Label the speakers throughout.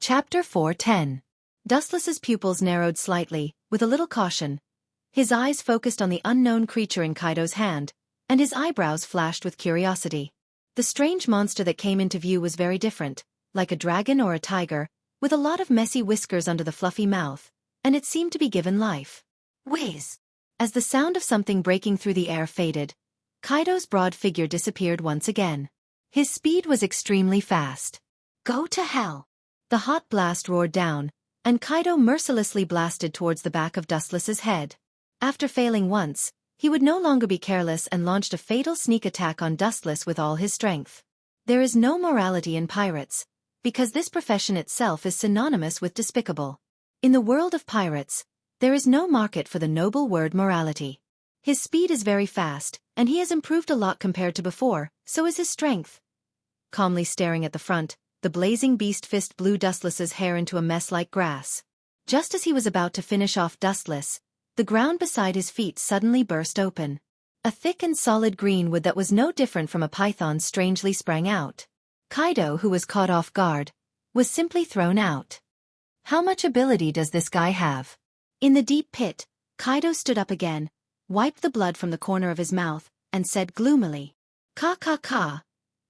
Speaker 1: Chapter 4:10. Dustless's pupils narrowed slightly, with a little caution. His eyes focused on the unknown creature in Kaido's hand, and his eyebrows flashed with curiosity. The strange monster that came into view was very different, like a dragon or a tiger, with a lot of messy whiskers under the fluffy mouth, and it seemed to be given life. Whiz! As the sound of something breaking through the air faded, Kaido's broad figure disappeared once again. His speed was extremely fast. Go to hell! The hot blast roared down, and Kaido mercilessly blasted towards the back of Dustless's head. After failing once, he would no longer be careless and launched a fatal sneak attack on Dustless with all his strength. There is no morality in pirates, because this profession itself is synonymous with despicable. In the world of pirates, there is no market for the noble word morality. His speed is very fast, and he has improved a lot compared to before, so is his strength. Calmly staring at the front, the blazing beast fist blew Dustless's hair into a mess like grass. Just as he was about to finish off Dustless, the ground beside his feet suddenly burst open. A thick and solid green wood that was no different from a python strangely sprang out. Kaido, who was caught off guard, was simply thrown out. How much ability does this guy have? In the deep pit, Kaido stood up again, wiped the blood from the corner of his mouth, and said gloomily, "Ka ka ka."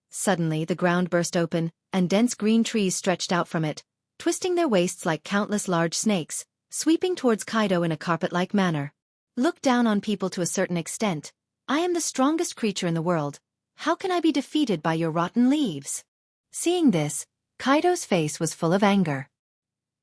Speaker 1: Suddenly the ground burst open, and dense green trees stretched out from it, twisting their waists like countless large snakes, sweeping towards Kaido in a carpet-like manner. Look down on people to a certain extent. I am the strongest creature in the world. How can I be defeated by your rotten leaves? Seeing this, Kaido's face was full of anger.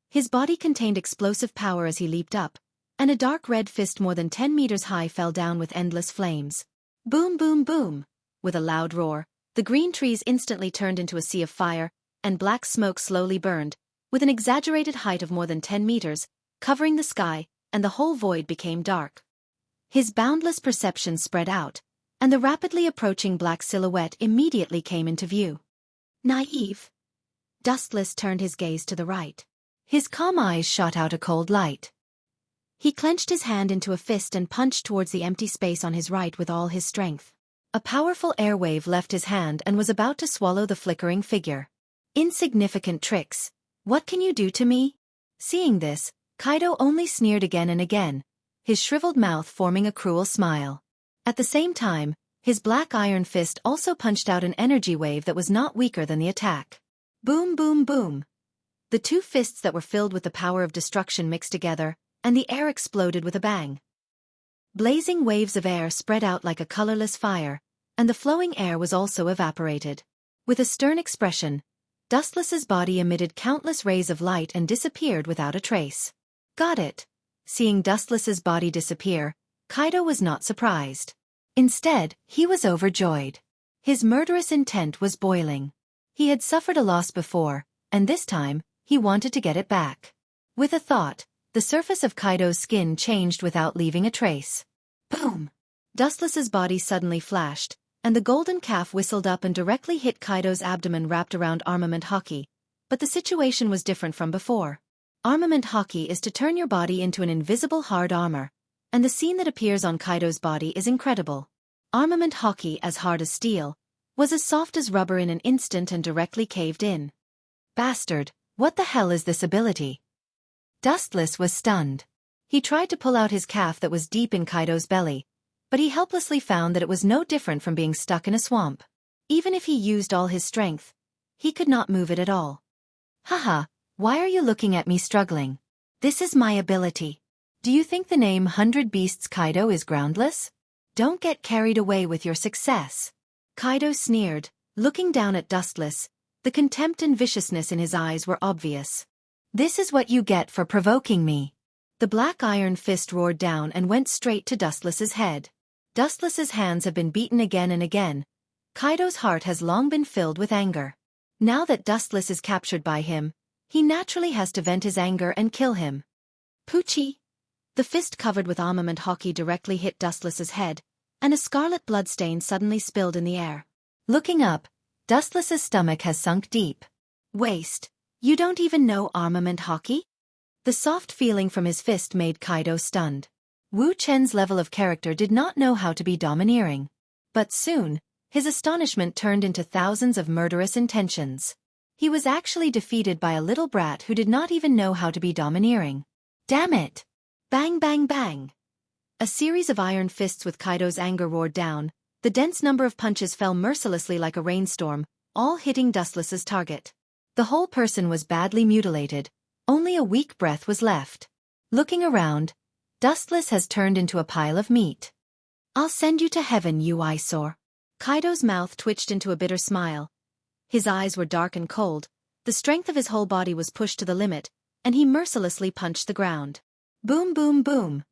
Speaker 1: His body contained explosive power as he leaped up, and a dark red fist more than 10 meters high fell down with endless flames. Boom boom boom! With a loud roar, the green trees instantly turned into a sea of fire, and black smoke slowly burned, with an exaggerated height of more than 10 meters, covering the sky, and the whole void became dark. His boundless perception spread out, and the rapidly approaching black silhouette immediately came into view. Naive. Dustless turned his gaze to the right. His calm eyes shot out a cold light. He clenched his hand into a fist and punched towards the empty space on his right with all his strength. A powerful air wave left his hand and was about to swallow the flickering figure. Insignificant tricks. What can you do to me? Seeing this, Kaido only sneered again and again, his shriveled mouth forming a cruel smile. At the same time, his black iron fist also punched out an energy wave that was not weaker than the attack. Boom boom boom. The two fists that were filled with the power of destruction mixed together, and the air exploded with a bang. Blazing waves of air spread out like a colorless fire, and the flowing air was also evaporated. With a stern expression, Dustless's body emitted countless rays of light and disappeared without a trace. Got it. Seeing Dustless's body disappear, Kaido was not surprised. Instead, he was overjoyed. His murderous intent was boiling. He had suffered a loss before, and this time, he wanted to get it back. With a thought, the surface of Kaido's skin changed without leaving a trace. Boom! Dustless's body suddenly flashed, and the golden calf whistled up and directly hit Kaido's abdomen wrapped around armament hockey, but the situation was different from before. Armament hockey is to turn your body into an invisible hard armor, and the scene that appears on Kaido's body is incredible. Armament hockey, as hard as steel, was as soft as rubber in an instant and directly caved in. Bastard, what the hell is this ability? Dustless was stunned. He tried to pull out his calf that was deep in Kaido's belly, but he helplessly found that it was no different from being stuck in a swamp. Even if he used all his strength, he could not move it at all. Haha, why are you looking at me struggling? This is my ability. Do you think the name 100 Beasts Kaido is groundless? Don't get carried away with your success. Kaido sneered, looking down at Dustless. The contempt and viciousness in his eyes were obvious. This is what you get for provoking me. The black iron fist roared down and went straight to Dustless's head. Dustless's hands have been beaten again and again. Kaido's heart has long been filled with anger. Now that Dustless is captured by him, he naturally has to vent his anger and kill him. Poochie! The fist covered with armament hockey directly hit Dustless's head, and a scarlet bloodstain suddenly spilled in the air. Looking up, Dustless's stomach has sunk deep. Waste. You don't even know armament hockey? The soft feeling from his fist made Kaido stunned. Wu Chen's level of character did not know how to be domineering. But soon, his astonishment turned into thousands of murderous intentions. He was actually defeated by a little brat who did not even know how to be domineering. Damn it! Bang bang bang! A series of iron fists with Kaido's anger roared down. The dense number of punches fell mercilessly like a rainstorm, all hitting Dustless's target. The whole person was badly mutilated. Only a weak breath was left. Looking around, Dustless has turned into a pile of meat. I'll send you to heaven, you eyesore. Kaido's mouth twitched into a bitter smile. His eyes were dark and cold, the strength of his whole body was pushed to the limit, and he mercilessly punched the ground. Boom boom boom.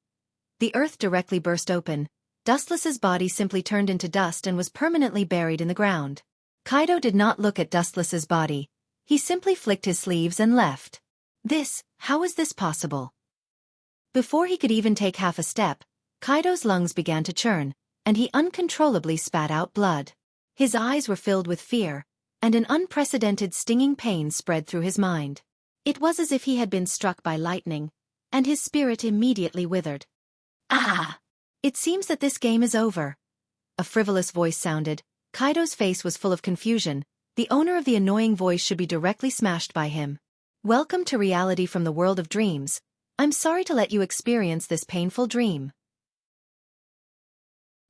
Speaker 1: The earth directly burst open. Dustless's body simply turned into dust and was permanently buried in the ground. Kaido did not look at Dustless's body. He simply flicked his sleeves and left. How is this possible? Before he could even take half a step, Kaido's lungs began to churn, and he uncontrollably spat out blood. His eyes were filled with fear, and an unprecedented stinging pain spread through his mind. It was as if he had been struck by lightning, and his spirit immediately withered. Ah! It seems that this game is over. A frivolous voice sounded. Kaido's face was full of confusion. The owner of the annoying voice should be directly smashed by him. Welcome to reality from the world of dreams. I'm sorry to let you experience this painful dream.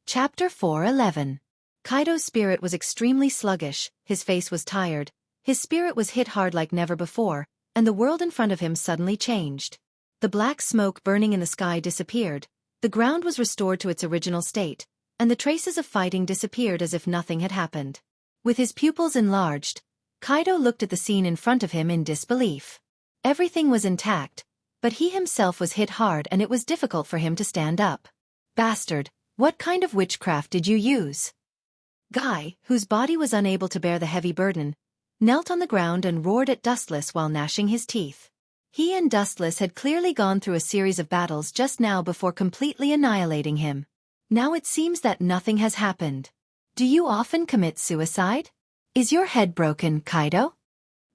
Speaker 1: Chapter 4:11. Kaido's spirit was extremely sluggish, his face was tired, his spirit was hit hard like never before, and the world in front of him suddenly changed. The black smoke burning in the sky disappeared, the ground was restored to its original state, and the traces of fighting disappeared as if nothing had happened. With his pupils enlarged, Kaido looked at the scene in front of him in disbelief. Everything was intact, but he himself was hit hard and it was difficult for him to stand up. Bastard, what kind of witchcraft did you use? Guy, whose body was unable to bear the heavy burden, knelt on the ground and roared at Dustless while gnashing his teeth. He and Dustless had clearly gone through a series of battles just now before completely annihilating him. Now it seems that nothing has happened. Do you often commit suicide? Is your head broken, Kaido?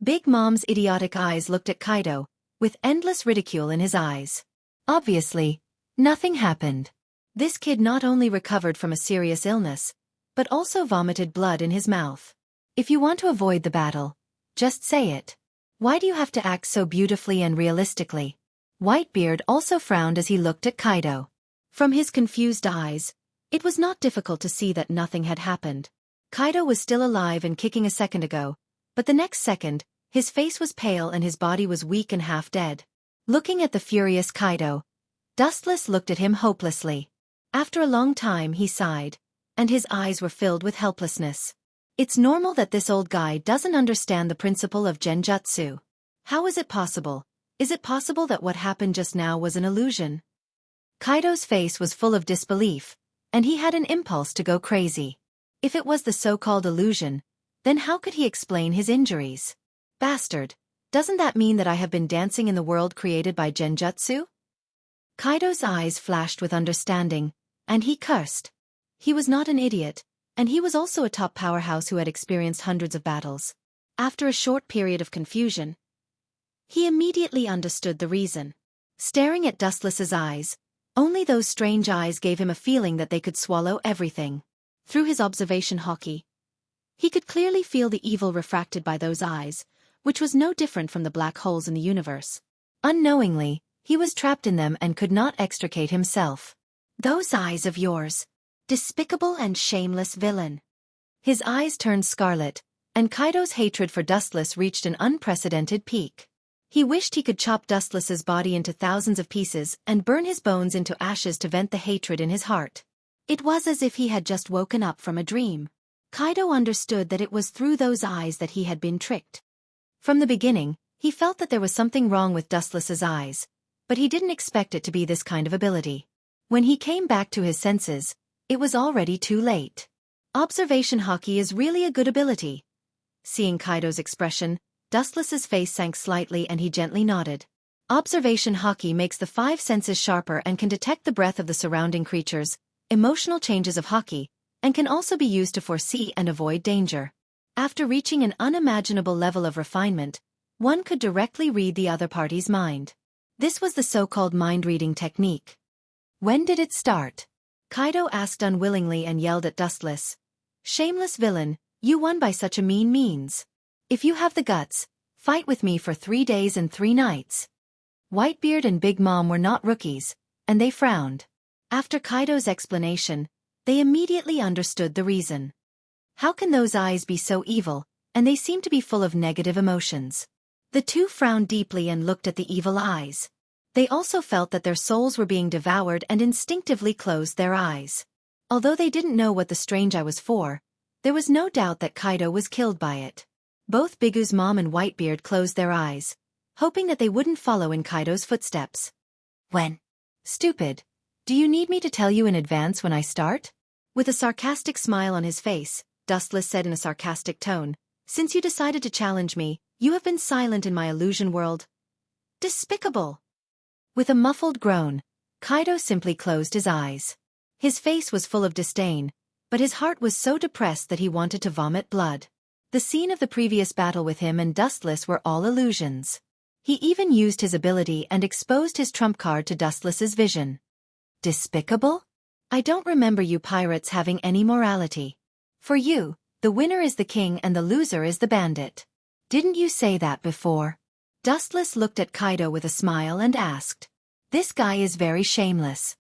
Speaker 1: Big Mom's idiotic eyes looked at Kaido, with endless ridicule in his eyes. Obviously, nothing happened. This kid not only recovered from a serious illness, but also vomited blood in his mouth. If you want to avoid the battle, just say it. Why do you have to act so beautifully and realistically? Whitebeard also frowned as he looked at Kaido. From his confused eyes, it was not difficult to see that nothing had happened. Kaido was still alive and kicking a second ago, but the next second, his face was pale and his body was weak and half dead. Looking at the furious Kaido, Dustless looked at him hopelessly. After a long time he sighed, and his eyes were filled with helplessness. It's normal that this old guy doesn't understand the principle of genjutsu. How is it possible? Is it possible that what happened just now was an illusion? Kaido's face was full of disbelief, and he had an impulse to go crazy. If it was the so-called illusion, then how could he explain his injuries? Bastard, doesn't that mean that I have been dancing in the world created by genjutsu? Kaido's eyes flashed with understanding, and he cursed. He was not an idiot, and he was also a top powerhouse who had experienced hundreds of battles. After a short period of confusion, he immediately understood the reason. Staring at Dustless's eyes, only those strange eyes gave him a feeling that they could swallow everything. Through his observation hockey, he could clearly feel the evil refracted by those eyes, which was no different from the black holes in the universe. Unknowingly, he was trapped in them and could not extricate himself. Those eyes of yours. Despicable and shameless villain. His eyes turned scarlet, and Kaido's hatred for Dustless reached an unprecedented peak. He wished he could chop Dustless's body into thousands of pieces and burn his bones into ashes to vent the hatred in his heart. It was as if he had just woken up from a dream. Kaido understood that it was through those eyes that he had been tricked. From the beginning, he felt that there was something wrong with Dustless's eyes, but he didn't expect it to be this kind of ability. When he came back to his senses, it was already too late. Observation hockey is really a good ability. Seeing Kaido's expression, Dustless's face sank slightly and he gently nodded. Observation hockey makes the five senses sharper and can detect the breath of the surrounding creatures, emotional changes of hockey, and can also be used to foresee and avoid danger. After reaching an unimaginable level of refinement, one could directly read the other party's mind. This was the so-called mind-reading technique. When did it start? Kaido asked unwillingly and yelled at Dustless. Shameless villain, you won by such a mean means. If you have the guts, fight with me for 3 days and 3 nights. Whitebeard and Big Mom were not rookies, and they frowned. After Kaido's explanation, they immediately understood the reason. How can those eyes be so evil, and they seem to be full of negative emotions? The two frowned deeply and looked at the evil eyes. They also felt that their souls were being devoured and instinctively closed their eyes. Although they didn't know what the strange eye was for, there was no doubt that Kaido was killed by it. Both Bigu's mom and Whitebeard closed their eyes, hoping that they wouldn't follow in Kaido's footsteps. When? Stupid. Do you need me to tell you in advance when I start? With a sarcastic smile on his face, Dustless said in a sarcastic tone, Since you decided to challenge me, you have been silent in my illusion world. Despicable! With a muffled groan, Kaido simply closed his eyes. His face was full of disdain, but his heart was so depressed that he wanted to vomit blood. The scene of the previous battle with him and Dustless were all illusions. He even used his ability and exposed his trump card to Dustless's vision. Despicable? I don't remember you pirates having any morality. For you, the winner is the king and the loser is the bandit. Didn't you say that before? Dustless looked at Kaido with a smile and asked. This guy is very shameless.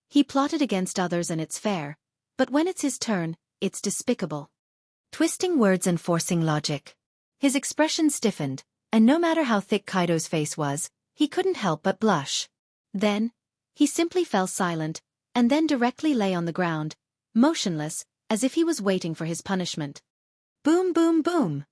Speaker 1: He plotted against others and it's fair, but when it's his turn, it's despicable. Twisting words and forcing logic. His expression stiffened, and no matter how thick Kaido's face was, he couldn't help but blush. Then, he simply fell silent, and then directly lay on the ground, motionless, as if he was waiting for his punishment. Boom, boom, boom!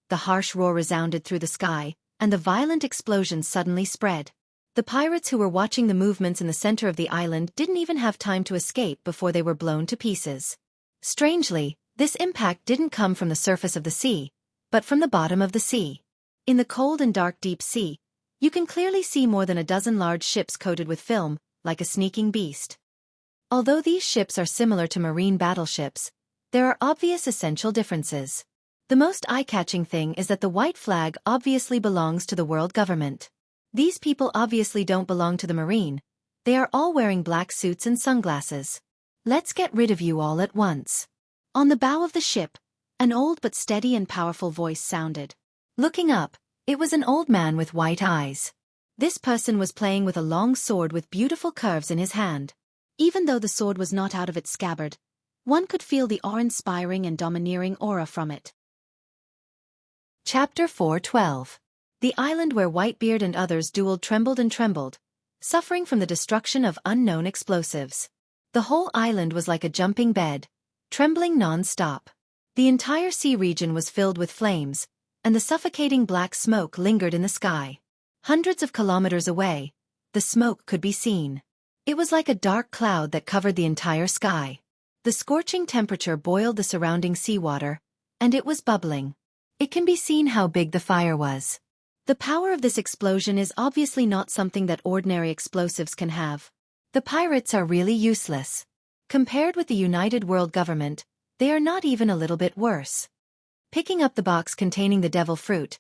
Speaker 1: The harsh roar resounded through the sky, and the violent explosion suddenly spread. The pirates who were watching the movements in the center of the island didn't even have time to escape before they were blown to pieces. Strangely, this impact didn't come from the surface of the sea, but from the bottom of the sea. In the cold and dark deep sea, you can clearly see more than a dozen large ships coated with film, like a sneaking beast. Although these ships are similar to marine battleships, there are obvious essential differences. The most eye-catching thing is that the white flag obviously belongs to the world government. These people obviously don't belong to the marine. They are all wearing black suits and sunglasses. Let's get rid of you all at once. On the bow of the ship, an old but steady and powerful voice sounded. Looking up, it was an old man with white eyes. This person was playing with a long sword with beautiful curves in his hand. Even though the sword was not out of its scabbard, one could feel the awe-inspiring and domineering aura from it. Chapter 4:12. The island where Whitebeard and others dueled trembled and trembled, suffering from the destruction of unknown explosives. The whole island was like a jumping bed, trembling non-stop. The entire sea region was filled with flames, and the suffocating black smoke lingered in the sky. Hundreds of kilometers away, the smoke could be seen. It was like a dark cloud that covered the entire sky. The scorching temperature boiled the surrounding seawater, and it was bubbling. It can be seen how big the fire was. The power of this explosion is obviously not something that ordinary explosives can have. The pirates are really useless. Compared with the United World Government, they are not even a little bit worse. Picking up the box containing the devil fruit,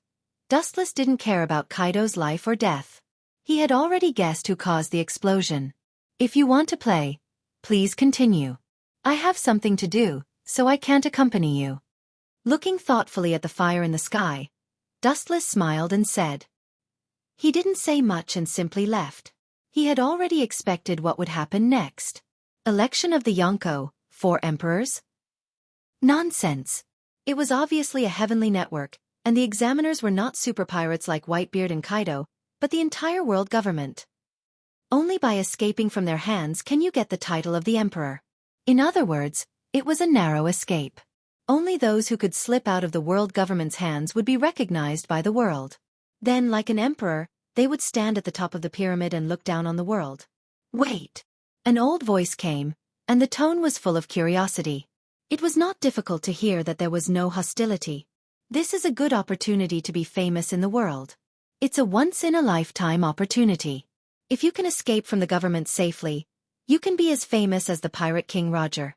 Speaker 1: Dustless didn't care about Kaido's life or death. He had already guessed who caused the explosion. If you want to play, please continue. I have something to do, so I can't accompany you. Looking thoughtfully at the fire in the sky, Dustless smiled and said. He didn't say much and simply left. He had already expected what would happen next. Election of the Yonko, 4 emperors? Nonsense. It was obviously a heavenly network, and the examiners were not super pirates like Whitebeard and Kaido, but the entire world government. Only by escaping from their hands can you get the title of the emperor. In other words, it was a narrow escape. Only those who could slip out of the world government's hands would be recognized by the world. Then, like an emperor, they would stand at the top of the pyramid and look down on the world. Wait! An old voice came, and the tone was full of curiosity. It was not difficult to hear that there was no hostility. This is a good opportunity to be famous in the world. It's a once-in-a-lifetime opportunity. If you can escape from the government safely, you can be as famous as the Pirate King Roger.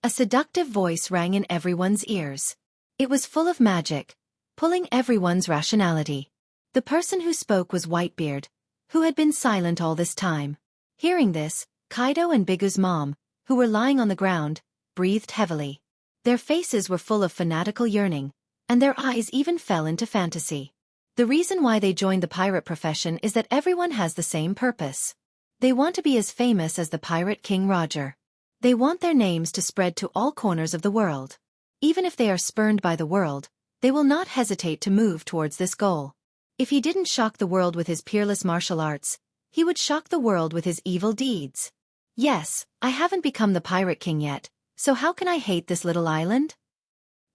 Speaker 1: A seductive voice rang in everyone's ears. It was full of magic, pulling everyone's rationality. The person who spoke was Whitebeard, who had been silent all this time. Hearing this, Kaido and Bigu's mom, who were lying on the ground, breathed heavily. Their faces were full of fanatical yearning, and their eyes even fell into fantasy. The reason why they joined the pirate profession is that everyone has the same purpose. They want to be as famous as the Pirate King Roger. They want their names to spread to all corners of the world. Even if they are spurned by the world, they will not hesitate to move towards this goal. If he didn't shock the world with his peerless martial arts, he would shock the world with his evil deeds. Yes, I haven't become the Pirate King yet, so how can I hate this little island?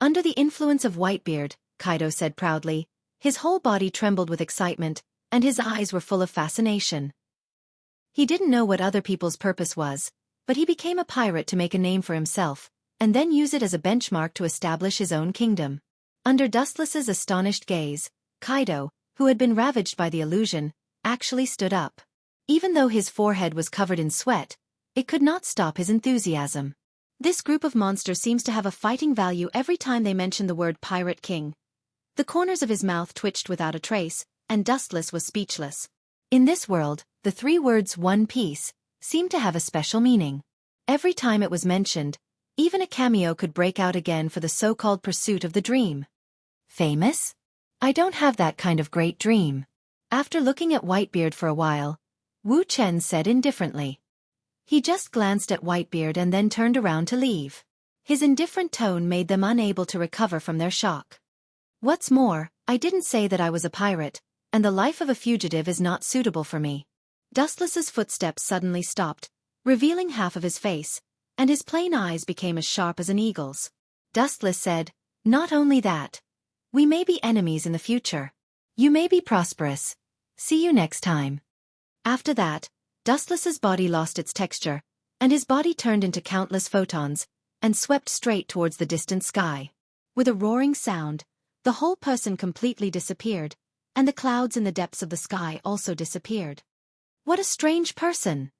Speaker 1: Under the influence of Whitebeard, Kaido said proudly. His whole body trembled with excitement, and his eyes were full of fascination. He didn't know what other people's purpose was, but he became a pirate to make a name for himself, and then use it as a benchmark to establish his own kingdom. Under Dustless's astonished gaze, Kaido, who had been ravaged by the illusion, actually stood up. Even though his forehead was covered in sweat, it could not stop his enthusiasm. This group of monsters seems to have a fighting value every time they mention the word Pirate King. The corners of his mouth twitched without a trace, and Dustless was speechless. In this world, the three words One Piece seemed to have a special meaning. Every time it was mentioned, even a cameo could break out again for the so-called pursuit of the dream. Famous? I don't have that kind of great dream. After looking at Whitebeard for a while, Wu Chen said indifferently. He just glanced at Whitebeard and then turned around to leave. His indifferent tone made them unable to recover from their shock. What's more, I didn't say that I was a pirate, and the life of a fugitive is not suitable for me. Dustless's footsteps suddenly stopped, revealing half of his face, and his plain eyes became as sharp as an eagle's. Dustless said, "Not only that. We may be enemies in the future. You may be prosperous. See you next time." After that, Dustless's body lost its texture, and his body turned into countless photons, and swept straight towards the distant sky. With a roaring sound, the whole person completely disappeared, and the clouds in the depths of the sky also disappeared. What a strange person!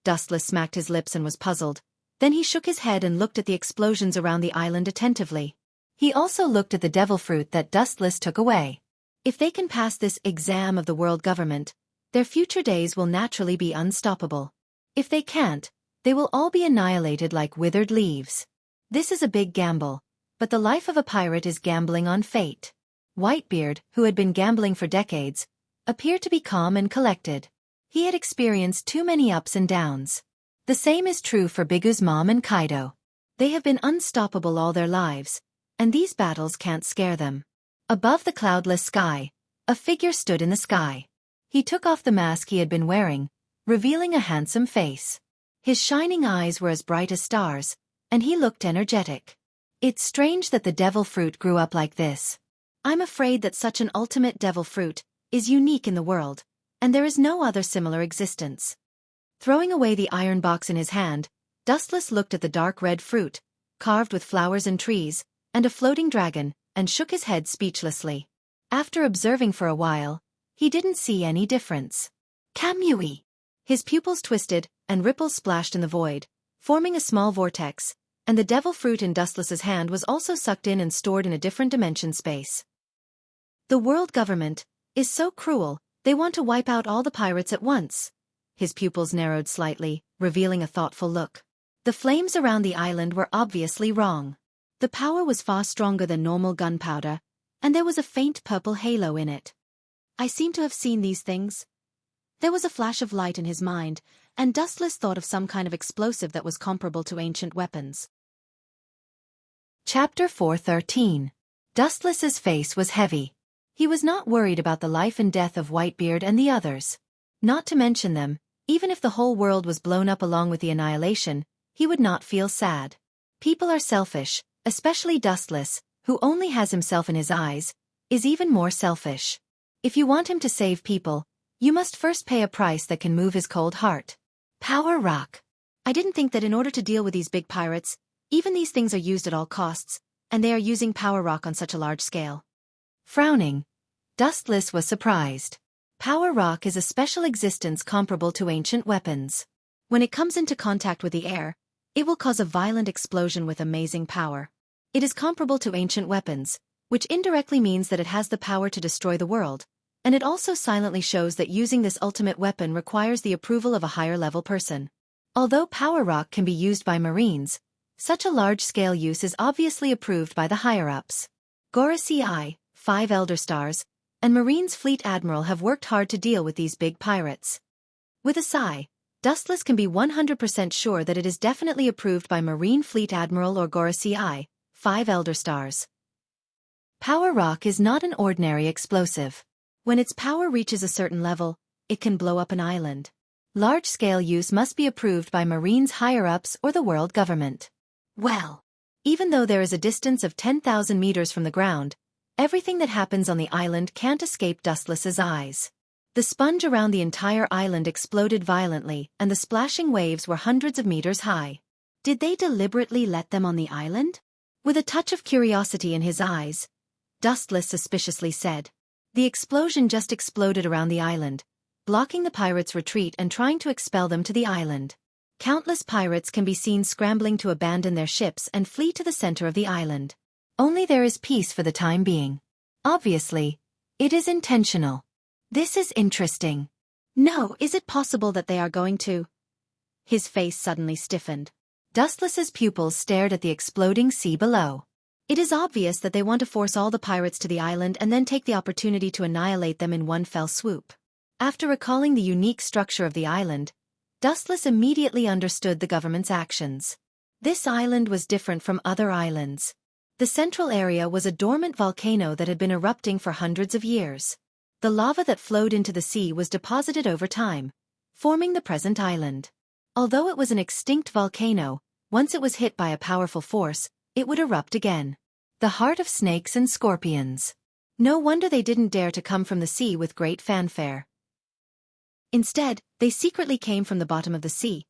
Speaker 1: Dustless smacked his lips and was puzzled. Then he shook his head and looked at the explosions around the island attentively. He also looked at the devil fruit that Dustless took away. If they can pass this exam of the world government, their future days will naturally be unstoppable. If they can't, they will all be annihilated like withered leaves. This is a big gamble, but the life of a pirate is gambling on fate. Whitebeard, who had been gambling for decades, appeared to be calm and collected. He had experienced too many ups and downs. The same is true for Bigu's mom and Kaido. They have been unstoppable all their lives, and these battles can't scare them. Above the cloudless sky, a figure stood in the sky. He took off the mask he had been wearing, revealing a handsome face. His shining eyes were as bright as stars, and he looked energetic. It's strange that the devil fruit grew up like this. I'm afraid that such an ultimate devil fruit is unique in the world, and there is no other similar existence. Throwing away the iron box in his hand, Dustless looked at the dark red fruit, carved with flowers and trees, and a floating dragon, and shook his head speechlessly. After observing for a while, he didn't see any difference. Kamui! His pupils twisted, and ripples splashed in the void, forming a small vortex, and the devil fruit in Dustless's hand was also sucked in and stored in a different dimension space. The world government is so cruel, they want to wipe out all the pirates at once. His pupils narrowed slightly, revealing a thoughtful look. The flames around the island were obviously wrong. The power was far stronger than normal gunpowder, and there was a faint purple halo in it. I seem to have seen these things. There was a flash of light in his mind, and Dustless thought of some kind of explosive that was comparable to ancient weapons. Chapter 413. Dustless's face was heavy. He was not worried about the life and death of Whitebeard and the others. Not to mention them, even if the whole world was blown up along with the annihilation, he would not feel sad. People are selfish, especially Dustless, who only has himself in his eyes, is even more selfish. If you want him to save people, you must first pay a price that can move his cold heart. Power rock. I didn't think that in order to deal with these big pirates, even these things are used at all costs, and they are using power rock on such a large scale. Frowning, Dustless was surprised. Power rock is a special existence comparable to ancient weapons. When it comes into contact with the air, it will cause a violent explosion with amazing power. It is comparable to ancient weapons, which indirectly means that it has the power to destroy the world, and it also silently shows that using this ultimate weapon requires the approval of a higher-level person. Although power rock can be used by Marines, such a large-scale use is obviously approved by the higher-ups. Gorosei, 5 Elder Stars, and Marine's Fleet Admiral have worked hard to deal with these big pirates. With a sigh, Dustless can be 100% sure that it is definitely approved by Marine Fleet Admiral or Gorosei, 5 Elder Stars. Power rock is not an ordinary explosive. When its power reaches a certain level, it can blow up an island. Large-scale use must be approved by Marines higher-ups or the world government. Well, even though there is a distance of 10,000 meters from the ground, everything that happens on the island can't escape Dustless's eyes. The sponge around the entire island exploded violently, and the splashing waves were hundreds of meters high. Did they deliberately let them on the island? With a touch of curiosity in his eyes, Dustless suspiciously said. The explosion just exploded around the island, blocking the pirates' retreat and trying to expel them to the island. Countless pirates can be seen scrambling to abandon their ships and flee to the center of the island. Only there is peace for the time being. Obviously, it is intentional. This is interesting. No, is it possible that they are going to? His face suddenly stiffened. Dustless's pupils stared at the exploding sea below. It is obvious that they want to force all the pirates to the island and then take the opportunity to annihilate them in one fell swoop. After recalling the unique structure of the island, Dustless immediately understood the government's actions. This island was different from other islands. The central area was a dormant volcano that had been erupting for hundreds of years. The lava that flowed into the sea was deposited over time, forming the present island. Although it was an extinct volcano, once it was hit by a powerful force, it would erupt again. The heart of snakes and scorpions. No wonder they didn't dare to come from the sea with great fanfare. Instead, they secretly came from the bottom of the sea.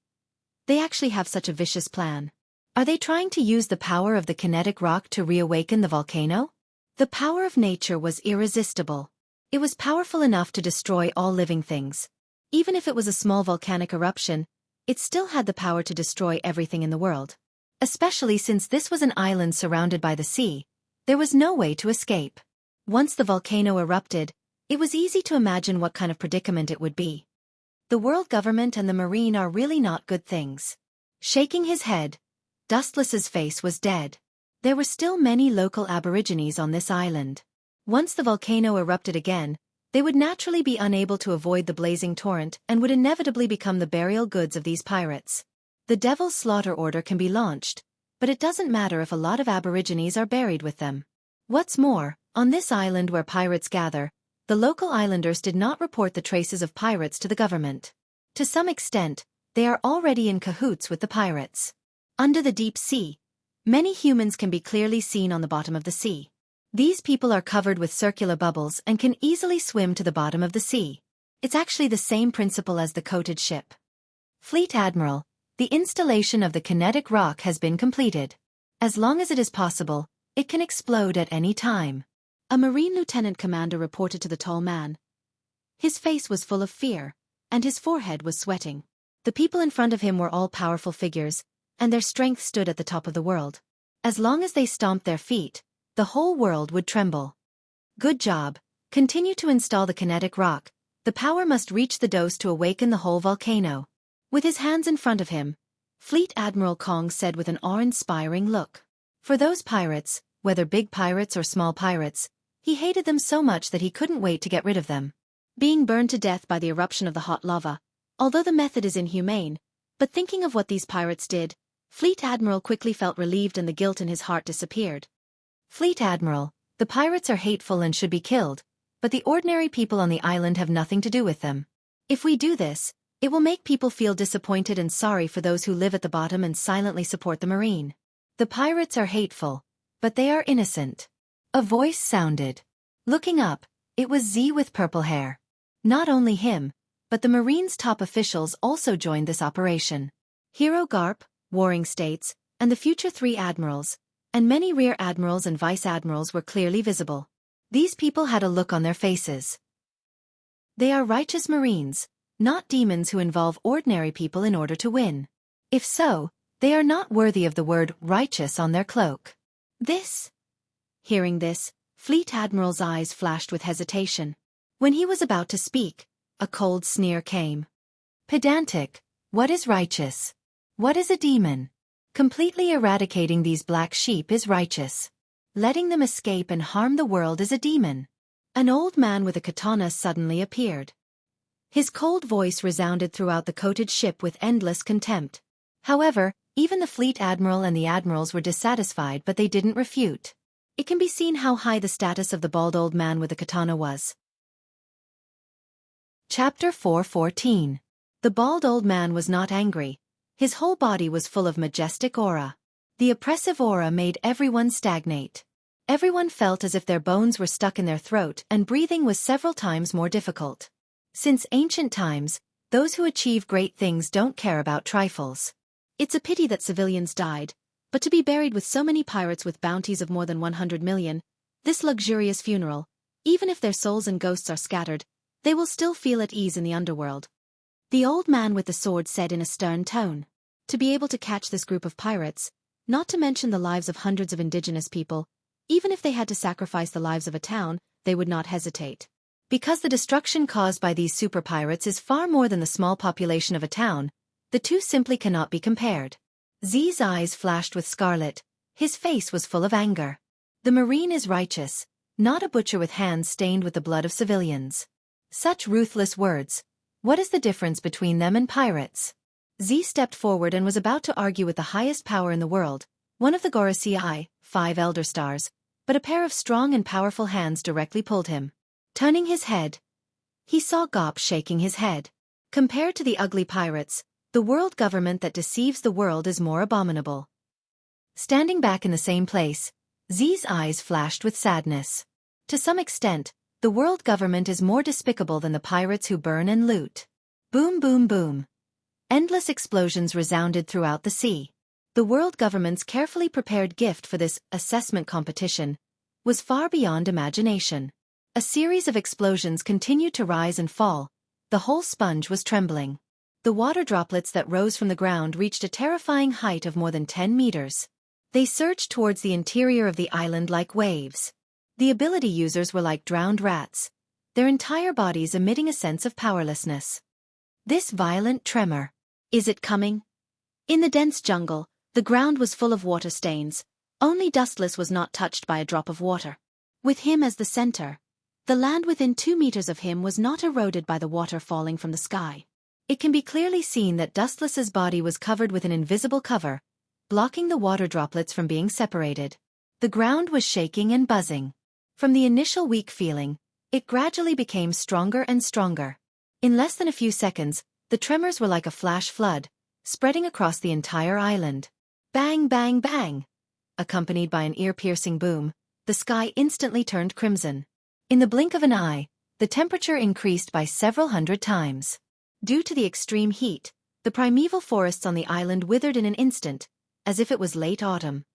Speaker 1: They actually have such a vicious plan. Are they trying to use the power of the kinetic rock to reawaken the volcano? The power of nature was irresistible. It was powerful enough to destroy all living things. Even if it was a small volcanic eruption, it still had the power to destroy everything in the world. Especially since this was an island surrounded by the sea, there was no way to escape. Once the volcano erupted, it was easy to imagine what kind of predicament it would be. The world government and the marine are really not good things. Shaking his head, Dustless's face was dead. There were still many local aborigines on this island. Once the volcano erupted again, they would naturally be unable to avoid the blazing torrent and would inevitably become the burial goods of these pirates. The Devil's Slaughter Order can be launched, but it doesn't matter if a lot of aborigines are buried with them. What's more, on this island where pirates gather, the local islanders did not report the traces of pirates to the government. To some extent, they are already in cahoots with the pirates. Under the deep sea, many humans can be clearly seen on the bottom of the sea. These people are covered with circular bubbles and can easily swim to the bottom of the sea. It's actually the same principle as the coated ship. Fleet Admiral, the installation of the kinetic rock has been completed. As long as it is possible, it can explode at any time. A Marine Lieutenant Commander reported to the tall man. His face was full of fear, and his forehead was sweating. The people in front of him were all powerful figures, and their strength stood at the top of the world. As long as they stomped their feet, the whole world would tremble. Good job. Continue to install the kinetic rock. The power must reach the dose to awaken the whole volcano. With his hands in front of him, Fleet Admiral Kong said with an awe-inspiring look. For those pirates, whether big pirates or small pirates, he hated them so much that he couldn't wait to get rid of them. Being burned to death by the eruption of the hot lava, although the method is inhumane, but thinking of what these pirates did, Fleet Admiral quickly felt relieved and the guilt in his heart disappeared. Fleet Admiral, the pirates are hateful and should be killed, but the ordinary people on the island have nothing to do with them. If we do this, it will make people feel disappointed and sorry for those who live at the bottom and silently support the marine. The pirates are hateful, but they are innocent. A voice sounded. Looking up, it was Z with purple hair. Not only him, but the Marine's top officials also joined this operation. Hero Garp, Warring States, and the future 3 admirals, and many rear admirals and vice admirals were clearly visible. These people had a look on their faces. They are righteous Marines, not demons who involve ordinary people in order to win. If so, they are not worthy of the word righteous on their cloak. Hearing this, Fleet Admiral's eyes flashed with hesitation. When he was about to speak, a cold sneer came. Pedantic, what is righteous? What is a demon? Completely eradicating these black sheep is righteous. letting them escape and harm the world is a demon. An old man with a katana suddenly appeared. His cold voice resounded throughout the coated ship with endless contempt. However, even the fleet admiral and the admirals were dissatisfied, but they didn't refute. It can be seen how high the status of the bald old man with the katana was. Chapter 4:14. The bald old man was not angry. His whole body was full of majestic aura. The oppressive aura made everyone stagnate. Everyone felt as if their bones were stuck in their throat, and breathing was several times more difficult. Since ancient times, those who achieve great things don't care about trifles. It's a pity that civilians died, but to be buried with so many pirates with bounties of more than 100 million, this luxurious funeral, even if their souls and ghosts are scattered, they will still feel at ease in the underworld. The old man with the sword said in a stern tone. To be able to catch this group of pirates, not to mention the lives of hundreds of indigenous people, even if they had to sacrifice the lives of a town, they would not hesitate. Because the destruction caused by these super pirates is far more than the small population of a town, the two simply cannot be compared. Z's eyes flashed with scarlet. His face was full of anger. The Marine is righteous, not a butcher with hands stained with the blood of civilians. Such ruthless words. What is the difference between them and pirates? Z stepped forward and was about to argue with the highest power in the world, one of the Gorosei, 5 Elder Stars, but a pair of strong and powerful hands directly pulled him. Turning his head, he saw Gop shaking his head. Compared to the ugly pirates, the world government that deceives the world is more abominable. Standing back in the same place, Z's eyes flashed with sadness. To some extent, the world government is more despicable than the pirates who burn and loot. Boom boom boom. Endless explosions resounded throughout the sea. The world government's carefully prepared gift for this assessment competition was far beyond imagination. A series of explosions continued to rise and fall. The whole sponge was trembling. The water droplets that rose from the ground reached a terrifying height of more than 10 meters. They surged towards the interior of the island like waves. The ability users were like drowned rats, their entire bodies emitting a sense of powerlessness. This violent tremor. Is it coming? In the dense jungle, the ground was full of water stains. Only Dustless was not touched by a drop of water. With him as the center, the land within 2 meters of him was not eroded by the water falling from the sky. It can be clearly seen that Dustless's body was covered with an invisible cover, blocking the water droplets from being separated. The ground was shaking and buzzing. From the initial weak feeling, it gradually became stronger and stronger. In less than a few seconds, the tremors were like a flash flood, spreading across the entire island. Bang bang bang! Accompanied by an ear-piercing boom, the sky instantly turned crimson. In the blink of an eye, the temperature increased by several hundred times. Due to the extreme heat, the primeval forests on the island withered in an instant, as if it was late autumn.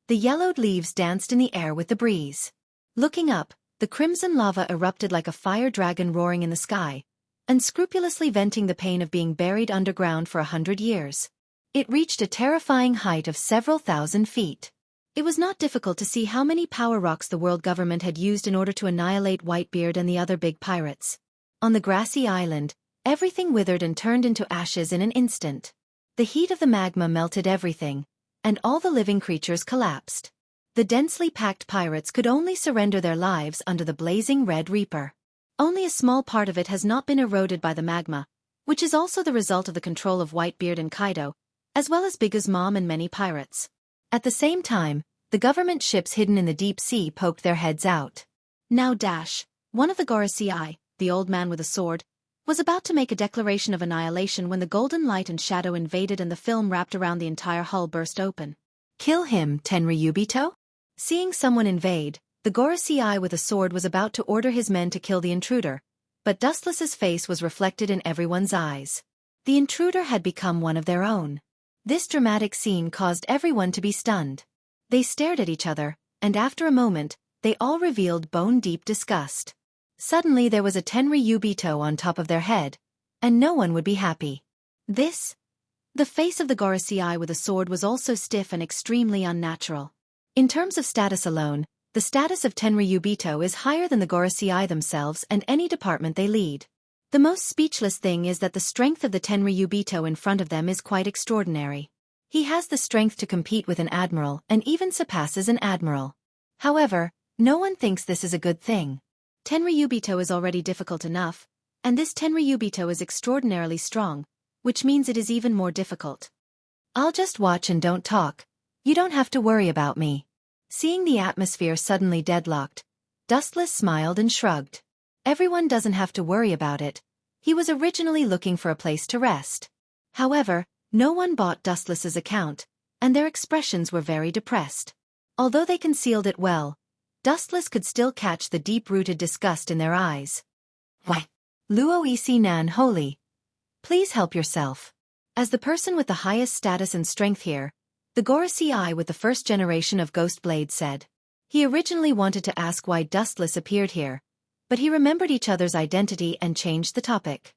Speaker 1: The yellowed leaves danced in the air with the breeze. Looking up, the crimson lava erupted like a fire dragon roaring in the sky, unscrupulously venting the pain of being buried underground for 100 years. It reached a terrifying height of several thousand feet. It was not difficult to see how many power rocks the world government had used in order to annihilate Whitebeard and the other big pirates. On the grassy island, everything withered and turned into ashes in an instant. The heat of the magma melted everything, and all the living creatures collapsed. The densely packed pirates could only surrender their lives under the blazing Red Reaper. Only a small part of it has not been eroded by the magma, which is also the result of the control of Whitebeard and Kaido, as well as Big's mom and many pirates. At the same time, the government ships hidden in the deep sea poked their heads out. Now Dash, one of the Gorosei, the old man with a sword, was about to make a declaration of annihilation when the golden light and shadow invaded and the film wrapped around the entire hull burst open. Kill him, Tenryubito? Seeing someone invade, the Gorosei with a sword was about to order his men to kill the intruder, but Dustless's face was reflected in everyone's eyes. The intruder had become one of their own. This dramatic scene caused everyone to be stunned. They stared at each other, and after a moment, they all revealed bone-deep disgust. Suddenly there was a Tenryubito on top of their head, and no one would be happy. This? The face of the Gorosei with a sword was also stiff and extremely unnatural. In terms of status alone, the status of Tenryubito is higher than the Gorosei themselves and any department they lead. The most speechless thing is that the strength of the Tenryubito in front of them is quite extraordinary. He has the strength to compete with an admiral and even surpasses an admiral. However, no one thinks this is a good thing. Tenryubito is already difficult enough, and this Tenryubito is extraordinarily strong, which means it is even more difficult. I'll just watch and don't talk. You don't have to worry about me. Seeing the atmosphere suddenly deadlocked, Dustless smiled and shrugged. Everyone doesn't have to worry about it. He was originally looking for a place to rest. However, no one bought Dustless's account, and their expressions were very depressed. Although they concealed it well, Dustless could still catch the deep-rooted disgust in their eyes. Why? Luo Isi Nan Holy. Please help yourself. As the person with the highest status and strength here, the Gorasi Eye with the first generation of Ghost Blade said. He originally wanted to ask why Dustless appeared here, but he remembered each other's identity and changed the topic.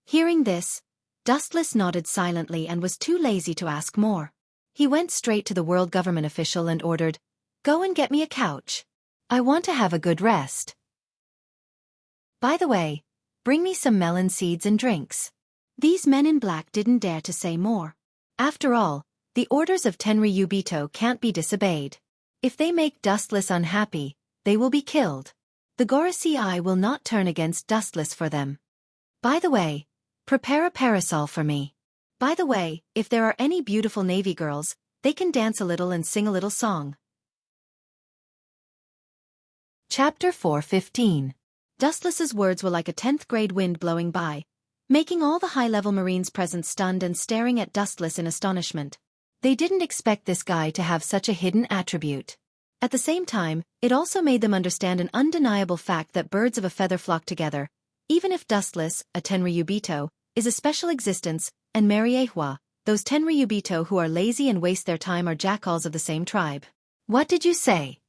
Speaker 1: Hearing this, Dustless nodded silently and was too lazy to ask more. He went straight to the world government official and ordered, "Go and get me a couch. I want to have a good rest. By the way, bring me some melon seeds and drinks." These men in black didn't dare to say more. After all, the orders of Tenryubito can't be disobeyed. If they make Dustless unhappy, they will be killed. The Gorasi Eye will not turn against Dustless for them. By the way, prepare a parasol for me. By the way, if there are any beautiful Navy girls, they can dance a little and sing a little song. Chapter 4:15. Dustless's words were like a 10th grade wind blowing by, making all the high-level Marines present stunned and staring at Dustless in astonishment. They didn't expect this guy to have such a hidden attribute. At the same time, it also made them understand an undeniable fact that birds of a feather flock together, even if Dustless, a Tenryubito, is a special existence, and Mariehua, those Tenryubito who are lazy and waste their time are jackals of the same tribe. What did you say?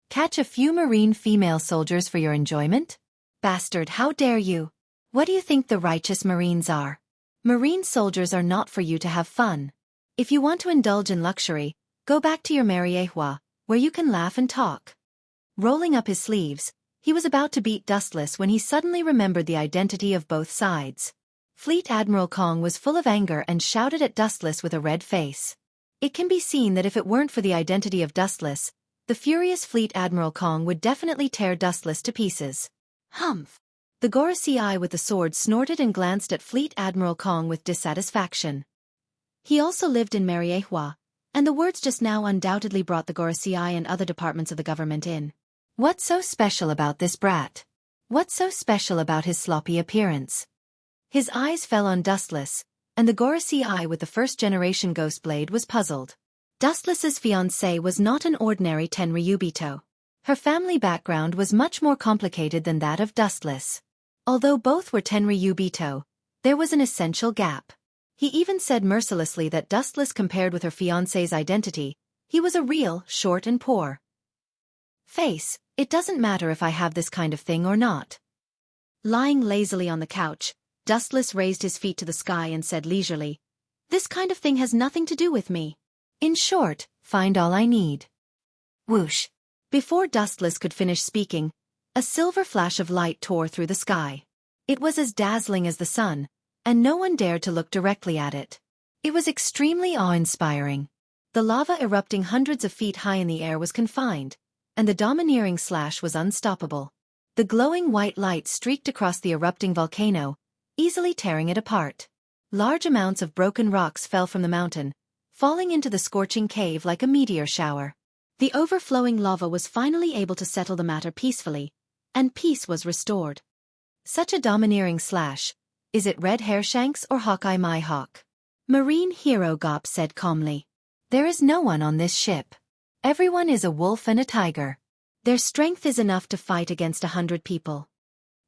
Speaker 1: Catch a few Marine female soldiers for your enjoyment? Bastard, how dare you? What do you think the righteous Marines are? Marine soldiers are not for you to have fun. If you want to indulge in luxury, go back to your Mariehua, where you can laugh and talk. Rolling up his sleeves, he was about to beat Dustless when he suddenly remembered the identity of both sides. Fleet Admiral Kong was full of anger and shouted at Dustless with a red face. It can be seen that if it weren't for the identity of Dustless, the furious Fleet Admiral Kong would definitely tear Dustless to pieces. Humph! The Gorasi Eye with the sword snorted and glanced at Fleet Admiral Kong with dissatisfaction. He also lived in Mariehua, and the words just now undoubtedly brought the Gorasi Eye and other departments of the government in. What's so special about this brat? What's so special about his sloppy appearance? His eyes fell on Dustless, and the Gorasi Eye with the first-generation Ghost Blade was puzzled. Dustless's fiancée was not an ordinary Tenryubito. Her family background was much more complicated than that of Dustless. Although both were Tenryubito, there was an essential gap. He even said mercilessly that Dustless compared with her fiancé's identity, he was a real, short and poor face. It doesn't matter if I have this kind of thing or not. Lying lazily on the couch, Dustless raised his feet to the sky and said leisurely, "This kind of thing has nothing to do with me. In short, find all I need." Whoosh! Before Dustless could finish speaking, a silver flash of light tore through the sky. It was as dazzling as the sun, and no one dared to look directly at it. It was extremely awe-inspiring. The lava erupting hundreds of feet high in the air was confined, and the domineering slash was unstoppable. The glowing white light streaked across the erupting volcano, easily tearing it apart. Large amounts of broken rocks fell from the mountain, falling into the scorching cave like a meteor shower. The overflowing lava was finally able to settle the matter peacefully, and peace was restored. Such a domineering slash. Is it Red Hairshanks or Hawkeye my hawk? Marine Hero Gop said calmly. There is no one on this ship. Everyone is a wolf and a tiger. Their strength is enough to fight against 100 people.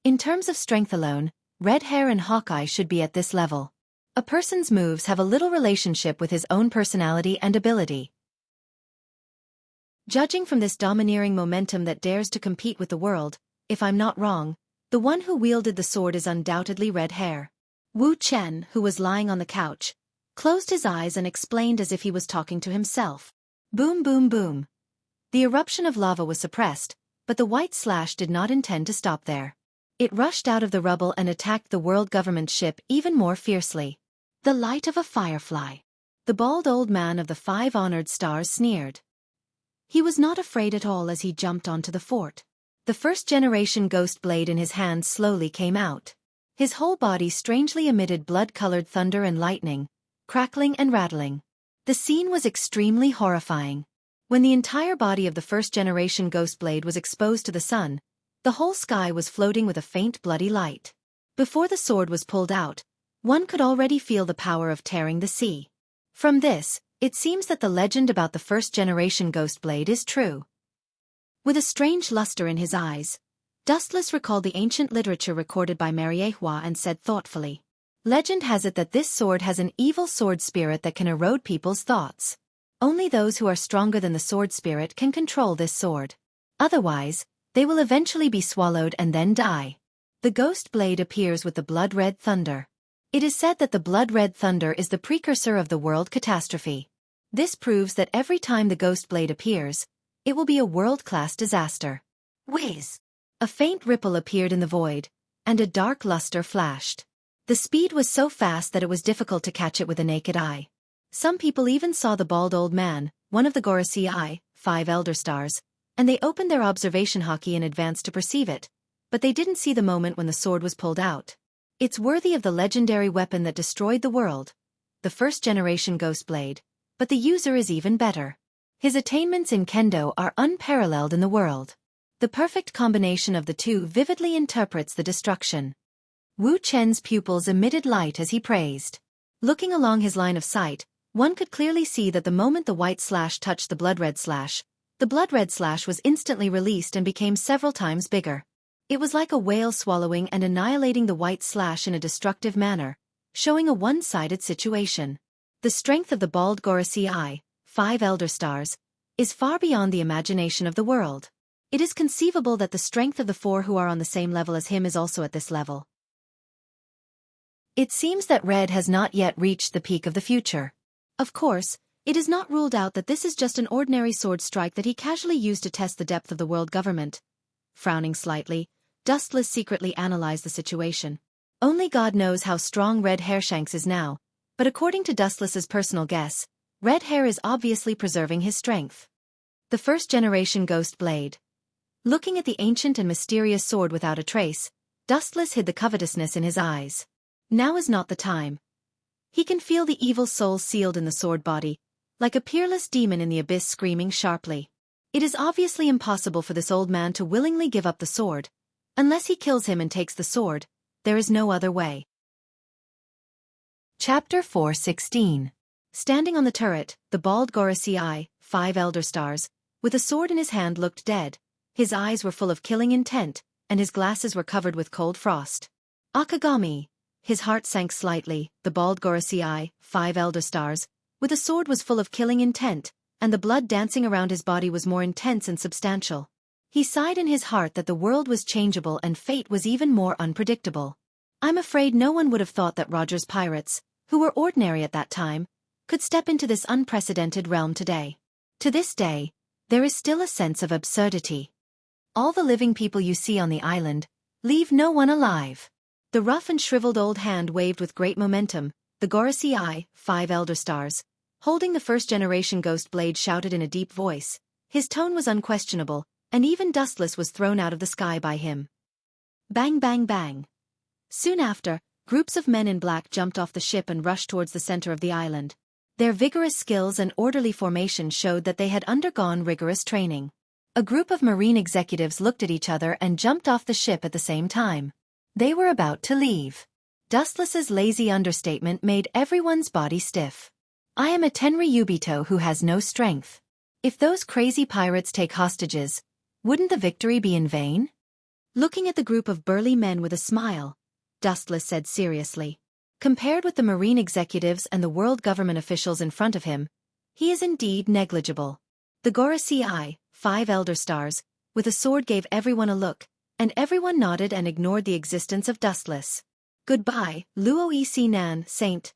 Speaker 1: In terms of strength alone, Red Hair and Hawkeye should be at this level. A person's moves have a little relationship with his own personality and ability. Judging from this domineering momentum that dares to compete with the world, if I'm not wrong, the one who wielded the sword is undoubtedly Red Hair. Wu Chen, who was lying on the couch, closed his eyes and explained as if he was talking to himself. Boom boom boom. The eruption of lava was suppressed, but the white slash did not intend to stop there. It rushed out of the rubble and attacked the world government ship even more fiercely. The light of a firefly. The bald old man of the 5 honored stars sneered. He was not afraid at all as he jumped onto the fort. The first-generation ghost blade in his hand slowly came out. His whole body strangely emitted blood-colored thunder and lightning, crackling and rattling. The scene was extremely horrifying. When the entire body of the first-generation ghost blade was exposed to the sun, the whole sky was floating with a faint bloody light. Before the sword was pulled out, one could already feel the power of tearing the sea. From this, it seems that the legend about the first-generation ghost blade is true. With a strange luster in his eyes, Dustless recalled the ancient literature recorded by Mariehua and said thoughtfully, "Legend has it that this sword has an evil sword spirit that can erode people's thoughts. Only those who are stronger than the sword spirit can control this sword. Otherwise, they will eventually be swallowed and then die." The ghost blade appears with the blood-red thunder. It is said that the blood-red thunder is the precursor of the world catastrophe. This proves that every time the ghost blade appears, it will be a world-class disaster. Whiz! A faint ripple appeared in the void, and a dark luster flashed. The speed was so fast that it was difficult to catch it with the naked eye. Some people even saw the bald old man, one of the Gorosei, 5 elder stars, and they opened their observation hockey in advance to perceive it, but they didn't see the moment when the sword was pulled out. It's worthy of the legendary weapon that destroyed the world, the first-generation ghost blade, but the user is even better. His attainments in kendo are unparalleled in the world. The perfect combination of the two vividly interprets the destruction. Wu Chen's pupils emitted light as he praised. Looking along his line of sight, one could clearly see that the moment the white slash touched the blood-red slash was instantly released and became several times bigger. It was like a whale swallowing and annihilating the white slash in a destructive manner, showing a one-sided situation. The strength of the bald Gorosei, 5 elder stars, is far beyond the imagination of the world. It is conceivable that the strength of the 4 who are on the same level as him is also at this level. It seems that Red has not yet reached the peak of the future. Of course, it is not ruled out that this is just an ordinary sword strike that he casually used to test the depth of the world government. Frowning slightly, Dustless secretly analyzed the situation. Only God knows how strong Red Hairshanks is now, but according to Dustless's personal guess, Red Hair is obviously preserving his strength. The first-generation ghost blade. Looking at the ancient and mysterious sword without a trace, Dustless hid the covetousness in his eyes. Now is not the time. He can feel the evil soul sealed in the sword body, like a peerless demon in the abyss screaming sharply. It is obviously impossible for this old man to willingly give up the sword. Unless he kills him and takes the sword, there is no other way. Chapter 4:16. Standing on the turret, the bald Gorosei, 5 elder stars, with a sword in his hand looked dead. His eyes were full of killing intent, and his glasses were covered with cold frost. Akagami. His heart sank slightly. The bald Gorosei, 5 elder stars, with a sword was full of killing intent, and the blood dancing around his body was more intense and substantial. He sighed in his heart that the world was changeable and fate was even more unpredictable. I'm afraid no one would have thought that Roger's pirates, who were ordinary at that time, could step into this unprecedented realm today. To this day, there is still a sense of absurdity. All the living people you see on the island, leave no one alive. The rough and shriveled old hand waved with great momentum. The Gorosei, 5 elder stars, holding the first-generation ghost blade, shouted in a deep voice. His tone was unquestionable, and even Dustless was thrown out of the sky by him. Bang bang bang. Soon after, groups of men in black jumped off the ship and rushed towards the center of the island. Their vigorous skills and orderly formation showed that they had undergone rigorous training. A group of marine executives looked at each other and jumped off the ship at the same time. They were about to leave. Dustless's lazy understatement made everyone's body stiff. I am a Tenryubito who has no strength. If those crazy pirates take hostages, wouldn't the victory be in vain? Looking at the group of burly men with a smile, Dustless said seriously. Compared with the marine executives and the world government officials in front of him, he is indeed negligible. The Gorosei, 5 elder stars, with a sword gave everyone a look, and everyone nodded and ignored the existence of Dustless. Goodbye, Luo Ec Nan, Saint.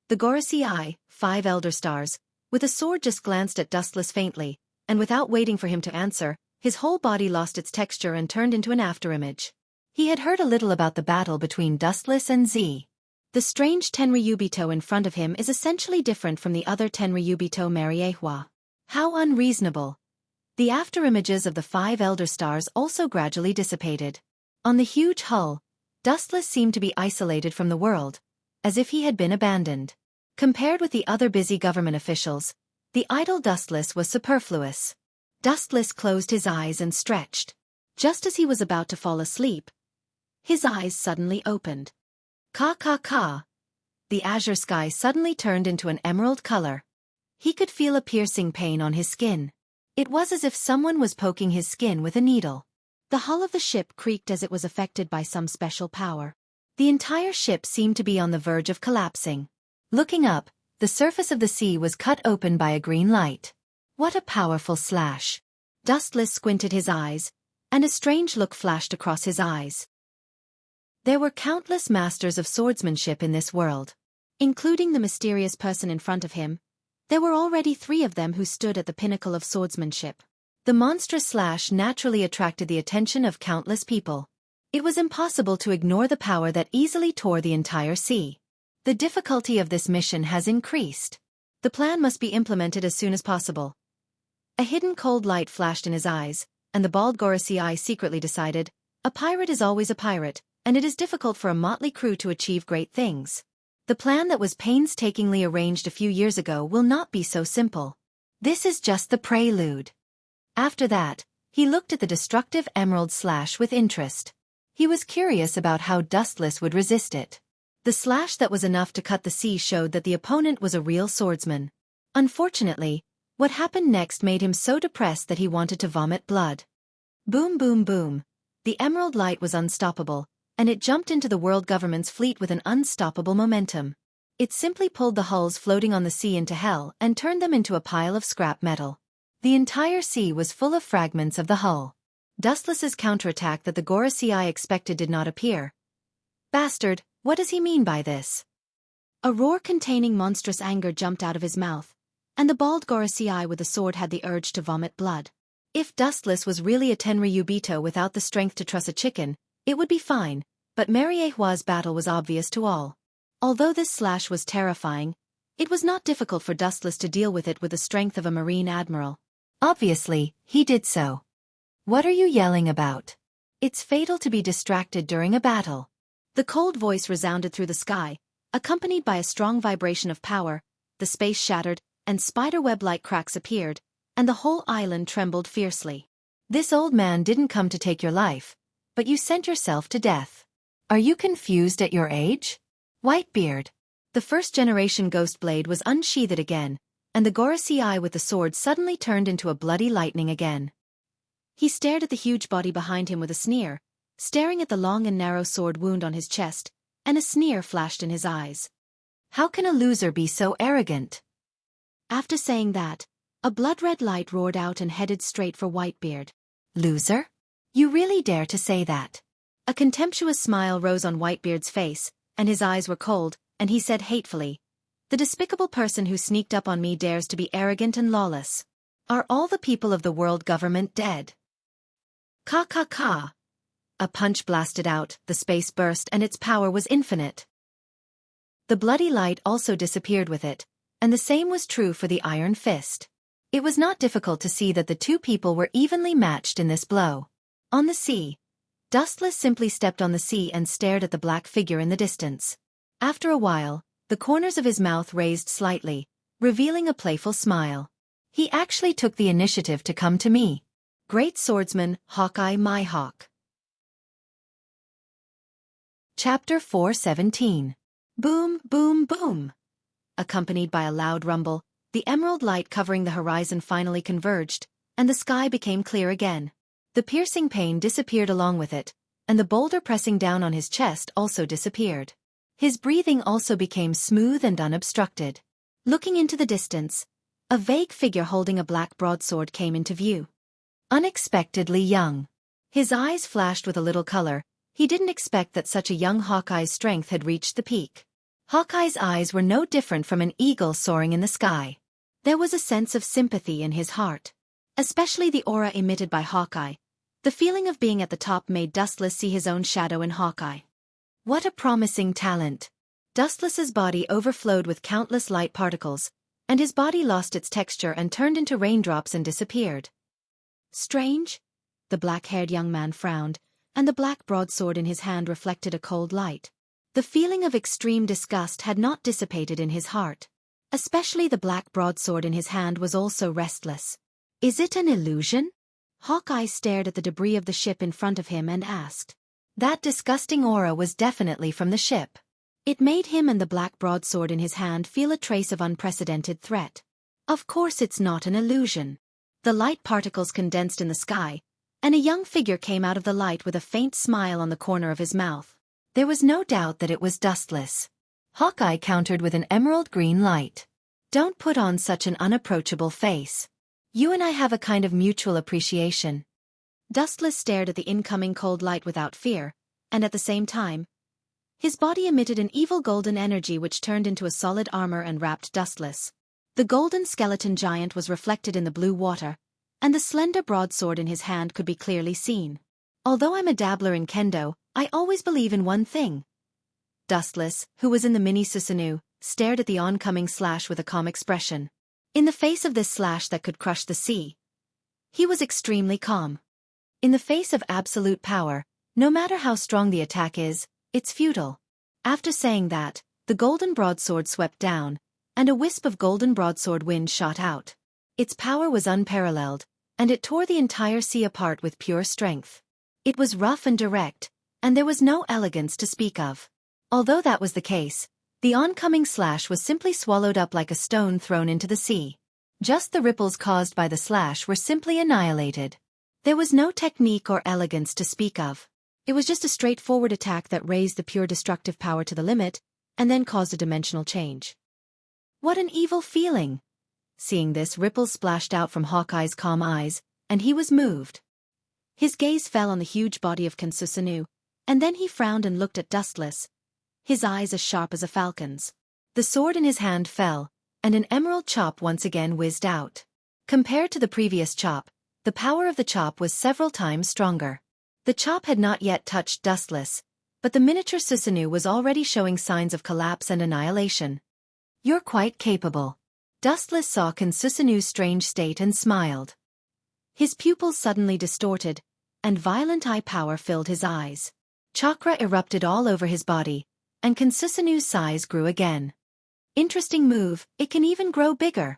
Speaker 1: The Gorosei, 5 elder stars, with a sword just glanced at Dustless faintly, and without waiting for him to answer, his whole body lost its texture and turned into an afterimage. He had heard a little about the battle between Dustless and Z. The strange Tenryubito in front of him is essentially different from the other Tenryubito Mariehua. How unreasonable. The afterimages of the 5 elder stars also gradually dissipated. On the huge hull, Dustless seemed to be isolated from the world, as if he had been abandoned. Compared with the other busy government officials, the idle Dustless was superfluous. Dustless closed his eyes and stretched. Just as he was about to fall asleep, his eyes suddenly opened. Ka. The azure sky suddenly turned into an emerald color. He could feel a piercing pain on his skin. It was as if someone was poking his skin with a needle. The hull of the ship creaked as it was affected by some special power. The entire ship seemed to be on the verge of collapsing. Looking up, the surface of the sea was cut open by a green light. What a powerful slash! Dustless squinted his eyes, and a strange look flashed across his eyes. There were countless masters of swordsmanship in this world. Including the mysterious person in front of him, there were already 3 of them who stood at the pinnacle of swordsmanship. The monstrous slash naturally attracted the attention of countless people. It was impossible to ignore the power that easily tore the entire sea. The difficulty of this mission has increased. The plan must be implemented as soon as possible. A hidden cold light flashed in his eyes, and the bald Gorosei secretly decided, a pirate is always a pirate, and it is difficult for a motley crew to achieve great things. The plan that was painstakingly arranged a few years ago will not be so simple. This is just the prelude. After that, he looked at the destructive emerald slash with interest. He was curious about how Dustless would resist it. The slash that was enough to cut the sea showed that the opponent was a real swordsman. Unfortunately, what happened next made him so depressed that he wanted to vomit blood. Boom boom boom. The emerald light was unstoppable, and it jumped into the world government's fleet with an unstoppable momentum. It simply pulled the hulls floating on the sea into hell and turned them into a pile of scrap metal. The entire sea was full of fragments of the hull. Dustless's counterattack that the Gorosei expected did not appear. Bastard, what does he mean by this? A roar containing monstrous anger jumped out of his mouth, and the bald Gorosei with the sword had the urge to vomit blood. If Dustless was really a Tenryubito without the strength to truss a chicken, it would be fine, but Mariehua's battle was obvious to all. Although this slash was terrifying, it was not difficult for Dustless to deal with it with the strength of a marine admiral. Obviously, he did so. What are you yelling about? It's fatal to be distracted during a battle. The cold voice resounded through the sky, accompanied by a strong vibration of power. The space shattered, and spiderweb-like cracks appeared, and the whole island trembled fiercely. This old man didn't come to take your life, but you sent yourself to death. Are you confused at your age? Whitebeard. The first-generation ghost blade was unsheathed again, and the Gorosei with the sword suddenly turned into a bloody lightning again. He stared at the huge body behind him with a sneer, staring at the long and narrow sword wound on his chest, and a sneer flashed in his eyes. How can a loser be so arrogant? After saying that, a blood-red light roared out and headed straight for Whitebeard. Loser? You really dare to say that? A contemptuous smile rose on Whitebeard's face, and his eyes were cold, and he said hatefully, "The despicable person who sneaked up on me dares to be arrogant and lawless. Are all the people of the world government dead?" Ka. A punch blasted out, the space burst and its power was infinite. The bloody light also disappeared with it, and the same was true for the iron fist. It was not difficult to see that the 2 people were evenly matched in this blow. On the sea, Dustless simply stepped on the sea and stared at the black figure in the distance. After a while, the corners of his mouth raised slightly, revealing a playful smile. He actually took the initiative to come to me. Great swordsman, Hawkeye my hawk. Chapter 417. Boom, boom, boom. Accompanied by a loud rumble, the emerald light covering the horizon finally converged, and the sky became clear again. The piercing pain disappeared along with it, and the boulder pressing down on his chest also disappeared. His breathing also became smooth and unobstructed. Looking into the distance, a vague figure holding a black broadsword came into view. Unexpectedly young. His eyes flashed with a little color. He didn't expect that such a young Hawkeye's strength had reached the peak. Hawkeye's eyes were no different from an eagle soaring in the sky. There was a sense of sympathy in his heart. Especially the aura emitted by Hawkeye. The feeling of being at the top made Dustless see his own shadow in Hawkeye. What a promising talent. Dustless's body overflowed with countless light particles, and his body lost its texture and turned into raindrops and disappeared. Strange? The black-haired young man frowned, and the black broadsword in his hand reflected a cold light. The feeling of extreme disgust had not dissipated in his heart. Especially the black broadsword in his hand was also restless. Is it an illusion? Hawkeye stared at the debris of the ship in front of him and asked. That disgusting aura was definitely from the ship. It made him and the black broadsword in his hand feel a trace of unprecedented threat. Of course it's not an illusion. The light particles condensed in the sky, and a young figure came out of the light with a faint smile on the corner of his mouth. There was no doubt that it was Dustless. Hawkeye countered with an emerald green light. Don't put on such an unapproachable face. You and I have a kind of mutual appreciation. Dustless stared at the incoming cold light without fear, and at the same time, his body emitted an evil golden energy which turned into a solid armor and wrapped Dustless. The golden skeleton giant was reflected in the blue water, and the slender broadsword in his hand could be clearly seen. Although I'm a dabbler in kendo, I always believe in one thing. Dustless, who was in the mini Susanoo, stared at the oncoming slash with a calm expression. In the face of this slash that could crush the sea, he was extremely calm. In the face of absolute power, no matter how strong the attack is, it's futile. After saying that, the golden broadsword swept down, and a wisp of golden broadsword wind shot out. Its power was unparalleled, and it tore the entire sea apart with pure strength. It was rough and direct, and there was no elegance to speak of. Although that was the case, the oncoming slash was simply swallowed up like a stone thrown into the sea. Just the ripples caused by the slash were simply annihilated. There was no technique or elegance to speak of. It was just a straightforward attack that raised the pure destructive power to the limit, and then caused a dimensional change. What an evil feeling! Seeing this, ripples splashed out from Hawkeye's calm eyes, and he was moved. His gaze fell on the huge body of Susanoo, and then he frowned and looked at Dustless, his eyes as sharp as a falcon's. The sword in his hand fell, and an emerald chop once again whizzed out. Compared to the previous chop, the power of the chop was several times stronger. The chop had not yet touched Dustless, but the miniature Susanoo was already showing signs of collapse and annihilation. You're quite capable. Dustless saw Susanoo's strange state and smiled. His pupils suddenly distorted, and violent eye power filled his eyes. Chakra erupted all over his body, and Susanoo's size grew again. Interesting move, it can even grow bigger.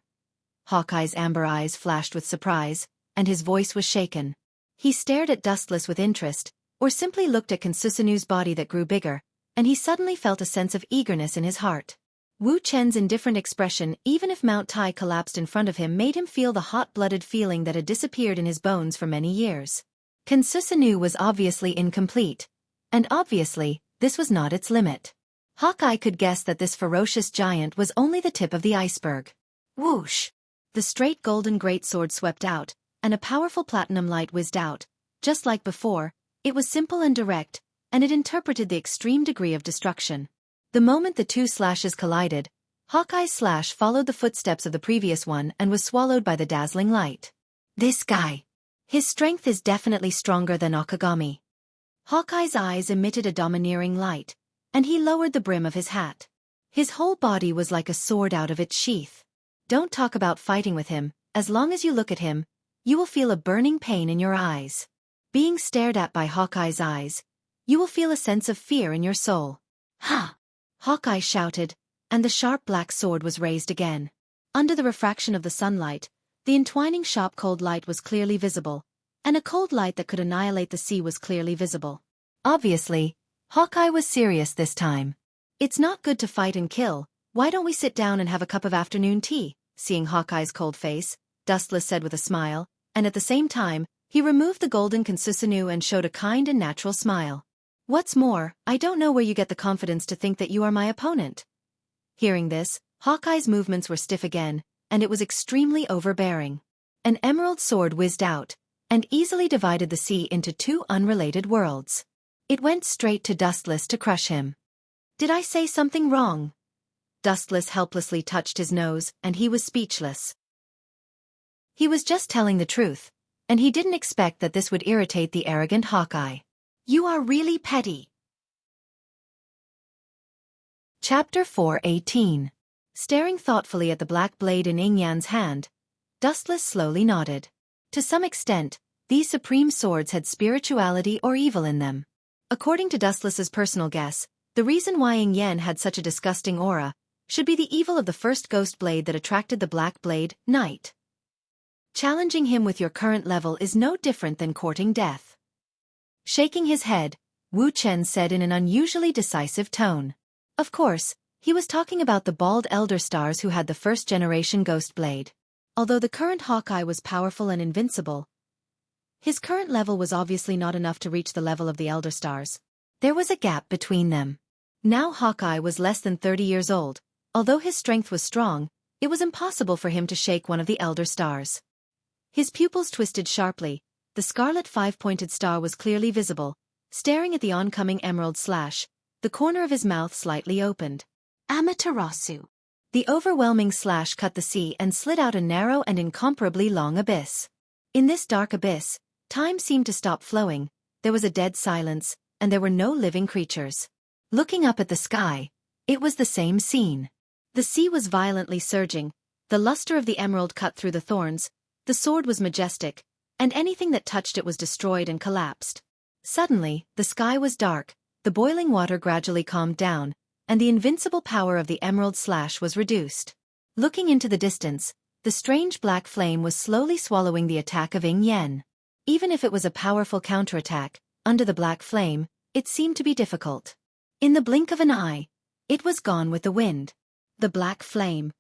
Speaker 1: Hawkeye's amber eyes flashed with surprise, and his voice was shaken. He stared at Dustless with interest, or simply looked at Susanoo's body that grew bigger, and he suddenly felt a sense of eagerness in his heart. Wu Chen's indifferent expression, even if Mount Tai collapsed in front of him, made him feel the hot-blooded feeling that had disappeared in his bones for many years. Susanoo was obviously incomplete, and obviously, this was not its limit. Hawkeye could guess that this ferocious giant was only the tip of the iceberg. Whoosh! The straight golden greatsword swept out, and a powerful platinum light whizzed out. Just like before, it was simple and direct, and it interpreted the extreme degree of destruction. The moment the two slashes collided, Hawkeye's slash followed the footsteps of the previous one and was swallowed by the dazzling light. This guy. His strength is definitely stronger than Okagami. Hawkeye's eyes emitted a domineering light, and he lowered the brim of his hat. His whole body was like a sword out of its sheath. Don't talk about fighting with him. As long as you look at him, you will feel a burning pain in your eyes. Being stared at by Hawkeye's eyes, you will feel a sense of fear in your soul. Ha! Hawkeye shouted, and the sharp black sword was raised again. Under the refraction of the sunlight, the entwining sharp cold light was clearly visible, and a cold light that could annihilate the sea was clearly visible. Obviously, Hawkeye was serious this time. It's not good to fight and kill. Why don't we sit down and have a cup of afternoon tea? Seeing Hawkeye's cold face, Dustless said with a smile, and at the same time, he removed the golden Susanoo and showed a kind and natural smile. What's more, I don't know where you get the confidence to think that you are my opponent. Hearing this, Hawkeye's movements were stiff again, and it was extremely overbearing. An emerald sword whizzed out, and easily divided the sea into two unrelated worlds. It went straight to Dustless to crush him. Did I say something wrong? Dustless helplessly touched his nose, and he was speechless. He was just telling the truth, and he didn't expect that this would irritate the arrogant Hawkeye. You are really petty. Chapter 4:18. Staring thoughtfully at the black blade in Yin Yan's hand, Dustless slowly nodded. To some extent, these supreme swords had spirituality or evil in them. According to Dustless's personal guess, the reason why Yin Yan had such a disgusting aura should be the evil of the first ghost blade that attracted the black blade, Night. Challenging him with your current level is no different than courting death. Shaking his head, Wu Chen said in an unusually decisive tone. Of course, he was talking about the bald elder stars who had the first-generation ghost blade. Although the current Hawkeye was powerful and invincible, his current level was obviously not enough to reach the level of the elder stars. There was a gap between them. Now Hawkeye was less than 30 years old. Although his strength was strong, it was impossible for him to shake one of the elder stars. His pupils twisted sharply. The scarlet five-pointed star was clearly visible. Staring at the oncoming emerald slash, the corner of his mouth slightly opened. Amaterasu. The overwhelming slash cut the sea and slid out a narrow and incomparably long abyss. In this dark abyss, time seemed to stop flowing, there was a dead silence, and there were no living creatures. Looking up at the sky, it was the same scene. The sea was violently surging, the luster of the emerald cut through the thorns, the sword was majestic, and anything that touched it was destroyed and collapsed. Suddenly, the sky was dark, the boiling water gradually calmed down, and the invincible power of the emerald slash was reduced. Looking into the distance, the strange black flame was slowly swallowing the attack of Yin Yan. Even if it was a powerful counterattack, under the black flame, it seemed to be difficult. In the blink of an eye, it was gone with the wind. The black flame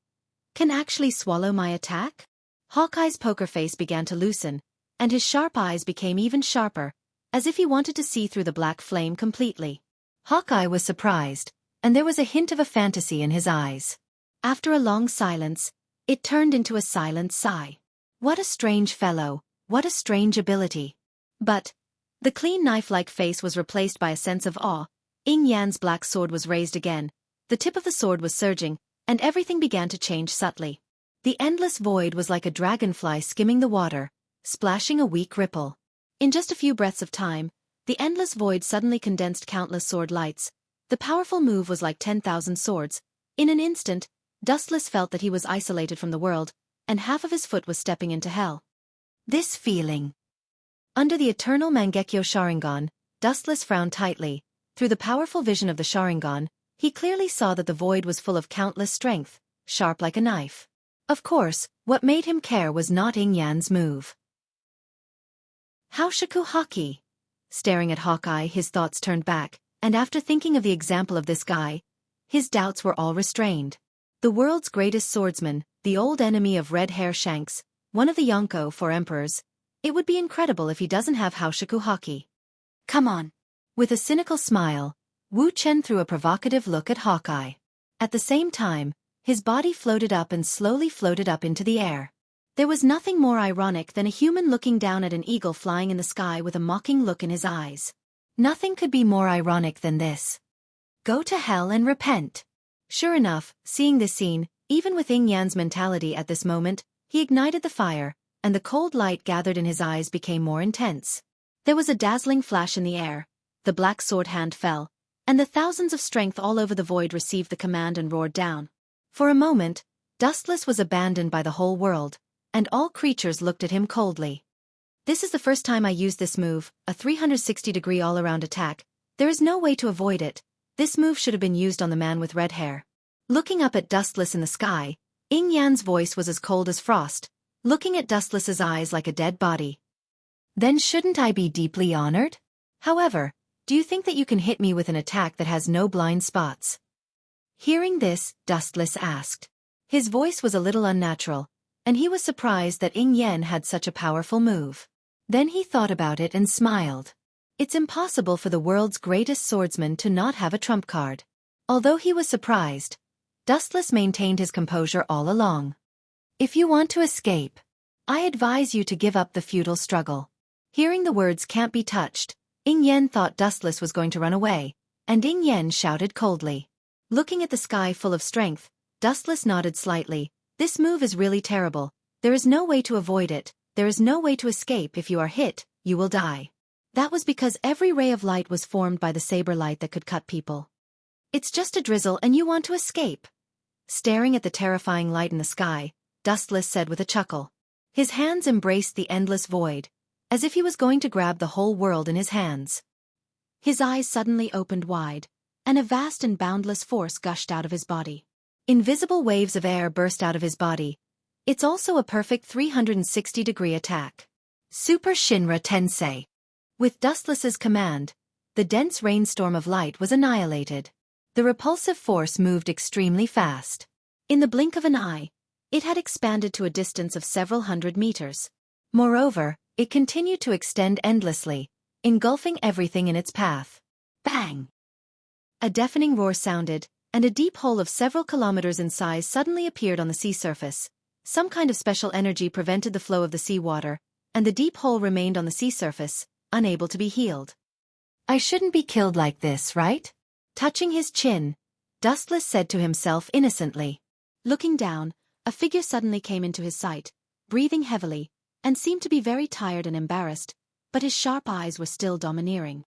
Speaker 1: can actually swallow my attack? Hawkeye's poker face began to loosen, and his sharp eyes became even sharper, as if he wanted to see through the black flame completely. Hawkeye was surprised, and there was a hint of a fantasy in his eyes. After a long silence, it turned into a silent sigh. What a strange fellow, what a strange ability. But the clean knife-like face was replaced by a sense of awe. Yin Yan's black sword was raised again, the tip of the sword was surging, and everything began to change subtly. The endless void was like a dragonfly skimming the water, splashing a weak ripple. In just a few breaths of time, the endless void suddenly condensed countless sword lights. The powerful move was like 10,000 swords. In an instant, Dustless felt that he was isolated from the world, and half of his foot was stepping into hell. This feeling. Under the eternal Mangekyo Sharingan, Dustless frowned tightly. Through the powerful vision of the Sharingan, he clearly saw that the void was full of countless strength, sharp like a knife. Of course, what made him care was not Yin Yan's move. Haoshiku Haki. Staring at Hawkeye, his thoughts turned back, and after thinking of the example of this guy, his doubts were all restrained. The world's greatest swordsman, the old enemy of Red Hair Shanks, one of the Yonko 4 emperors, it would be incredible if he doesn't have Haoshiku Haki. Come on. With a cynical smile, Wu Chen threw a provocative look at Hawkeye. At the same time, his body floated up and slowly floated up into the air. There was nothing more ironic than a human looking down at an eagle flying in the sky with a mocking look in his eyes. Nothing could be more ironic than this. Go to hell and repent. Sure enough, seeing this scene, even with Yin Yan's mentality at this moment, he ignited the fire, and the cold light gathered in his eyes became more intense. There was a dazzling flash in the air, the black sword hand fell, and the thousands of strength all over the void received the command and roared down. For a moment, Dustless was abandoned by the whole world, and all creatures looked at him coldly. This is the first time I used this move, a 360-degree all-around attack. There is no way to avoid it. This move should have been used on the man with red hair. Looking up at Dustless in the sky, Yin Yan's voice was as cold as frost, looking at Dustless's eyes like a dead body. Then shouldn't I be deeply honored? However, do you think that you can hit me with an attack that has no blind spots? Hearing this, Dustless asked. His voice was a little unnatural, and he was surprised that Yin Yan had such a powerful move. Then he thought about it and smiled. It's impossible for the world's greatest swordsman to not have a trump card. Although he was surprised, Dustless maintained his composure all along. If you want to escape, I advise you to give up the futile struggle. Hearing the words can't be touched, Yin Yan thought Dustless was going to run away, and Yin Yan shouted coldly. Looking at the sky full of strength, Dustless nodded slightly. This move is really terrible. There is no way to avoid it. There is no way to escape. If you are hit, you will die. That was because every ray of light was formed by the saber light that could cut people. It's just a drizzle and you want to escape. Staring at the terrifying light in the sky, Dustless said with a chuckle. His hands embraced the endless void, as if he was going to grab the whole world in his hands. His eyes suddenly opened wide, and a vast and boundless force gushed out of his body. Invisible waves of air burst out of his body. It's also a perfect 360-degree attack. Super Shinra Tensei. With Dustless's command, the dense rainstorm of light was annihilated. The repulsive force moved extremely fast. In the blink of an eye, it had expanded to a distance of several hundred meters. Moreover, it continued to extend endlessly, engulfing everything in its path. Bang! A deafening roar sounded, and a deep hole of several kilometers in size suddenly appeared on the sea surface. Some kind of special energy prevented the flow of the seawater, and the deep hole remained on the sea surface, unable to be healed. I shouldn't be killed like this, right? Touching his chin, Dustless said to himself innocently. Looking down, a figure suddenly came into his sight, breathing heavily, and seemed to be very tired and embarrassed, but his sharp eyes were still domineering.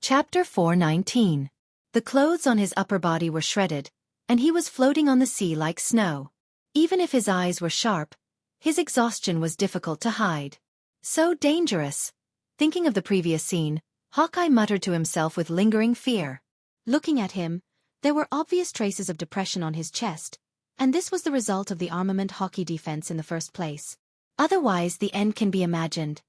Speaker 1: Chapter 419. The clothes on his upper body were shredded, and he was floating on the sea like snow. Even if his eyes were sharp, his exhaustion was difficult to hide. So dangerous. Thinking of the previous scene, Hawkeye muttered to himself with lingering fear. Looking at him, there were obvious traces of depression on his chest, and this was the result of the armament hockey defense in the first place. Otherwise, the end can be imagined.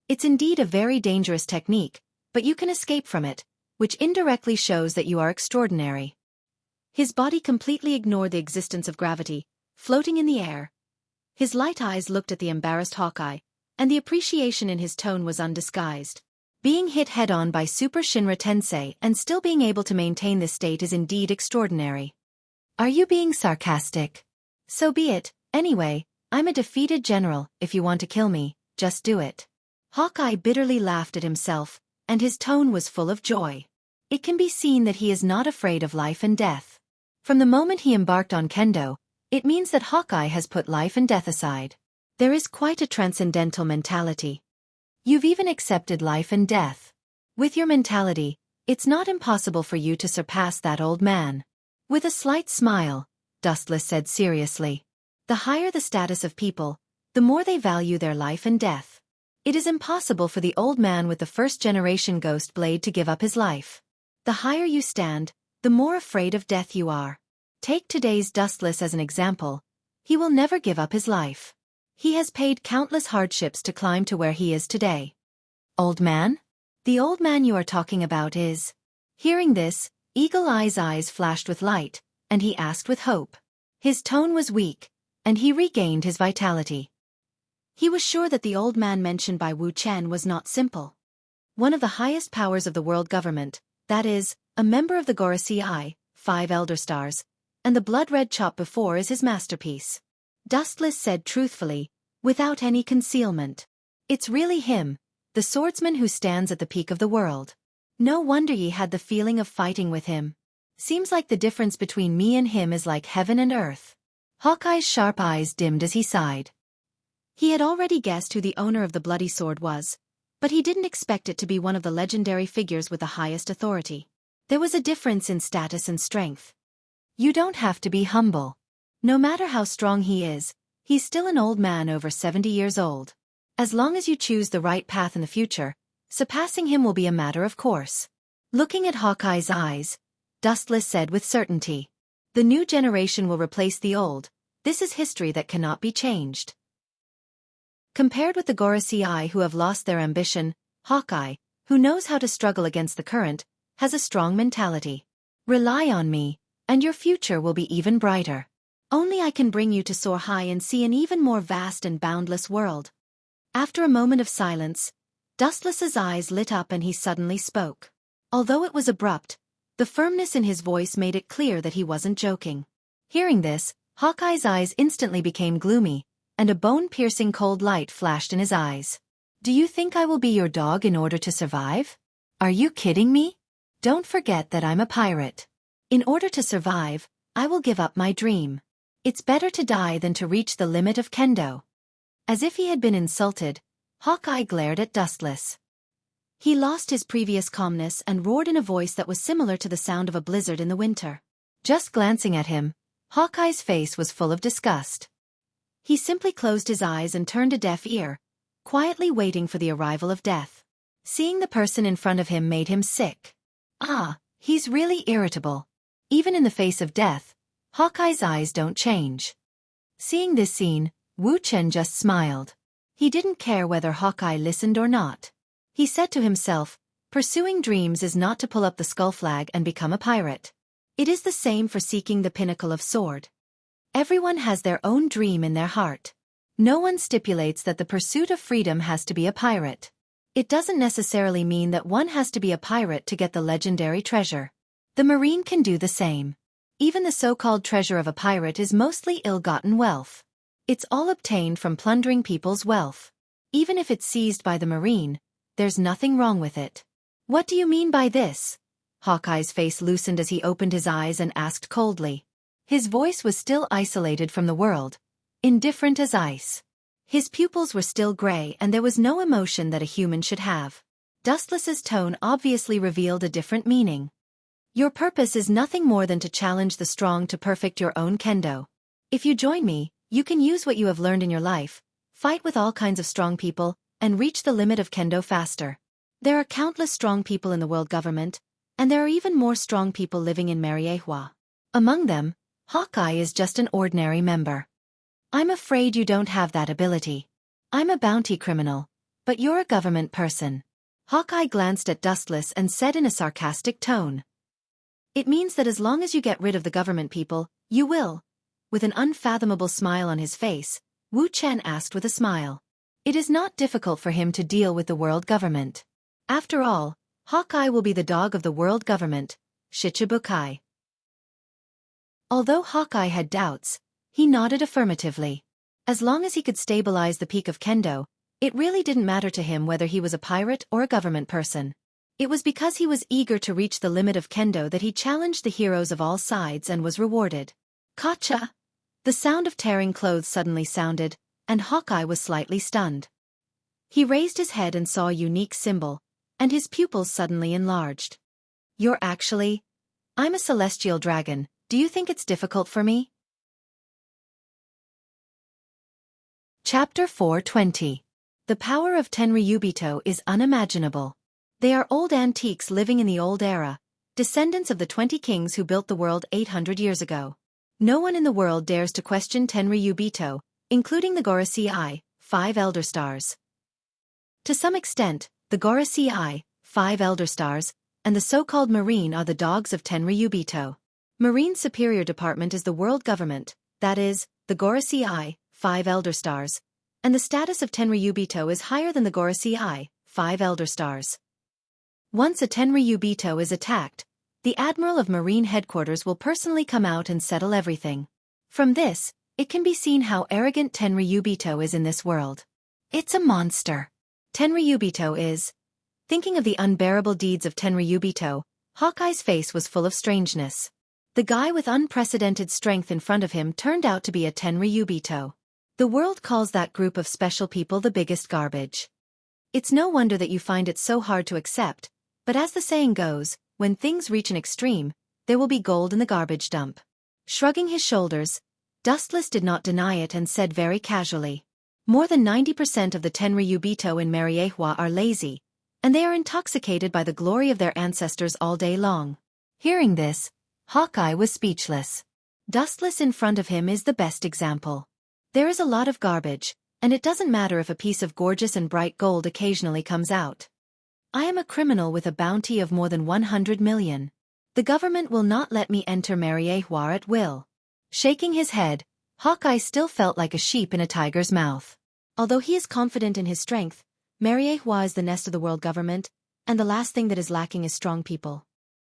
Speaker 1: It's indeed a very dangerous technique, but you can escape from it, which indirectly shows that you are extraordinary. His body completely ignored the existence of gravity, floating in the air. His light eyes looked at the embarrassed Hawkeye, and the appreciation in his tone was undisguised. Being hit head-on by Super Shinra Tensei and still being able to maintain this state is indeed extraordinary. Are you being sarcastic? So be it. Anyway, I'm a defeated general. If you want to kill me, just do it. Hawkeye bitterly laughed at himself, and his tone was full of joy. It can be seen that he is not afraid of life and death. From the moment he embarked on kendo, it means that Hawkeye has put life and death aside. There is quite a transcendental mentality. You've even accepted life and death. With your mentality, it's not impossible for you to surpass that old man. With a slight smile, Dustless said seriously. The higher the status of people, the more they value their life and death. It is impossible for the old man with the first-generation ghost blade to give up his life. The higher you stand, the more afraid of death you are. Take today's Dustless as an example. He will never give up his life. He has paid countless hardships to climb to where he is today. Old man? The old man you are talking about is... Hearing this, Eagle Eye's eyes flashed with light, and he asked with hope. His tone was weak, and he regained his vitality. He was sure that the old man mentioned by Wu Chen was not simple. One of the highest powers of the world government, that is, a member of the Gorosei, 5 Elder Stars, and the blood-red chop before is his masterpiece. Dustless said truthfully, without any concealment. It's really him, the swordsman who stands at the peak of the world. No wonder ye had the feeling of fighting with him. Seems like the difference between me and him is like heaven and earth. Hawkeye's sharp eyes dimmed as he sighed. He had already guessed who the owner of the bloody sword was, but he didn't expect it to be one of the legendary figures with the highest authority. There was a difference in status and strength. You don't have to be humble. No matter how strong he is, he's still an old man over 70 years old. As long as you choose the right path in the future, surpassing him will be a matter of course. Looking at Hawkeye's eyes, Dustless said with certainty. The new generation will replace the old. This is history that cannot be changed. Compared with the Gorosei who have lost their ambition, Hawkeye, who knows how to struggle against the current, has a strong mentality. Rely on me, and your future will be even brighter. Only I can bring you to soar high and see an even more vast and boundless world. After a moment of silence, Dustless's eyes lit up and he suddenly spoke. Although it was abrupt, the firmness in his voice made it clear that he wasn't joking. Hearing this, Hawkeye's eyes instantly became gloomy, and a bone-piercing cold light flashed in his eyes. Do you think I will be your dog in order to survive? Are you kidding me? Don't forget that I'm a pirate. In order to survive, I will give up my dream. It's better to die than to reach the limit of kendo. As if he had been insulted, Hawkeye glared at Dustless. He lost his previous calmness and roared in a voice that was similar to the sound of a blizzard in the winter. Just glancing at him, Hawkeye's face was full of disgust. He simply closed his eyes and turned a deaf ear, quietly waiting for the arrival of death. Seeing the person in front of him made him sick. Ah, he's really irritable. Even in the face of death, Hawkeye's eyes don't change. Seeing this scene, Wuxia just smiled. He didn't care whether Hawkeye listened or not. He said to himself, pursuing dreams is not to pull up the skull flag and become a pirate. It is the same for seeking the pinnacle of sword. Everyone has their own dream in their heart. No one stipulates that the pursuit of freedom has to be a pirate. It doesn't necessarily mean that one has to be a pirate to get the legendary treasure. The Marine can do the same. Even the so-called treasure of a pirate is mostly ill-gotten wealth. It's all obtained from plundering people's wealth. Even if it's seized by the Marine, there's nothing wrong with it. What do you mean by this? Hawkeye's face loosened as he opened his eyes and asked coldly. His voice was still isolated from the world, indifferent as ice. His pupils were still gray and there was no emotion that a human should have. Dustless's tone obviously revealed a different meaning. Your purpose is nothing more than to challenge the strong to perfect your own kendo. If you join me, you can use what you have learned in your life, fight with all kinds of strong people, and reach the limit of kendo faster. There are countless strong people in the world government, and there are even more strong people living in Mariehua. Among them, Hawkeye is just an ordinary member. I'm afraid you don't have that ability. I'm a bounty criminal, but you're a government person. Hawkeye glanced at Dustless and said in a sarcastic tone. It means that as long as you get rid of the government people, you will. With an unfathomable smile on his face, Wuxia asked with a smile. It is not difficult for him to deal with the world government. After all, Hawkeye will be the dog of the world government, Shichibukai. Although Hawkeye had doubts, he nodded affirmatively. As long as he could stabilize the peak of kendo, it really didn't matter to him whether he was a pirate or a government person. It was because he was eager to reach the limit of kendo that he challenged the heroes of all sides and was rewarded. Kacha! The sound of tearing clothes suddenly sounded, and Hawkeye was slightly stunned. He raised his head and saw a unique symbol, and his pupils suddenly enlarged. You're actually... I'm a celestial dragon, do you think it's difficult for me? Chapter 420. The power of Tenryubito is unimaginable. They are old antiques living in the old era, descendants of the 20 kings who built the world 800 years ago. No one in the world dares to question Tenryubito, including the Gorosei, 5 Elder Stars. To some extent, the Gorosei, 5 Elder Stars, and the so-called Marine are the dogs of Tenryubito. Marine's superior department is the world government, that is, the Gorosei, 5 Elder Stars, and the status of Tenryubito is higher than the Gorosei, 5 Elder Stars. Once a Tenryubito is attacked, the Admiral of Marine Headquarters will personally come out and settle everything. From this, it can be seen how arrogant Tenryubito is in this world. It's a monster. Tenryubito is. Thinking of the unbearable deeds of Tenryubito, Hawkeye's face was full of strangeness. The guy with unprecedented strength in front of him turned out to be a Tenryubito. The world calls that group of special people the biggest garbage. It's no wonder that you find it so hard to accept, but as the saying goes, when things reach an extreme, there will be gold in the garbage dump. Shrugging his shoulders, Dustless did not deny it and said very casually. More than 90% of the Tenryubito in Mariehua are lazy, and they are intoxicated by the glory of their ancestors all day long. Hearing this, Hawkeye was speechless. Dustless in front of him is the best example. There is a lot of garbage, and it doesn't matter if a piece of gorgeous and bright gold occasionally comes out. I am a criminal with a bounty of more than 100 million. The government will not let me enter Mariehua at will. Shaking his head, Hawkeye still felt like a sheep in a tiger's mouth. Although he is confident in his strength, Mariehua is the nest of the world government, and the last thing that is lacking is strong people.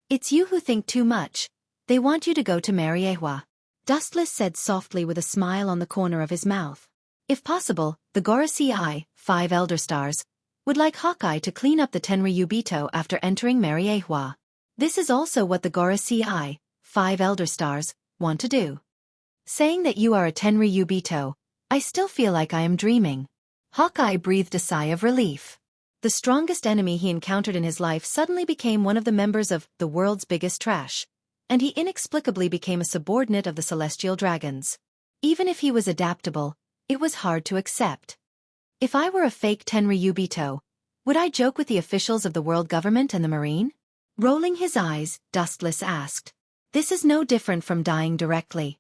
Speaker 1: It's you who think too much. They want you to go to Mariehua. Dustless said softly with a smile on the corner of his mouth. If possible, the Gorosei, 5 Elder Stars, would like Hawkeye to clean up the Tenryubito after entering Mariehua. This is also what the Gorosei, 5 Elder Stars, want to do. Saying that you are a Tenryubito, I still feel like I am dreaming. Hawkeye breathed a sigh of relief. The strongest enemy he encountered in his life suddenly became one of the members of the world's biggest trash, and he inexplicably became a subordinate of the celestial dragons. Even if he was adaptable, it was hard to accept. If I were a fake Tenryubito, would I joke with the officials of the world government and the marine? Rolling his eyes, Dustless asked. This is no different from dying directly.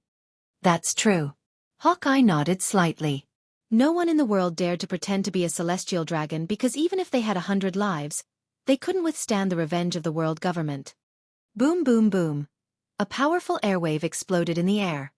Speaker 1: That's true. Hawkeye nodded slightly. No one in the world dared to pretend to be a celestial dragon because even if they had 100 lives, they couldn't withstand the revenge of the world government. Boom boom boom. A powerful airwave exploded in the air.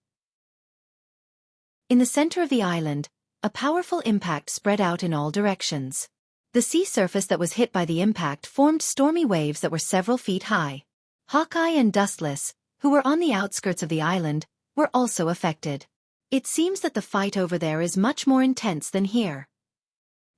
Speaker 1: In the center of the island, a powerful impact spread out in all directions. The sea surface that was hit by the impact formed stormy waves that were several feet high. Hawkeye and Dustless, who were on the outskirts of the island, were also affected. It seems that the fight over there is much more intense than here,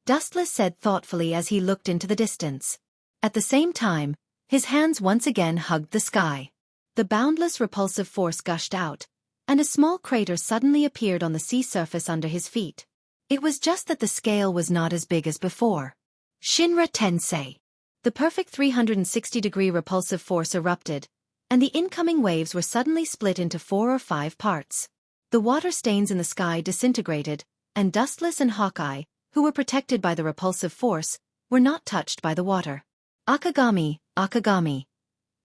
Speaker 1: Dustless said thoughtfully as he looked into the distance. At the same time, his hands once again hugged the sky. The boundless repulsive force gushed out, and a small crater suddenly appeared on the sea surface under his feet. It was just that the scale was not as big as before. Shinra Tensei. The perfect 360-degree repulsive force erupted, and the incoming waves were suddenly split into 4 or 5 parts. The water stains in the sky disintegrated, and Dustless and Hawkeye, who were protected by the repulsive force, were not touched by the water. Akagami, Akagami.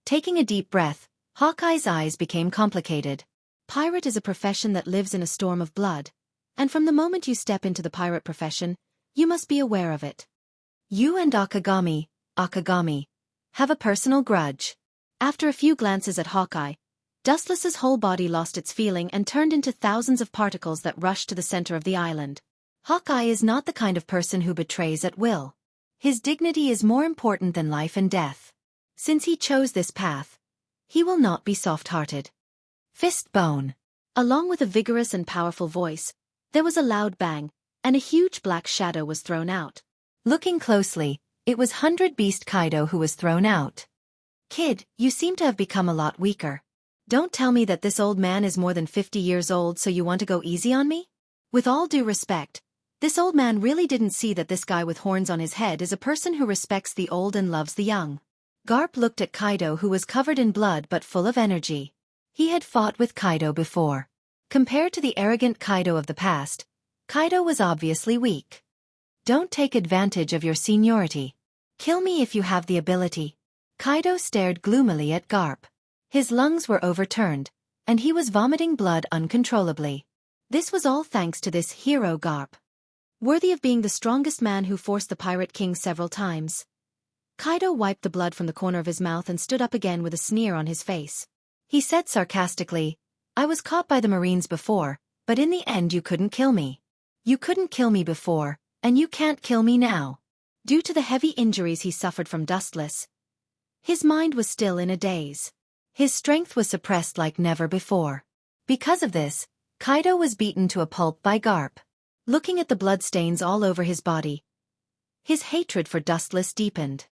Speaker 1: Taking a deep breath, Hawkeye's eyes became complicated. Pirate is a profession that lives in a storm of blood, and from the moment you step into the pirate profession, you must be aware of it. You and Akagami, Akagami, have a personal grudge. After a few glances at Hawkeye, Dustless's whole body lost its feeling and turned into thousands of particles that rushed to the center of the island. Hawkeye is not the kind of person who betrays at will. His dignity is more important than life and death. Since he chose this path, he will not be soft-hearted. Fist bone. Along with a vigorous and powerful voice, there was a loud bang, and a huge black shadow was thrown out. Looking closely, it was 100 Beast Kaido who was thrown out. Kid, you seem to have become a lot weaker. Don't tell me that this old man is more than 50 years old so you want to go easy on me? With all due respect, this old man really didn't see that this guy with horns on his head is a person who respects the old and loves the young. Garp looked at Kaido, who was covered in blood but full of energy. He had fought with Kaido before. Compared to the arrogant Kaido of the past, Kaido was obviously weak. Don't take advantage of your seniority. Kill me if you have the ability. Kaido stared gloomily at Garp. His lungs were overturned, and he was vomiting blood uncontrollably. This was all thanks to this hero Garp. Worthy of being the strongest man who forced the Pirate King several times. Kaido wiped the blood from the corner of his mouth and stood up again with a sneer on his face. He said sarcastically, I was caught by the Marines before, but in the end you couldn't kill me. You couldn't kill me before, and you can't kill me now. Due to the heavy injuries he suffered from Dustless, his mind was still in a daze. His strength was suppressed like never before. Because of this, Kaido was beaten to a pulp by Garp. Looking at the bloodstains all over his body, his hatred for Dustless deepened.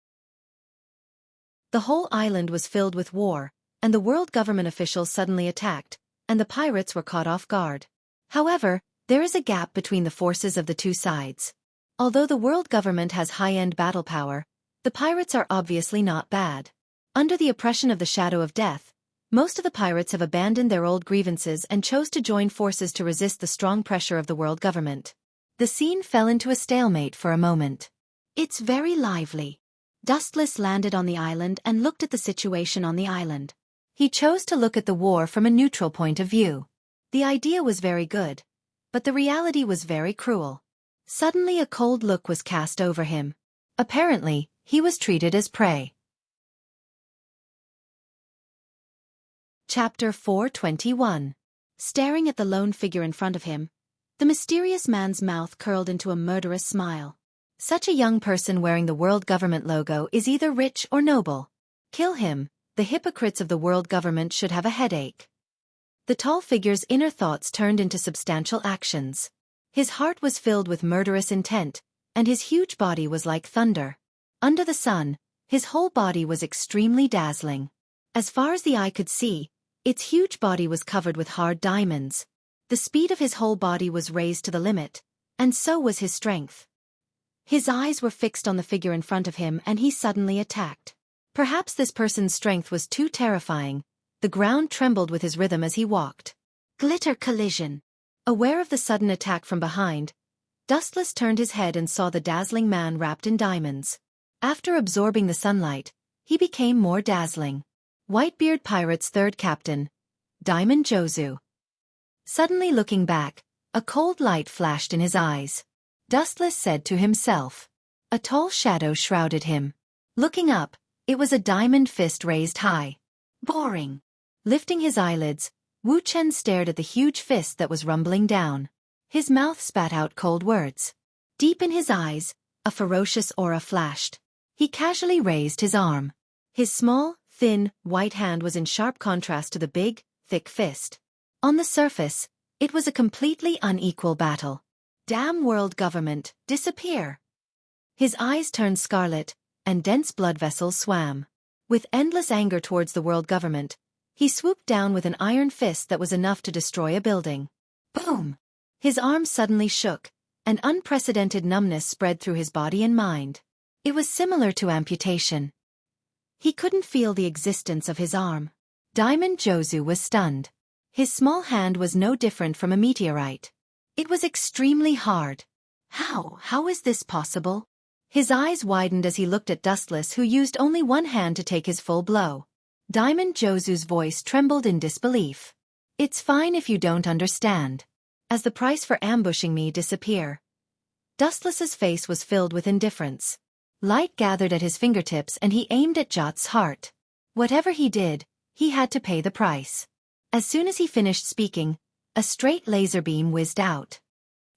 Speaker 1: The whole island was filled with war, and the world government officials suddenly attacked, and the pirates were caught off guard. However, there is a gap between the forces of the two sides. Although the world government has high-end battle power, the pirates are obviously not bad. Under the oppression of the Shadow of Death, most of the pirates have abandoned their old grievances and chose to join forces to resist the strong pressure of the world government. The scene fell into a stalemate for a moment. It's very lively. Dustless landed on the island and looked at the situation on the island. He chose to look at the war from a neutral point of view. The idea was very good, but the reality was very cruel. Suddenly a cold look was cast over him. Apparently, he was treated as prey. Chapter 421. Staring at the lone figure in front of him, the mysterious man's mouth curled into a murderous smile. Such a young person wearing the world government logo is either rich or noble. Kill him, the hypocrites of the world government should have a headache. The tall figure's inner thoughts turned into substantial actions. His heart was filled with murderous intent, and his huge body was like thunder. Under the sun, his whole body was extremely dazzling. As far as the eye could see, its huge body was covered with hard diamonds. The speed of his whole body was raised to the limit, and so was his strength. His eyes were fixed on the figure in front of him and he suddenly attacked. Perhaps this person's strength was too terrifying. The ground trembled with his rhythm as he walked. Glitter collision. Aware of the sudden attack from behind, Dustless turned his head and saw the dazzling man wrapped in diamonds. After absorbing the sunlight, he became more dazzling. Whitebeard Pirate's third captain, Diamond Jozu. Suddenly looking back, a cold light flashed in his eyes. Dustless said to himself. A tall shadow shrouded him. Looking up, it was a diamond fist raised high. Boring. Lifting his eyelids, Wu Chen stared at the huge fist that was rumbling down. His mouth spat out cold words. Deep in his eyes, a ferocious aura flashed. He casually raised his arm. His small, thin, white hand was in sharp contrast to the big, thick fist. On the surface, it was a completely unequal battle. Damn world government, disappear! His eyes turned scarlet, and dense blood vessels swam. With endless anger towards the world government, he swooped down with an iron fist that was enough to destroy a building. Boom! His arm suddenly shook, and unprecedented numbness spread through his body and mind. It was similar to amputation. He couldn't feel the existence of his arm. Diamond Jozu was stunned. His small hand was no different from a meteorite. It was extremely hard. How is this possible? His eyes widened as he looked at Dustless, who used only one hand to take his full blow. Diamond Jozu's voice trembled in disbelief. It's fine if you don't understand. As the price for ambushing me disappear. Dustless's face was filled with indifference. Light gathered at his fingertips and he aimed at Jot's heart. Whatever he did, he had to pay the price. As soon as he finished speaking, a straight laser beam whizzed out.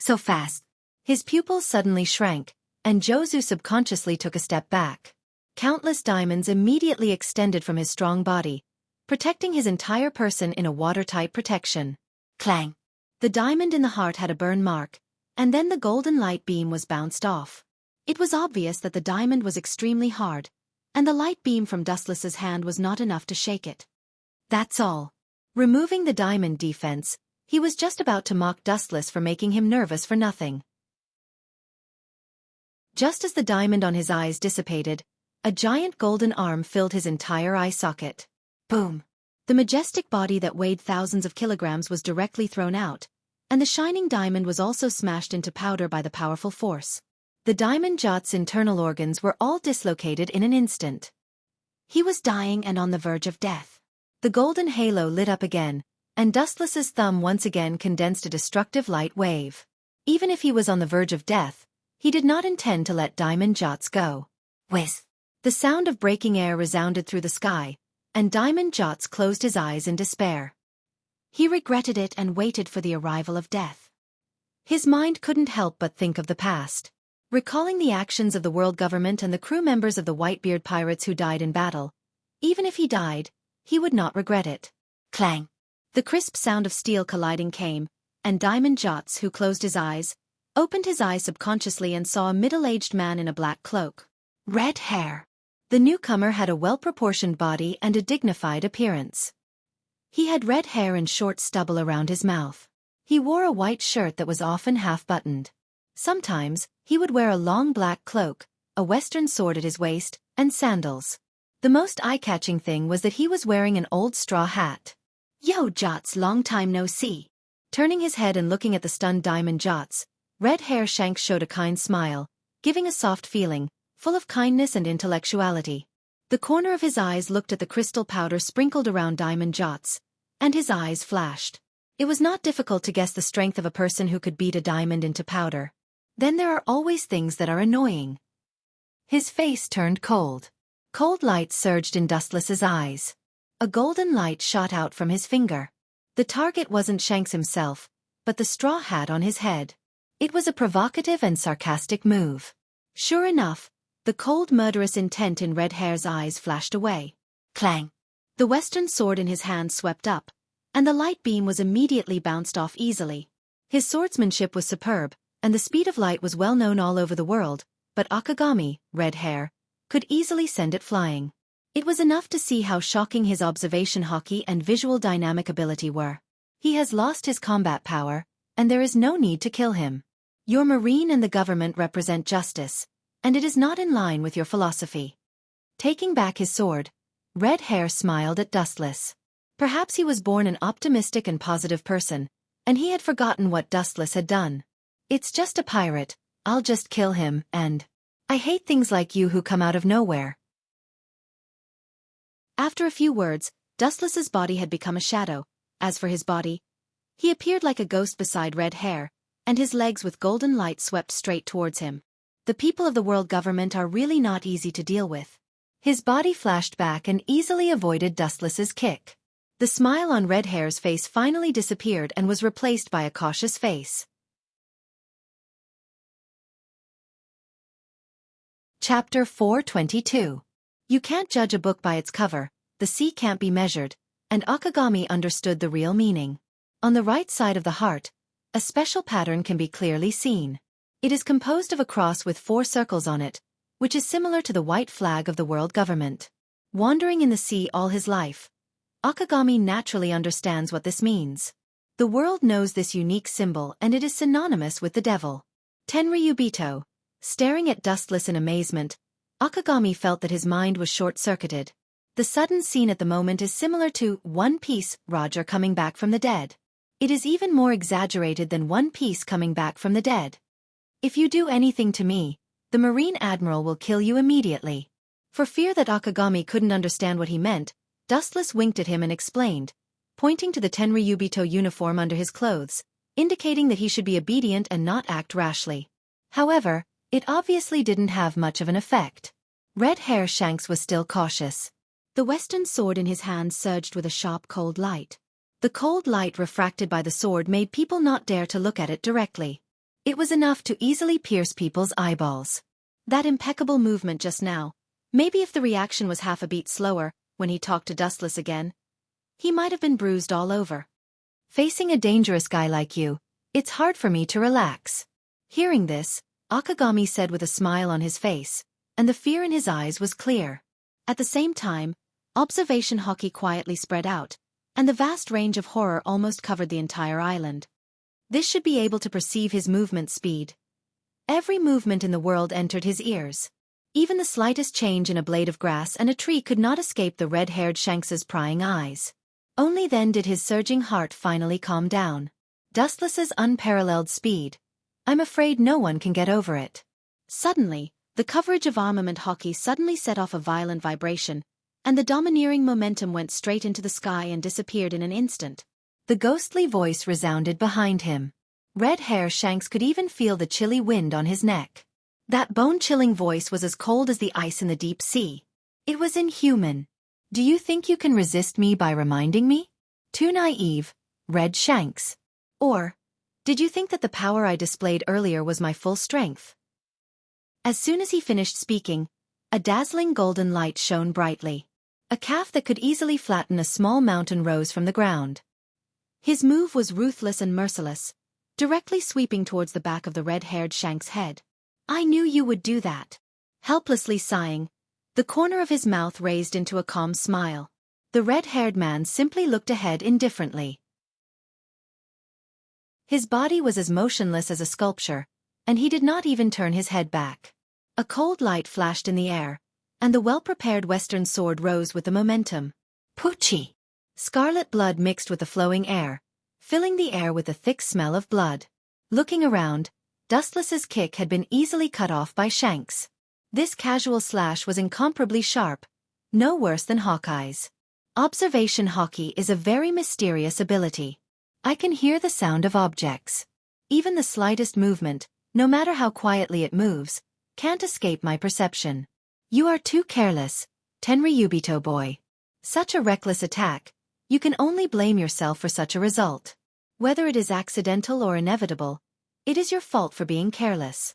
Speaker 1: So fast. His pupils suddenly shrank, and Jozu subconsciously took a step back. Countless diamonds immediately extended from his strong body, protecting his entire person in a watertight protection. Clang! The diamond in the heart had a burn mark, and then the golden light beam was bounced off. It was obvious that the diamond was extremely hard, and the light beam from Dustless's hand was not enough to shake it. That's all. Removing the diamond defense, he was just about to mock Dustless for making him nervous for nothing. Just as the diamond on his eyes dissipated, a giant golden arm filled his entire eye socket. Boom! The majestic body that weighed thousands of kilograms was directly thrown out, and the shining diamond was also smashed into powder by the powerful force. The diamond Jot's internal organs were all dislocated in an instant. He was dying and on the verge of death. The golden halo lit up again, and Dustless's thumb once again condensed a destructive light wave. Even if he was on the verge of death, he did not intend to let Diamond Jots go. Whiz! The sound of breaking air resounded through the sky, and Diamond Jots closed his eyes in despair. He regretted it and waited for the arrival of death. His mind couldn't help but think of the past. Recalling the actions of the world government and the crew members of the Whitebeard pirates who died in battle, even if he died, he would not regret it. Clang! The crisp sound of steel colliding came, and Diamond Jots, who closed his eyes, opened his eyes subconsciously and saw a middle-aged man in a black cloak. Red hair. The newcomer had a well-proportioned body and a dignified appearance. He had red hair and short stubble around his mouth. He wore a white shirt that was often half-buttoned. Sometimes, he would wear a long black cloak, a western sword at his waist, and sandals. The most eye-catching thing was that he was wearing an old straw hat. Yo Jots, long time no see. Turning his head and looking at the stunned Diamond Jots, Red Hair Shanks showed a kind smile, giving a soft feeling, full of kindness and intellectuality. The corner of his eyes looked at the crystal powder sprinkled around Diamond Jots, and his eyes flashed. It was not difficult to guess the strength of a person who could beat a diamond into powder. Then there are always things that are annoying. His face turned cold. Cold light surged in Dustless's eyes. A golden light shot out from his finger. The target wasn't Shanks himself, but the straw hat on his head. It was a provocative and sarcastic move. Sure enough, the cold murderous intent in Red Hair's eyes flashed away. Clang! The western sword in his hand swept up, and the light beam was immediately bounced off easily. His swordsmanship was superb, and the speed of light was well known all over the world, but Akagami, Red Hair, could easily send it flying. It was enough to see how shocking his observation hockey and visual dynamic ability were. He has lost his combat power, and there is no need to kill him. Your marine and the government represent justice, and it is not in line with your philosophy. Taking back his sword, Red Hair smiled at Dustless. Perhaps he was born an optimistic and positive person, and he had forgotten what Dustless had done. It's just a pirate, I'll just kill him, and I hate things like you who come out of nowhere. After a few words, Dustless's body had become a shadow. As for his body, he appeared like a ghost beside Red Hair, and his legs with golden light swept straight towards him. The people of the world government are really not easy to deal with. His body flashed back and easily avoided Dustless's kick. The smile on Red Hair's face finally disappeared and was replaced by a cautious face. Chapter 422. You can't judge a book by its cover, the sea can't be measured, and Akagami understood the real meaning. On the right side of the heart, a special pattern can be clearly seen. It is composed of a cross with 4 circles on it, which is similar to the white flag of the world government. Wandering in the sea all his life, Akagami naturally understands what this means. The world knows this unique symbol and it is synonymous with the devil. Tenryubito. Staring at Dustless in amazement, Akagami felt that his mind was short-circuited. The sudden scene at the moment is similar to One Piece, Roger coming back from the dead. It is even more exaggerated than One Piece coming back from the dead. If you do anything to me, the Marine Admiral will kill you immediately. For fear that Akagami couldn't understand what he meant, Dustless winked at him and explained, pointing to the Tenryubito uniform under his clothes, indicating that he should be obedient and not act rashly. However, it obviously didn't have much of an effect. Red Hair Shanks was still cautious. The western sword in his hand surged with a sharp cold light. The cold light refracted by the sword made people not dare to look at it directly. It was enough to easily pierce people's eyeballs. That impeccable movement just now, maybe if the reaction was half a beat slower, when he talked to Dustless again, he might have been bruised all over. Facing a dangerous guy like you, it's hard for me to relax. Hearing this, Akagami said with a smile on his face, and the fear in his eyes was clear. At the same time, observation hockey quietly spread out, and the vast range of horror almost covered the entire island. This should be able to perceive his movement speed. Every movement in the world entered his ears. Even the slightest change in a blade of grass and a tree could not escape the red-haired Shanks's prying eyes. Only then did his surging heart finally calm down. Dustless's unparalleled speed. I'm afraid no one can get over it. Suddenly, the coverage of armament hockey suddenly set off a violent vibration, and the domineering momentum went straight into the sky and disappeared in an instant. The ghostly voice resounded behind him. Red Hair Shanks could even feel the chilly wind on his neck. That bone-chilling voice was as cold as the ice in the deep sea. It was inhuman. Do you think you can resist me by reminding me? Too naive, Red Shanks. Or, did you think that the power I displayed earlier was my full strength? As soon as he finished speaking, a dazzling golden light shone brightly. A calf that could easily flatten a small mountain rose from the ground. His move was ruthless and merciless, directly sweeping towards the back of the red-haired Shank's head. I knew you would do that. Helplessly sighing, the corner of his mouth raised into a calm smile. The red-haired man simply looked ahead indifferently. His body was as motionless as a sculpture, and he did not even turn his head back. A cold light flashed in the air, and the well-prepared western sword rose with the momentum. Poochie! Scarlet blood mixed with the flowing air, filling the air with a thick smell of blood. Looking around, Dustless's kick had been easily cut off by Shanks. This casual slash was incomparably sharp, no worse than Hawkeye's. Observation hockey is a very mysterious ability. I can hear the sound of objects. Even the slightest movement, no matter how quietly it moves, can't escape my perception. You are too careless, Tenryubito boy. Such a reckless attack, you can only blame yourself for such a result. Whether it is accidental or inevitable, it is your fault for being careless.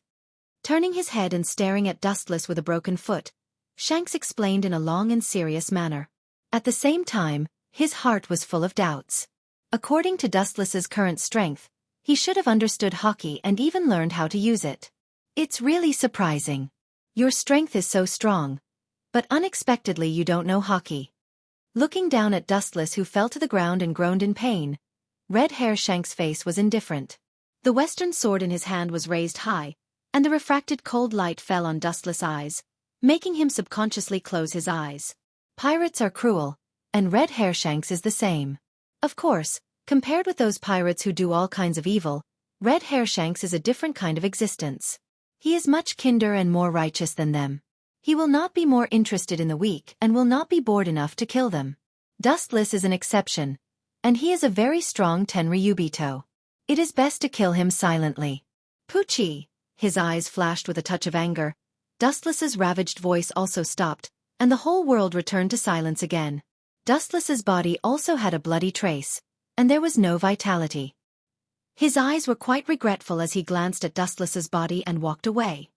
Speaker 1: Turning his head and staring at Dustless with a broken foot, Shanks explained in a long and serious manner. At the same time, his heart was full of doubts. According to Dustless's current strength, he should have understood hockey and even learned how to use it. It's really surprising. Your strength is so strong, but unexpectedly you don't know hockey. Looking down at Dustless who fell to the ground and groaned in pain, Red Hair Shank's face was indifferent. The western sword in his hand was raised high, and the refracted cold light fell on Dustless' eyes, making him subconsciously close his eyes. Pirates are cruel, and Red Hairshanks is the same. Of course, compared with those pirates who do all kinds of evil, Red Hairshanks is a different kind of existence. He is much kinder and more righteous than them. He will not be more interested in the weak and will not be bored enough to kill them. Dustless is an exception, and he is a very strong Tenryubito. It is best to kill him silently. Pucci! His eyes flashed with a touch of anger. Dustless's ravaged voice also stopped, and the whole world returned to silence again. Dustless's body also had a bloody trace, and there was no vitality. His eyes were quite regretful as he glanced at Dustless's body and walked away.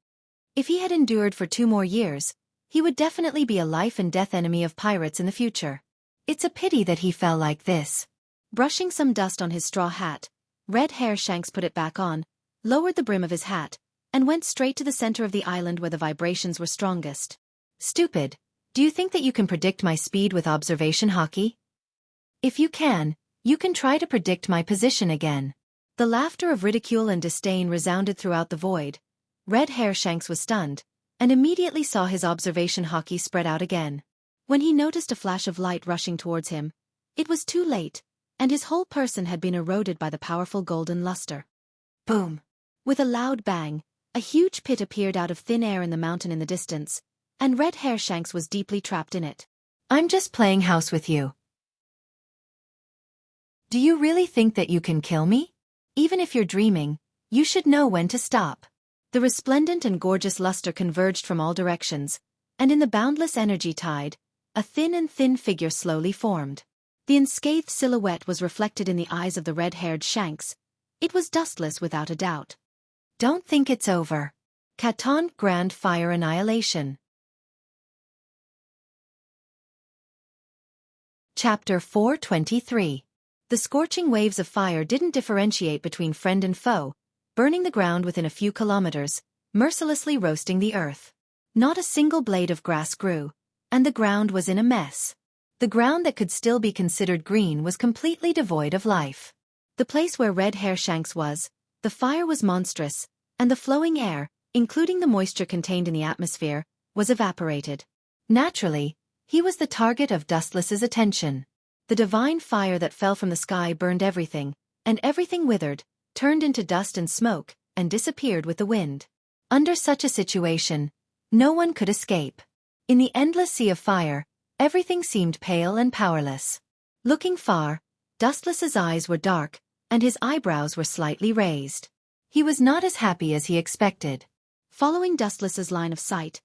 Speaker 1: If he had endured for 2 more years, he would definitely be a life-and-death enemy of pirates in the future. It's a pity that he fell like this. Brushing some dust on his straw hat, Red Hairshanks put it back on, lowered the brim of his hat, and went straight to the center of the island where the vibrations were strongest. Stupid, do you think that you can predict my speed with observation hockey? If you can try to predict my position again. The laughter of ridicule and disdain resounded throughout the void. Red Hairshanks was stunned, and immediately saw his observation hockey spread out again. When he noticed a flash of light rushing towards him, it was too late, and his whole person had been eroded by the powerful golden luster. Boom! With a loud bang, a huge pit appeared out of thin air in the mountain in the distance, and Red Hairshanks was deeply trapped in it. I'm just playing house with you. Do you really think that you can kill me? Even if you're dreaming, you should know when to stop. The resplendent and gorgeous luster converged from all directions, and in the boundless energy tide, a thin figure slowly formed. The unscathed silhouette was reflected in the eyes of the red-haired Shanks. It was Dustless without a doubt. Don't think it's over. Catan Grand Fire Annihilation. Chapter 423. The scorching waves of fire didn't differentiate between friend and foe, burning the ground within a few kilometers, mercilessly roasting the earth. Not a single blade of grass grew, and the ground was in a mess. The ground that could still be considered green was completely devoid of life. The place where Red Hairshanks was, the fire was monstrous, and the flowing air, including the moisture contained in the atmosphere, was evaporated. Naturally, he was the target of Dustless's attention. The divine fire that fell from the sky burned everything, and everything withered, turned into dust and smoke, and disappeared with the wind. Under such a situation, no one could escape. In the endless sea of fire, everything seemed pale and powerless. Looking far, Dustless's eyes were dark, and his eyebrows were slightly raised. He was not as happy as he expected. Following Dustless's line of sight,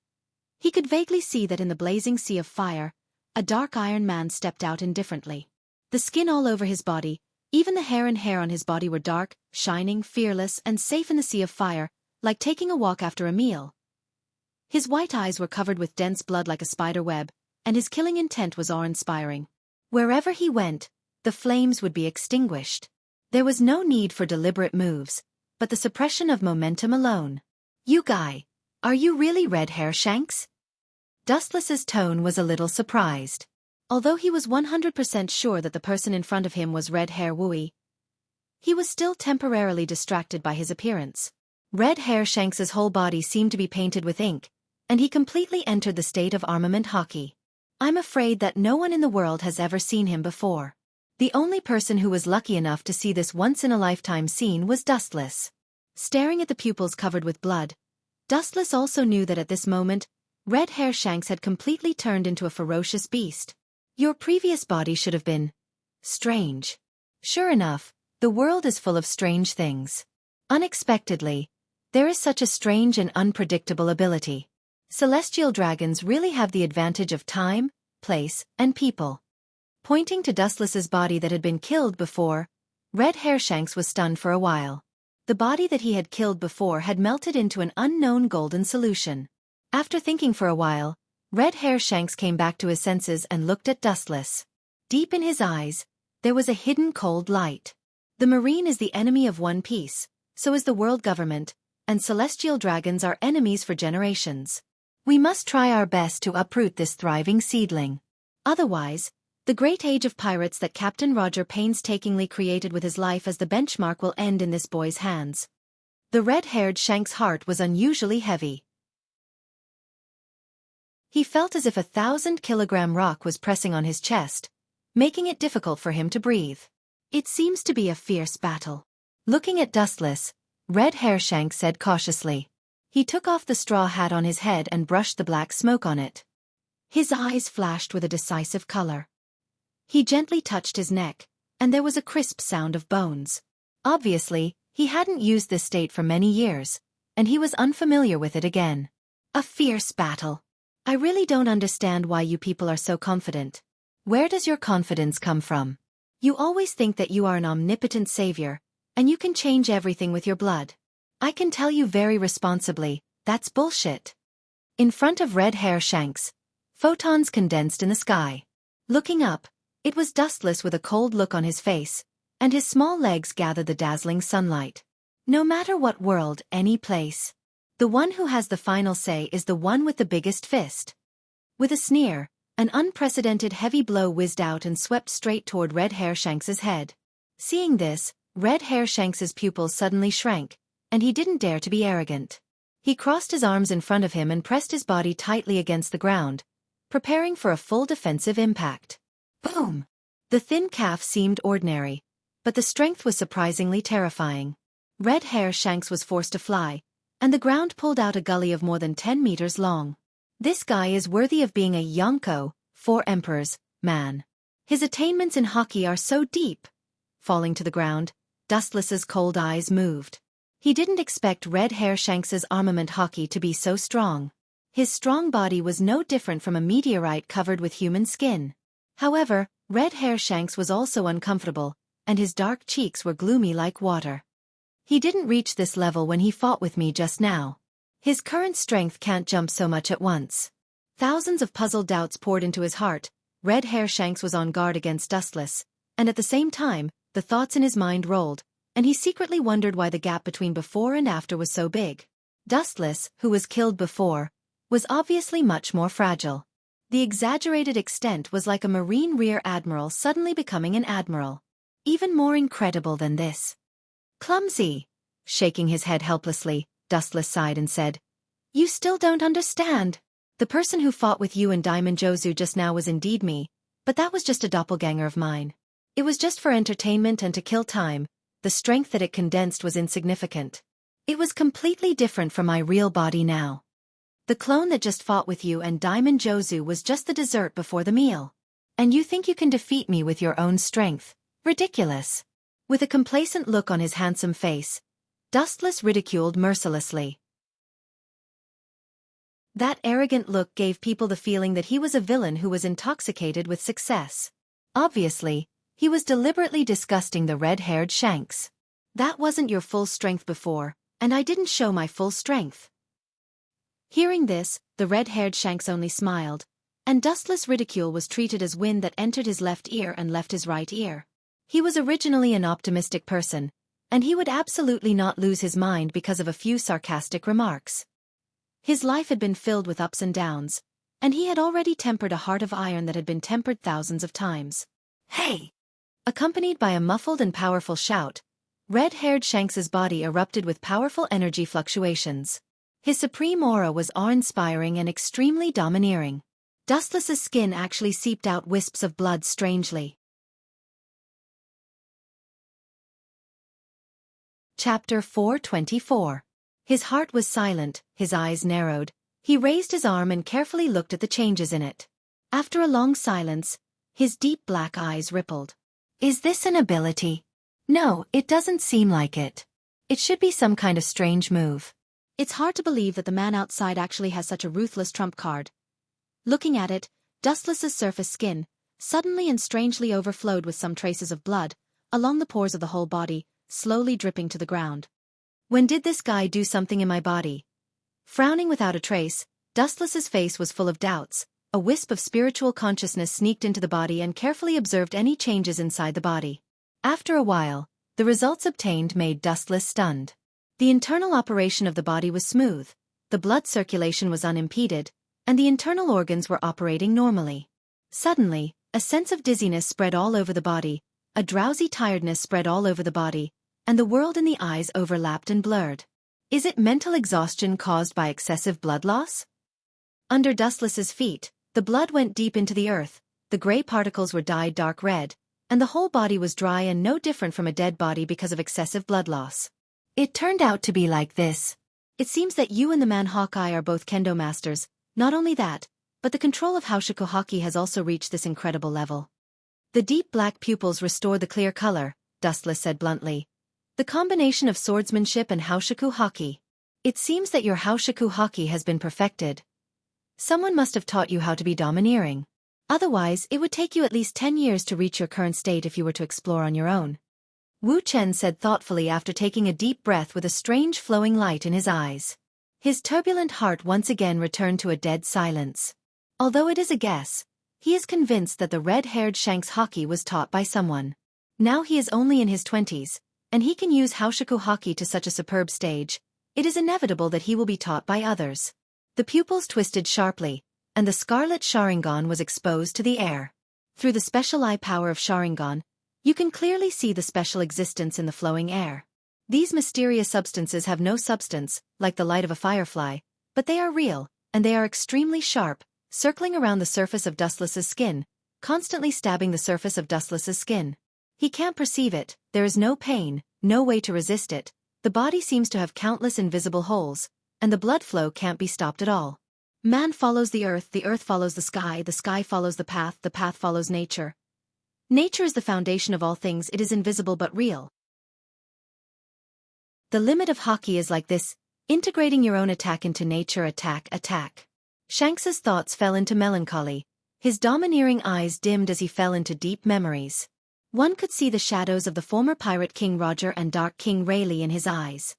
Speaker 1: he could vaguely see that in the blazing sea of fire, a dark iron man stepped out indifferently. The skin all over his body, even the hair on his body were dark, shining, fearless, and safe in the sea of fire, like taking a walk after a meal. His white eyes were covered with dense blood like a spider web, and his killing intent was awe-inspiring. Wherever he went, the flames would be extinguished. There was no need for deliberate moves, but the suppression of momentum alone. You guy, are you really Red Hairshanks? Dustless's tone was a little surprised. Although he was 100% sure that the person in front of him was Red Hair Wui, he was still temporarily distracted by his appearance. Red Hairshanks's whole body seemed to be painted with ink, and he completely entered the state of armament hockey. I'm afraid that no one in the world has ever seen him before. The only person who was lucky enough to see this once-in-a-lifetime scene was Dustless. Staring at the pupils covered with blood, Dustless also knew that at this moment, Red Hairshanks had completely turned into a ferocious beast. Your previous body should have been strange. Sure enough, the world is full of strange things. Unexpectedly, there is such a strange and unpredictable ability. Celestial dragons really have the advantage of time, place, and people. Pointing to Dustless's body that had been killed before, Red Hairshanks was stunned for a while. The body that he had killed before had melted into an unknown golden solution. After thinking for a while, Red Hairshanks came back to his senses and looked at Dustless. Deep in his eyes, there was a hidden cold light. The Marine is the enemy of One Piece, so is the world government, and celestial dragons are enemies for generations. We must try our best to uproot this thriving seedling. Otherwise, The great age of pirates that Captain Roger painstakingly created with his life as the benchmark will end in this boy's hands. The red-haired Shank's heart was unusually heavy. He felt as if a 1,000-kilogram rock was pressing on his chest, making it difficult for him to breathe. It seems to be a fierce battle. Looking at Dustless, Red-Hair Shank said cautiously. He took off the straw hat on his head and brushed the black smoke on it. His eyes flashed with a decisive color. He gently touched his neck, and there was a crisp sound of bones. Obviously, he hadn't used this state for many years, and he was unfamiliar with it again. A fierce battle. I really don't understand why you people are so confident. Where does your confidence come from? You always think that you are an omnipotent savior, and you can change everything with your blood. I can tell you very responsibly, that's bullshit. In front of Red-Hair Shanks, photons condensed in the sky. Looking up, it was Dustless with a cold look on his face, and his small legs gathered the dazzling sunlight. No matter what world, any place, the one who has the final say is the one with the biggest fist. With a sneer, an unprecedented heavy blow whizzed out and swept straight toward Red-Hair Shanks's head. Seeing this, Red-Hair Shanks's pupils suddenly shrank, and he didn't dare to be arrogant. He crossed his arms in front of him and pressed his body tightly against the ground, preparing for a full defensive impact. Boom! The thin calf seemed ordinary, but the strength was surprisingly terrifying. Red-Hair Shanks was forced to fly, and the ground pulled out a gully of more than 10 meters long. This guy is worthy of being a Yonko, 4 emperors, man. His attainments in hockey are so deep. Falling to the ground, Dustless's cold eyes moved. He didn't expect Red-Hair Shanks's armament hockey to be so strong. His strong body was no different from a meteorite covered with human skin. However, Red-Hair Shanks was also uncomfortable, and his dark cheeks were gloomy like water. He didn't reach this level when he fought with me just now. His current strength can't jump so much at once. Thousands of puzzled doubts poured into his heart. Red-Hair Shanks was on guard against Dustless, and at the same time, the thoughts in his mind rolled, and he secretly wondered why the gap between before and after was so big. Dustless, who was killed before, was obviously much more fragile. The exaggerated extent was like a Marine Rear Admiral suddenly becoming an Admiral. Even more incredible than this. Clumsy. Shaking his head helplessly, Dustless sighed and said, "You still don't understand. The person who fought with you and Diamond Jozu just now was indeed me, but that was just a doppelganger of mine. It was just for entertainment and to kill time. The strength that it condensed was insignificant. It was completely different from my real body now. The clone that just fought with you and Diamond Jozu was just the dessert before the meal. And you think you can defeat me with your own strength? Ridiculous." With a complacent look on his handsome face, Dustless ridiculed mercilessly. That arrogant look gave people the feeling that he was a villain who was intoxicated with success. Obviously, he was deliberately disgusting the red-haired Shanks. That wasn't your full strength before, and I didn't show my full strength. Hearing this, the red-haired Shanks only smiled, and Dustless' ridicule was treated as wind that entered his left ear and left his right ear. He was originally an optimistic person, and he would absolutely not lose his mind because of a few sarcastic remarks. His life had been filled with ups and downs, and he had already tempered a heart of iron that had been tempered thousands of times. "Hey!" Accompanied by a muffled and powerful shout, red-haired Shanks's body erupted with powerful energy fluctuations. His supreme aura was awe-inspiring and extremely domineering. Dustless's skin actually seeped out wisps of blood strangely. Chapter 424. His heart was silent, his eyes narrowed. He raised his arm and carefully looked at the changes in it. After a long silence, his deep black eyes rippled. "Is this an ability? No, it doesn't seem like it. It should be some kind of strange move." It's hard to believe that the man outside actually has such a ruthless trump card. Looking at it, Dustless's surface skin suddenly and strangely overflowed with some traces of blood, along the pores of the whole body, slowly dripping to the ground. When did this guy do something in my body? Frowning without a trace, Dustless's face was full of doubts. A wisp of spiritual consciousness sneaked into the body and carefully observed any changes inside the body. After a while, the results obtained made Dustless stunned. The internal operation of the body was smooth, the blood circulation was unimpeded, and the internal organs were operating normally. Suddenly, A sense of dizziness spread all over the body, a drowsy tiredness spread all over the body, and the world in the eyes overlapped and blurred. Is it mental exhaustion caused by excessive blood loss? Under Dustless's feet, the blood went deep into the earth, the gray particles were dyed dark red, and the whole body was dry and no different from a dead body because of excessive blood loss. It turned out to be like this. It seems that you and the man Hawkeye are both kendo masters. Not only that, but the control of Haoshiku Haki has also reached this incredible level. The deep black pupils restore the clear color, Dustless said bluntly. The combination of swordsmanship and Haoshiku Haki. It seems that your Haoshiku Haki has been perfected. Someone must have taught you how to be domineering. Otherwise, it would take you at least 10 years to reach your current state if you were to explore on your own. Wu Chen said thoughtfully after taking a deep breath with a strange flowing light in his eyes. His turbulent heart once again returned to a dead silence. Although it is a guess, he is convinced that the red-haired Shanks Haki was taught by someone. Now he is only in his 20s, and he can use Haoshiku Haki to such a superb stage. It is inevitable that he will be taught by others. The pupils twisted sharply, and the scarlet Sharingan was exposed to the air. Through the special eye power of Sharingan, you can clearly see the special existence in the flowing air. These mysterious substances have no substance, like the light of a firefly, but they are real, and they are extremely sharp, circling around the surface of Dustless's skin, constantly stabbing the surface of Dustless's skin. He can't perceive it, there is no pain, no way to resist it, the body seems to have countless invisible holes, and the blood flow can't be stopped at all. Man follows the earth follows the sky follows the path follows nature. Nature is the foundation of all things, it is invisible but real. The limit of Haki is like this, integrating your own attack into nature. Attack. Shanks's thoughts fell into melancholy. His domineering eyes dimmed as he fell into deep memories. One could see the shadows of the former Pirate King Roger and Dark King Rayleigh in his eyes.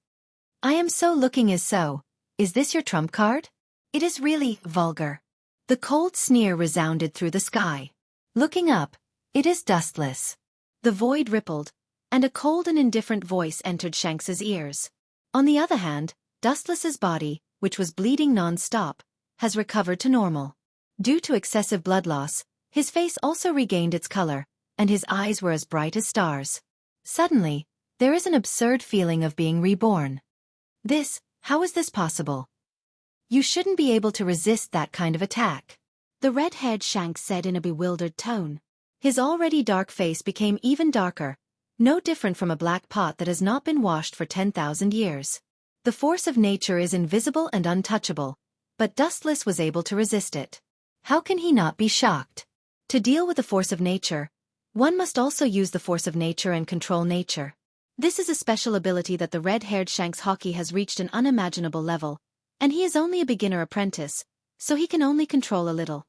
Speaker 1: I am so looking as so. Is this your trump card? It is really vulgar. The cold sneer resounded through the sky. Looking up, it is Dustless. The void rippled, and a cold and indifferent voice entered Shanks's ears. On the other hand, Dustless's body, which was bleeding non-stop, has recovered to normal. Due to excessive blood loss, his face also regained its color, and his eyes were as bright as stars. Suddenly, there is an absurd feeling of being reborn. How is this possible? You shouldn't be able to resist that kind of attack. The red-haired Shanks said in a bewildered tone. His already dark face became even darker, no different from a black pot that has not been washed for 10,000 years. The force of nature is invisible and untouchable, but Dustless was able to resist it. How can he not be shocked? To deal with the force of nature, one must also use the force of nature and control nature. This is a special ability that the red-haired Shanks Haki has reached an unimaginable level, and he is only a beginner apprentice, so he can only control a little.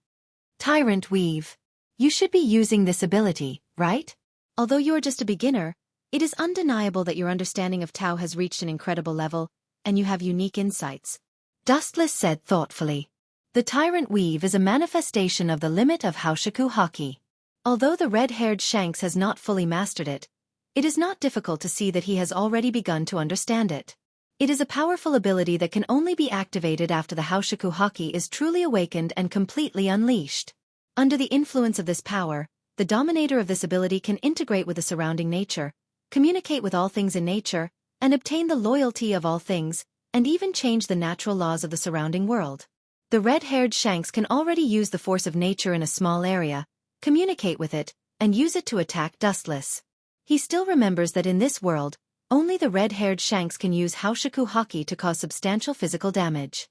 Speaker 1: Tyrant Weave. You should be using this ability, right? Although you are just a beginner, it is undeniable that your understanding of Tao has reached an incredible level, and you have unique insights. Dustless said thoughtfully. The Tyrant Weave is a manifestation of the limit of Haoshiku Haki. Although the red-haired Shanks has not fully mastered it, it is not difficult to see that he has already begun to understand it. It is a powerful ability that can only be activated after the Haoshiku Haki is truly awakened and completely unleashed. Under the influence of this power, the dominator of this ability can integrate with the surrounding nature, communicate with all things in nature, and obtain the loyalty of all things, and even change the natural laws of the surrounding world. The red-haired Shanks can already use the force of nature in a small area, communicate with it, and use it to attack Dustless. He still remembers that in this world, only the red-haired Shanks can use Haoshiku Haki to cause substantial physical damage.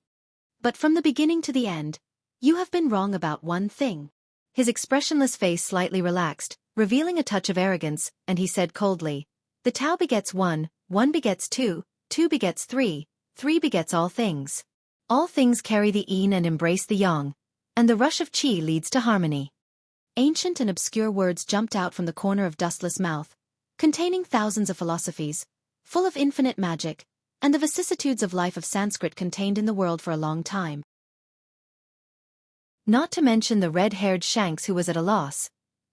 Speaker 1: But from the beginning to the end, you have been wrong about one thing. His expressionless face slightly relaxed, revealing a touch of arrogance, and he said coldly, the Tao begets one, one begets two, two begets three, three begets all things. All things carry the yin and embrace the yang, and the rush of qi leads to harmony. Ancient and obscure words jumped out from the corner of Dustless' mouth, containing thousands of philosophies, full of infinite magic, and the vicissitudes of life of Sanskrit contained in the world for a long time. Not to mention the red-haired Shanks who was at a loss.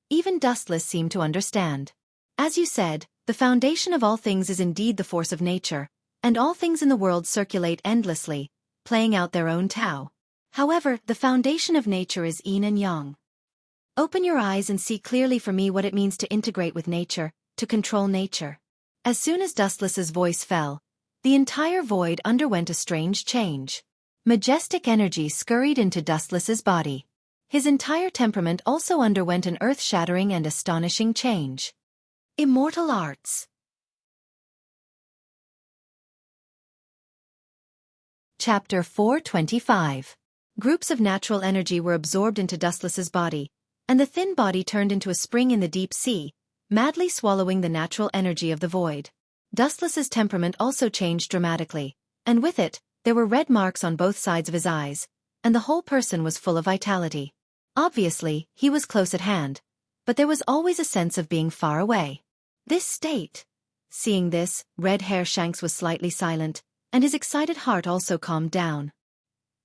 Speaker 1: Even Dustless seemed to understand. As you said, the foundation of all things is indeed the force of nature, and all things in the world circulate endlessly, playing out their own Tao. However, the foundation of nature is yin and yang. Open your eyes and see clearly for me what it means to integrate with nature, to control nature. As soon as Dustless's voice fell, the entire void underwent a strange change. Majestic energy scurried into Dustless's body. His entire temperament also underwent an earth-shattering and astonishing change. Immortal Arts. Chapter 425. Groups of natural energy were absorbed into Dustless's body, and the thin body turned into a spring in the deep sea, madly swallowing the natural energy of the void. Dustless's temperament also changed dramatically, and with it, there were red marks on both sides of his eyes, and the whole person was full of vitality. Obviously, he was close at hand, but there was always a sense of being far away. This state. Seeing this, Red Hair Shanks was slightly silent, and his excited heart also calmed down.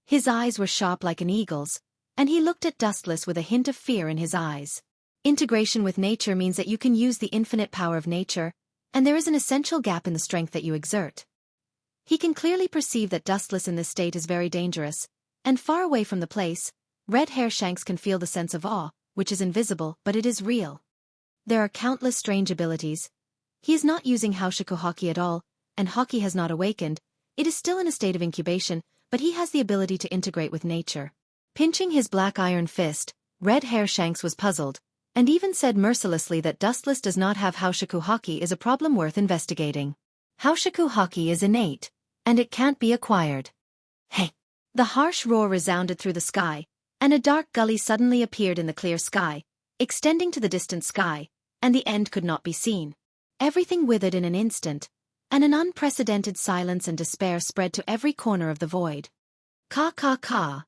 Speaker 1: His eyes were sharp like an eagle's, and he looked at Dustless with a hint of fear in his eyes. Integration with nature means that you can use the infinite power of nature, and there is an essential gap in the strength that you exert. He can clearly perceive that Dustless in this state is very dangerous, and far away from the place, Red Hair Shanks can feel the sense of awe, which is invisible, but it is real. There are countless strange abilities. He is not using Haushaku Hockey at all, and Hockey has not awakened. It is still in a state of incubation, but he has the ability to integrate with nature. Pinching his black iron fist, Red Hair Shanks was puzzled, and even said mercilessly that Dustless does not have Haushaku Hockey is a problem worth investigating. Haushaku Hockey is innate, and it can't be acquired. Hey! The harsh roar resounded through the sky, and a dark gully suddenly appeared in the clear sky, extending to the distant sky, and the end could not be seen. Everything withered in an instant, and an unprecedented silence and despair spread to every corner of the void. Ka ka ka.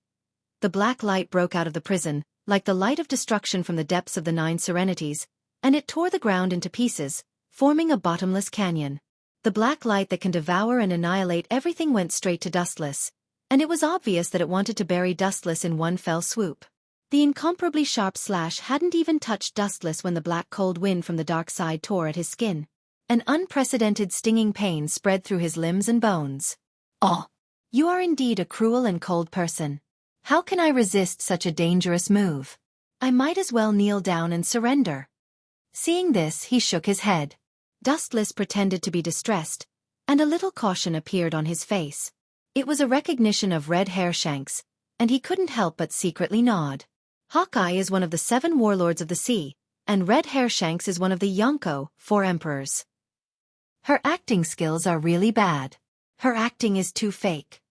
Speaker 1: The black light broke out of the prison, like the light of destruction from the depths of the Nine Serenities, and it tore the ground into pieces, forming a bottomless canyon. The black light that can devour and annihilate everything went straight to Dustless, and it was obvious that it wanted to bury Dustless in one fell swoop. The incomparably sharp slash hadn't even touched Dustless when the black cold wind from the dark side tore at his skin. An unprecedented stinging pain spread through his limbs and bones. Oh! You are indeed a cruel and cold person. How can I resist such a dangerous move? I might as well kneel down and surrender. Seeing this, he shook his head. Dustless pretended to be distressed, and a little caution appeared on his face. It was a recognition of Red Hair Shanks, and he couldn't help but secretly nod. Hawkeye is one of the 7 warlords of the sea, and Red Hair Shanks is one of the Yonko, 4 emperors. Her acting skills are really bad. Her acting is too fake.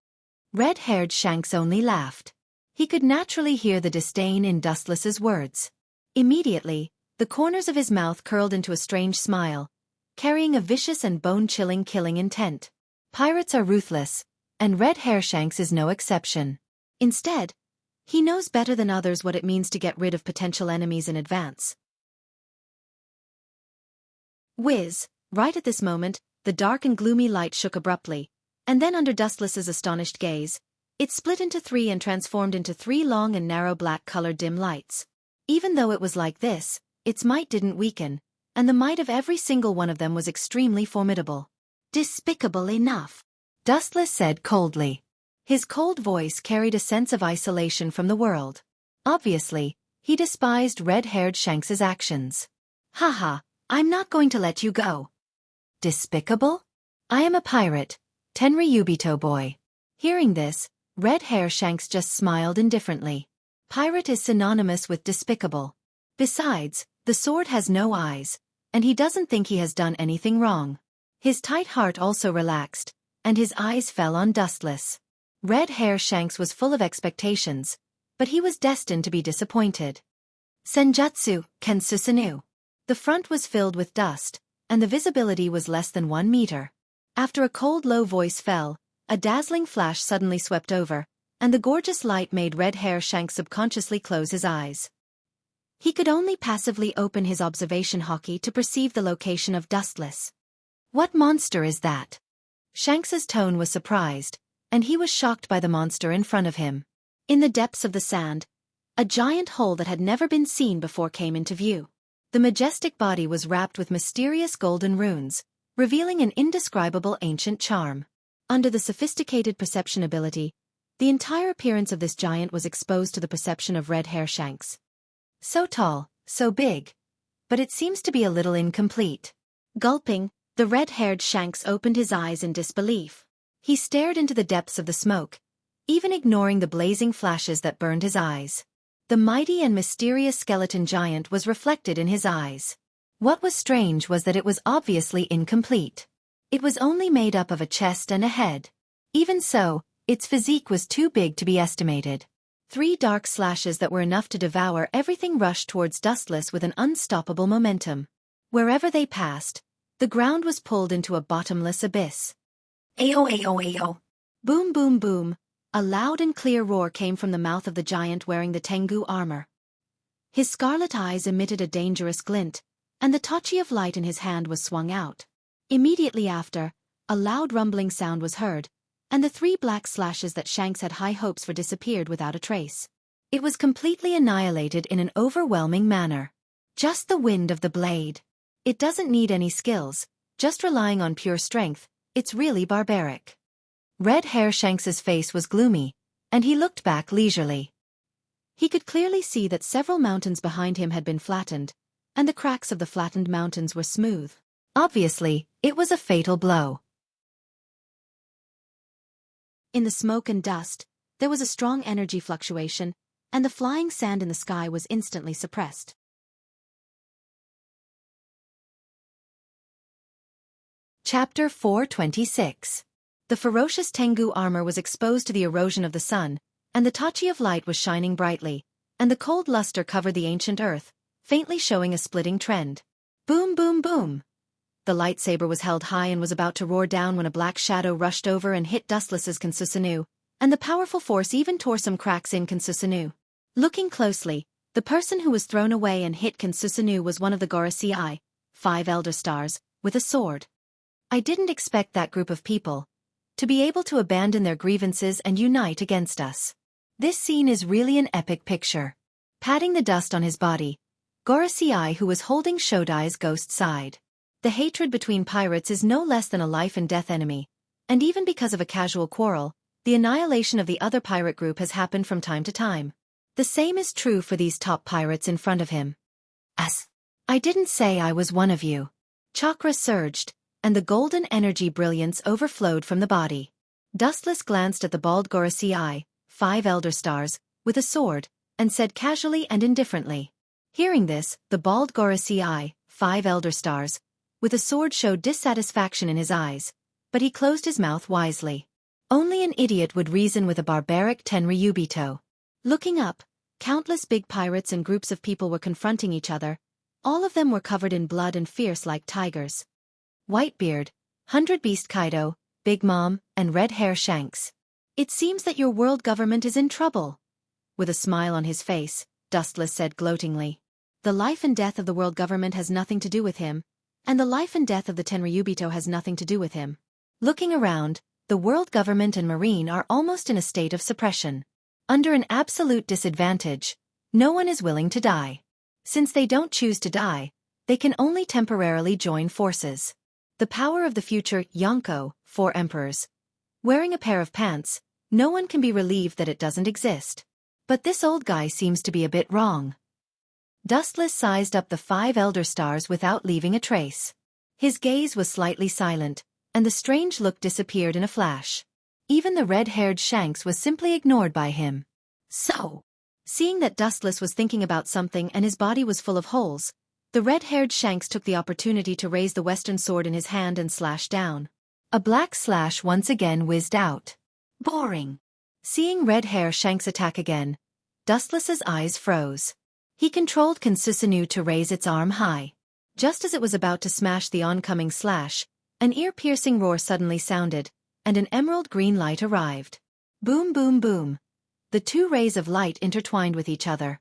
Speaker 1: Red-haired Shanks only laughed. He could naturally hear the disdain in Dustless's words. Immediately, the corners of his mouth curled into a strange smile, carrying a vicious and bone-chilling killing intent. Pirates are ruthless, and Red Hair Shanks is no exception. Instead, he knows better than others what it means to get rid of potential enemies in advance. Whiz! Right at this moment, the dark and gloomy light shook abruptly, and then under Dustless's astonished gaze, it split into 3 and transformed into 3 long and narrow black-colored dim lights. Even though it was like this, its might didn't weaken, and the might of every single one of them was extremely formidable. Despicable enough, Dustless said coldly. His cold voice carried a sense of isolation from the world. Obviously, he despised Red-haired Shanks's actions. Haha, I'm not going to let you go. Despicable? I am a pirate, Tenryubito boy. Hearing this, Red Hair Shanks just smiled indifferently. Pirate is synonymous with despicable. Besides, the sword has no eyes, and he doesn't think he has done anything wrong. His tight heart also relaxed, and his eyes fell on Dustless. Red Hair Shanks was full of expectations, but he was destined to be disappointed. Senjutsu, Kensusunu. The front was filled with dust, and the visibility was less than 1 meter. After a cold low voice fell, a dazzling flash suddenly swept over, and the gorgeous light made Red Hair Shanks subconsciously close his eyes. He could only passively open his observation hockey to perceive the location of Dustless. What monster is that? Shanks's tone was surprised, and he was shocked by the monster in front of him. In the depths of the sand, a giant hole that had never been seen before came into view. The majestic body was wrapped with mysterious golden runes, revealing an indescribable ancient charm. Under the sophisticated perception ability, the entire appearance of this giant was exposed to the perception of Red Hair Shanks. So tall, so big. But it seems to be a little incomplete. Gulping, the red-haired Shanks opened his eyes in disbelief. He stared into the depths of the smoke, even ignoring the blazing flashes that burned his eyes. The mighty and mysterious skeleton giant was reflected in his eyes. What was strange was that it was obviously incomplete. It was only made up of a chest and a head. Even so, its physique was too big to be estimated. 3 dark slashes that were enough to devour everything rushed towards Dustless with an unstoppable momentum. Wherever they passed, the ground was pulled into a bottomless abyss. Ayo ayo ayo. Boom boom boom. A loud and clear roar came from the mouth of the giant wearing the Tengu armor. His scarlet eyes emitted a dangerous glint, and the tachi of light in his hand was swung out. Immediately after, a loud rumbling sound was heard, and the 3 black slashes that Shanks had high hopes for disappeared without a trace. It was completely annihilated in an overwhelming manner. Just the wind of the blade. It doesn't need any skills, just relying on pure strength. It's really barbaric. Red Hair Shanks's face was gloomy, and he looked back leisurely. He could clearly see that several mountains behind him had been flattened, and the cracks of the flattened mountains were smooth. Obviously, it was a fatal blow. In the smoke and dust, there was a strong energy fluctuation, and the flying sand in the sky was instantly suppressed. Chapter 426. The ferocious Tengu armor was exposed to the erosion of the sun, and the tachi of light was shining brightly, and the cold luster covered the ancient earth, faintly showing a splitting trend. Boom boom boom. The lightsaber was held high and was about to roar down when a black shadow rushed over and hit Dustless's Kansusanu, and the powerful force even tore some cracks in Kansusanu. Looking closely, the person who was thrown away and hit Kansusanu was one of the Gorasii, 5 Elder Stars, with a sword. I didn't expect that group of people to be able to abandon their grievances and unite against us. This scene is really an epic picture. Patting the dust on his body, Gorasii, who was holding Shodai's ghost, sighed. The hatred between pirates is no less than a life-and-death enemy, and even because of a casual quarrel, the annihilation of the other pirate group has happened from time to time. The same is true for these top pirates in front of him. I didn't say I was one of you. Chakra surged, and the golden energy brilliance overflowed from the body. Dustless glanced at the bald Gorasii, 5 Elder Stars, with a sword, and said casually and indifferently. Hearing this, the bald Gorasii, 5 Elder Stars, with a sword showed dissatisfaction in his eyes, but he closed his mouth wisely. Only an idiot would reason with a barbaric Tenryubito. Looking up, countless big pirates and groups of people were confronting each other. All of them were covered in blood and fierce like tigers. Whitebeard, 100 Beast Kaido, Big Mom, and Red Hair Shanks. It seems that your world government is in trouble. With a smile on his face, Dustless said gloatingly. The life and death of the world government has nothing to do with him, and the life and death of the Tenryubito has nothing to do with him. Looking around, the world government and marine are almost in a state of suppression. Under an absolute disadvantage, no one is willing to die. Since they don't choose to die, they can only temporarily join forces. The power of the future Yonko, 4 emperors. Wearing a pair of pants, no one can be relieved that it doesn't exist. But this old guy seems to be a bit wrong. Dustless sized up the 5 Elder Stars without leaving a trace. His gaze was slightly silent, and the strange look disappeared in a flash. Even the red-haired Shanks was simply ignored by him. So, seeing that Dustless was thinking about something and his body was full of holes, the red-haired Shanks took the opportunity to raise the western sword in his hand and slash down. A black slash once again whizzed out. Boring. Seeing Red Hair Shanks attack again, Dustless's eyes froze. He controlled Kansusanu to raise its arm high. Just as it was about to smash the oncoming slash, an ear-piercing roar suddenly sounded, and an emerald green light arrived. Boom boom boom. The 2 rays of light intertwined with each other.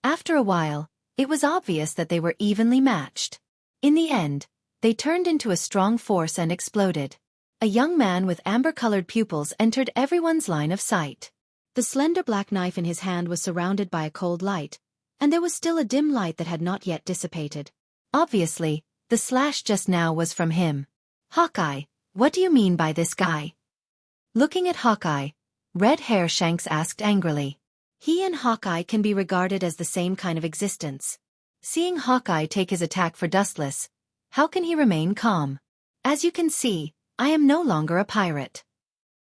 Speaker 1: After a while, it was obvious that they were evenly matched. In the end, they turned into a strong force and exploded. A young man with amber-colored pupils entered everyone's line of sight. The slender black knife in his hand was surrounded by a cold light, and there was still a dim light that had not yet dissipated. Obviously, the slash just now was from him. Hawkeye, what do you mean by this guy? Looking at Hawkeye, Red Hair Shanks asked angrily. He and Hawkeye can be regarded as the same kind of existence. Seeing Hawkeye take his attack for Dustless, how can he remain calm? As you can see, I am no longer a pirate.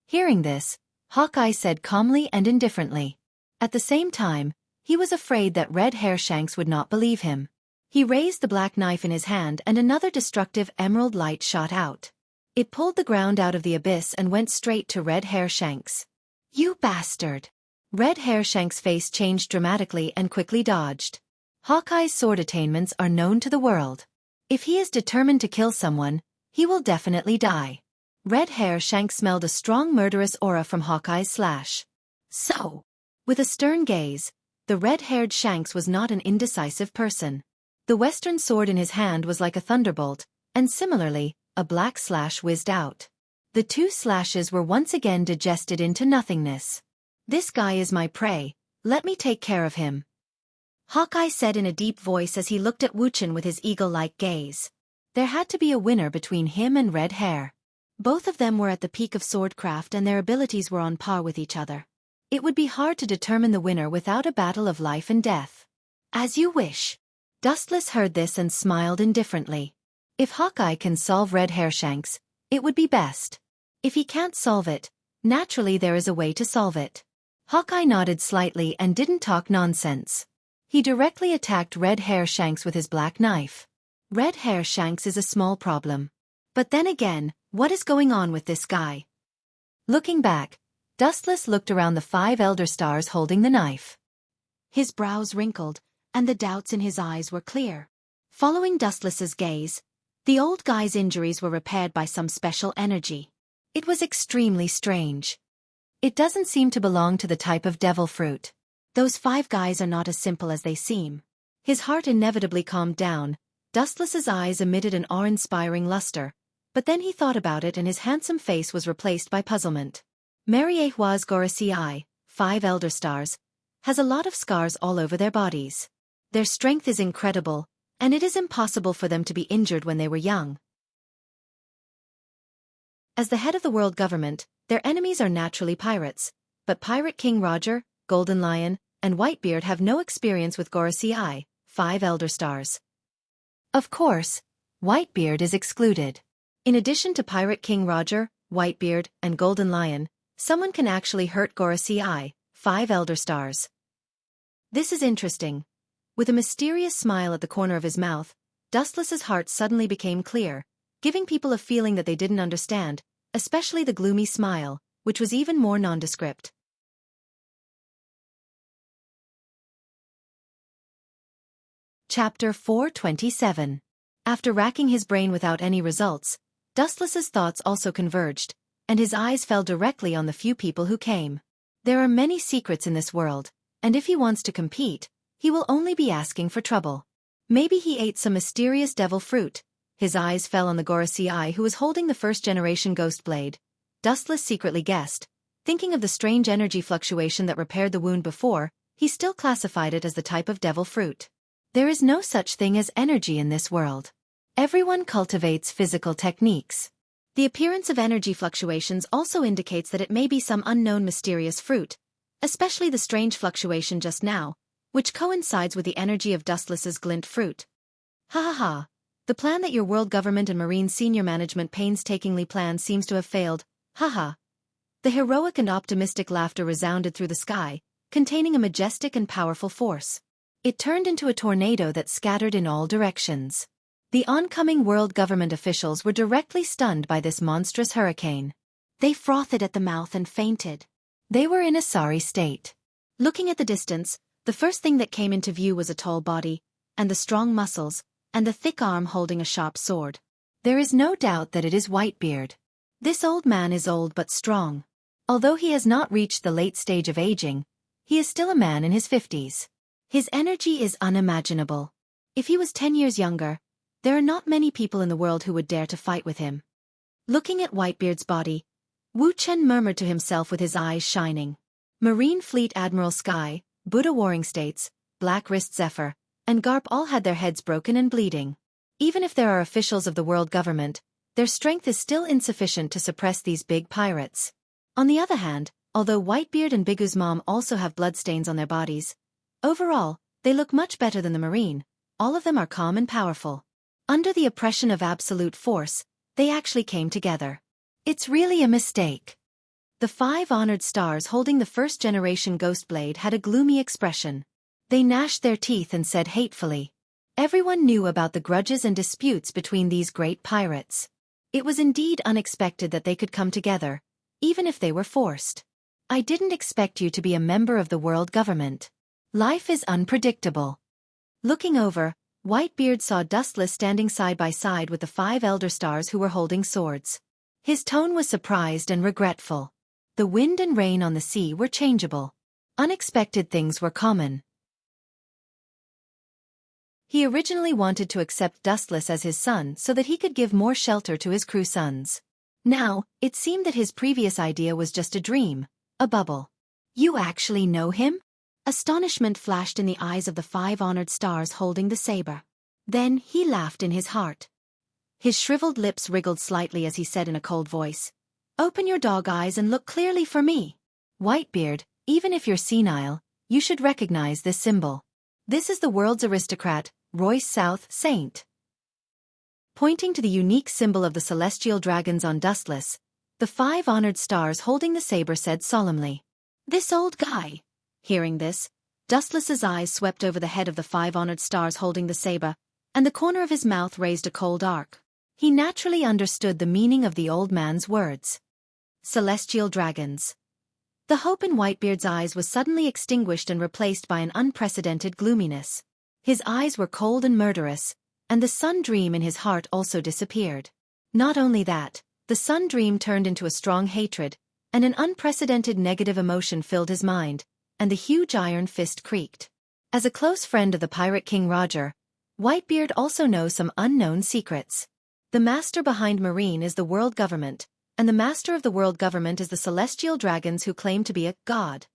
Speaker 1: Hearing this, Hawkeye said calmly and indifferently. At the same time, he was afraid that Red Hairshanks would not believe him. He raised the black knife in his hand and another destructive emerald light shot out. It pulled the ground out of the abyss and went straight to Red Hairshanks. You bastard! Red Hairshanks' face changed dramatically and quickly dodged. Hawkeye's sword attainments are known to the world. If he is determined to kill someone, he will definitely die. Red Hairshanks smelled a strong murderous aura from Hawkeye's slash. So, with a stern gaze, the red-haired Shanks was not an indecisive person. The western sword in his hand was like a thunderbolt, and similarly, a black slash whizzed out. The two slashes were once again digested into nothingness. This guy is my prey, let me take care of him. Hawkeye said in a deep voice as he looked at Wuxia with his eagle-like gaze. There had to be a winner between him and Red Hair. Both of them were at the peak of swordcraft and their abilities were on par with each other. It would be hard to determine the winner without a battle of life and death. As you wish. Dustless heard this and smiled indifferently. If Hawkeye can solve Red Hairshanks, it would be best. If he can't solve it, naturally there is a way to solve it. Hawkeye nodded slightly and didn't talk nonsense. He directly attacked Red Hairshanks with his black knife. Red Hairshanks is a small problem. But then again, what is going on with this guy? Looking back, Dustless looked around the 5 Elder Stars holding the knife. His brows wrinkled, and the doubts in his eyes were clear. Following Dustless's gaze, the old guy's injuries were repaired by some special energy. It was extremely strange. It doesn't seem to belong to the type of devil fruit. Those 5 guys are not as simple as they seem. His heart inevitably calmed down. Dustless's eyes emitted an awe-inspiring luster, but then he thought about it and his handsome face was replaced by puzzlement. Mariehua's Gorosei, 5 Elder Stars, has a lot of scars all over their bodies. Their strength is incredible, and it is impossible for them to be injured when they were young. As the head of the world government, their enemies are naturally pirates, but Pirate King Roger, Golden Lion, and Whitebeard have no experience with Gorosei, 5 Elder Stars. Of course, Whitebeard is excluded. In addition to Pirate King Roger, Whitebeard, and Golden Lion, someone can actually hurt Gorosei, 5 Elder Stars. This is interesting. With a mysterious smile at the corner of his mouth, Dustless's heart suddenly became clear, giving people a feeling that they didn't understand, especially the gloomy smile, which was even more nondescript. Chapter 427. After racking his brain without any results, Dustless's thoughts also converged, and his eyes fell directly on the few people who came. There are many secrets in this world, and if he wants to compete, he will only be asking for trouble. Maybe he ate some mysterious devil fruit. His eyes fell on the Gorosei who was holding the first-generation ghost blade. Dustless secretly guessed. Thinking of the strange energy fluctuation that repaired the wound before, he still classified it as the type of devil fruit. There is no such thing as energy in this world. Everyone cultivates physical techniques. The appearance of energy fluctuations also indicates that it may be some unknown mysterious fruit, especially the strange fluctuation just now, which coincides with the energy of Dustless's glint fruit. Ha ha ha. The plan that your world government and marine senior management painstakingly planned seems to have failed. Ha ha. The heroic and optimistic laughter resounded through the sky, containing a majestic and powerful force. It turned into a tornado that scattered in all directions. The oncoming world government officials were directly stunned by this monstrous hurricane. They frothed at the mouth and fainted. They were in a sorry state. Looking at the distance, the first thing that came into view was a tall body, and the strong muscles, and the thick arm holding a sharp sword. There is no doubt that it is Whitebeard. This old man is old but strong. Although he has not reached the late stage of aging, he is still a man in his 50s. His energy is unimaginable. If he was 10 years younger, there are not many people in the world who would dare to fight with him. Looking at Whitebeard's body, Wuxia murmured to himself with his eyes shining. Marine Fleet Admiral Sky, Buddha Warring States, Black Wrist Zephyr, and Garp all had their heads broken and bleeding. Even if there are officials of the world government, their strength is still insufficient to suppress these big pirates. On the other hand, Although Whitebeard and Bigu's mom also have bloodstains on their bodies, overall, they look much better than the Marine. All of them are calm and powerful. Under the oppression of absolute force, they actually came together. It's really a mistake. The 5 honored stars holding the first-generation Ghostblade had a gloomy expression. They gnashed their teeth and said hatefully. Everyone knew about the grudges and disputes between these great pirates. It was indeed unexpected that they could come together, even if they were forced. I didn't expect you to be a member of the world government. Life is unpredictable. Looking over, Whitebeard saw Dustless standing side by side with the 5 elder stars who were holding swords. His tone was surprised and regretful. The wind and rain on the sea were changeable. Unexpected things were common. He originally wanted to accept Dustless as his son so that he could give more shelter to his crew sons. Now, it seemed that his previous idea was just a dream, a bubble. You actually know him? Astonishment flashed in the eyes of the 5 honored stars holding the saber. Then he laughed in his heart. His shriveled lips wriggled slightly as he said in a cold voice, "Open your dog eyes and look clearly for me. Whitebeard, even if you're senile, you should recognize this symbol. This is the world's aristocrat, Royce South Saint." Pointing to the unique symbol of the celestial dragons on Dustless, the 5 honored stars holding the saber said solemnly, "This old guy." Hearing this, Dustless's eyes swept over the head of the 5 honored stars holding the saber, and the corner of his mouth raised a cold arc. He naturally understood the meaning of the old man's words. Celestial dragons. The hope in Whitebeard's eyes was suddenly extinguished and replaced by an unprecedented gloominess. His eyes were cold and murderous, and the sun dream in his heart also disappeared. Not only that, the sun dream turned into a strong hatred, and an unprecedented negative emotion filled his mind, and the huge iron fist creaked. As a close friend of the Pirate King Roger, Whitebeard also knows some unknown secrets. The master behind Marine is the world government, and the master of the world government is the celestial dragons who claim to be a god.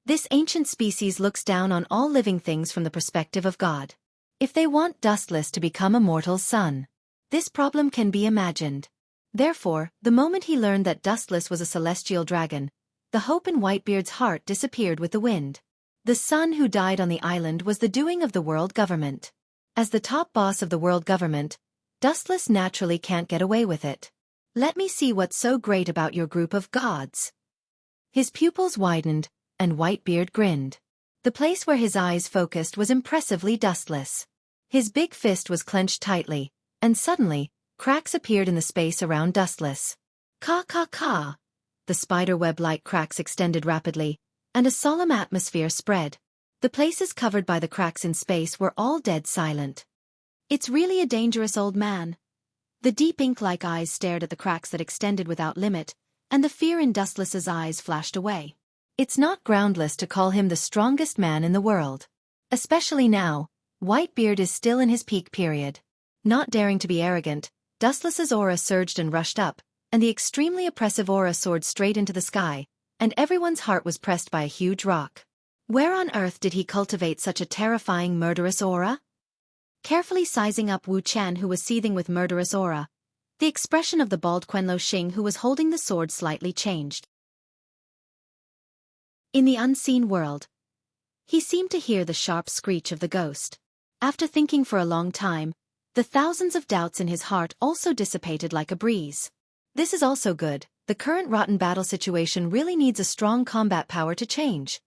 Speaker 1: This ancient species looks down on all living things from the perspective of God. If they want Dustless to become a mortal son, this problem can be imagined. Therefore, the moment he learned that Dustless was a celestial dragon, the hope in Whitebeard's heart disappeared with the wind. The son who died on the island was the doing of the world government. As the top boss of the world government, Dustless naturally can't get away with it. Let me see what's so great about your group of gods. His pupils widened, and Whitebeard grinned. The place where his eyes focused was impressively dustless. His big fist was clenched tightly, and suddenly, cracks appeared in the space around Dustless. Ka. The spiderweb-like cracks extended rapidly, and a solemn atmosphere spread. The places covered by the cracks in space were all dead silent. It's really a dangerous old man. The deep ink-like eyes stared at the cracks that extended without limit, and the fear in Dustless's eyes flashed away. It's not groundless to call him the strongest man in the world. Especially now, Whitebeard is still in his peak period. Not daring to be arrogant, Dustless's aura surged and rushed up, and the extremely oppressive aura soared straight into the sky, and everyone's heart was pressed by a huge rock. Where on earth did he cultivate such a terrifying murderous aura? Carefully sizing up Wu Qian, who was seething with murderous aura, the expression of the bald Quenlo Xing who was holding the sword slightly changed. In the unseen world, he seemed to hear the sharp screech of the ghost. After thinking for a long time, the thousands of doubts in his heart also dissipated like a breeze. This is also good. The current rotten battle situation really needs a strong combat power to change.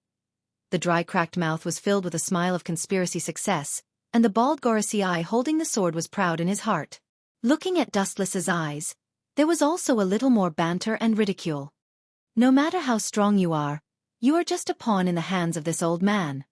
Speaker 1: The dry cracked mouth was filled with a smile of conspiracy success, and the bald Gorisi eye holding the sword was proud in his heart. Looking at Dustless's eyes, there was also a little more banter and ridicule. No matter how strong you are just a pawn in the hands of this old man.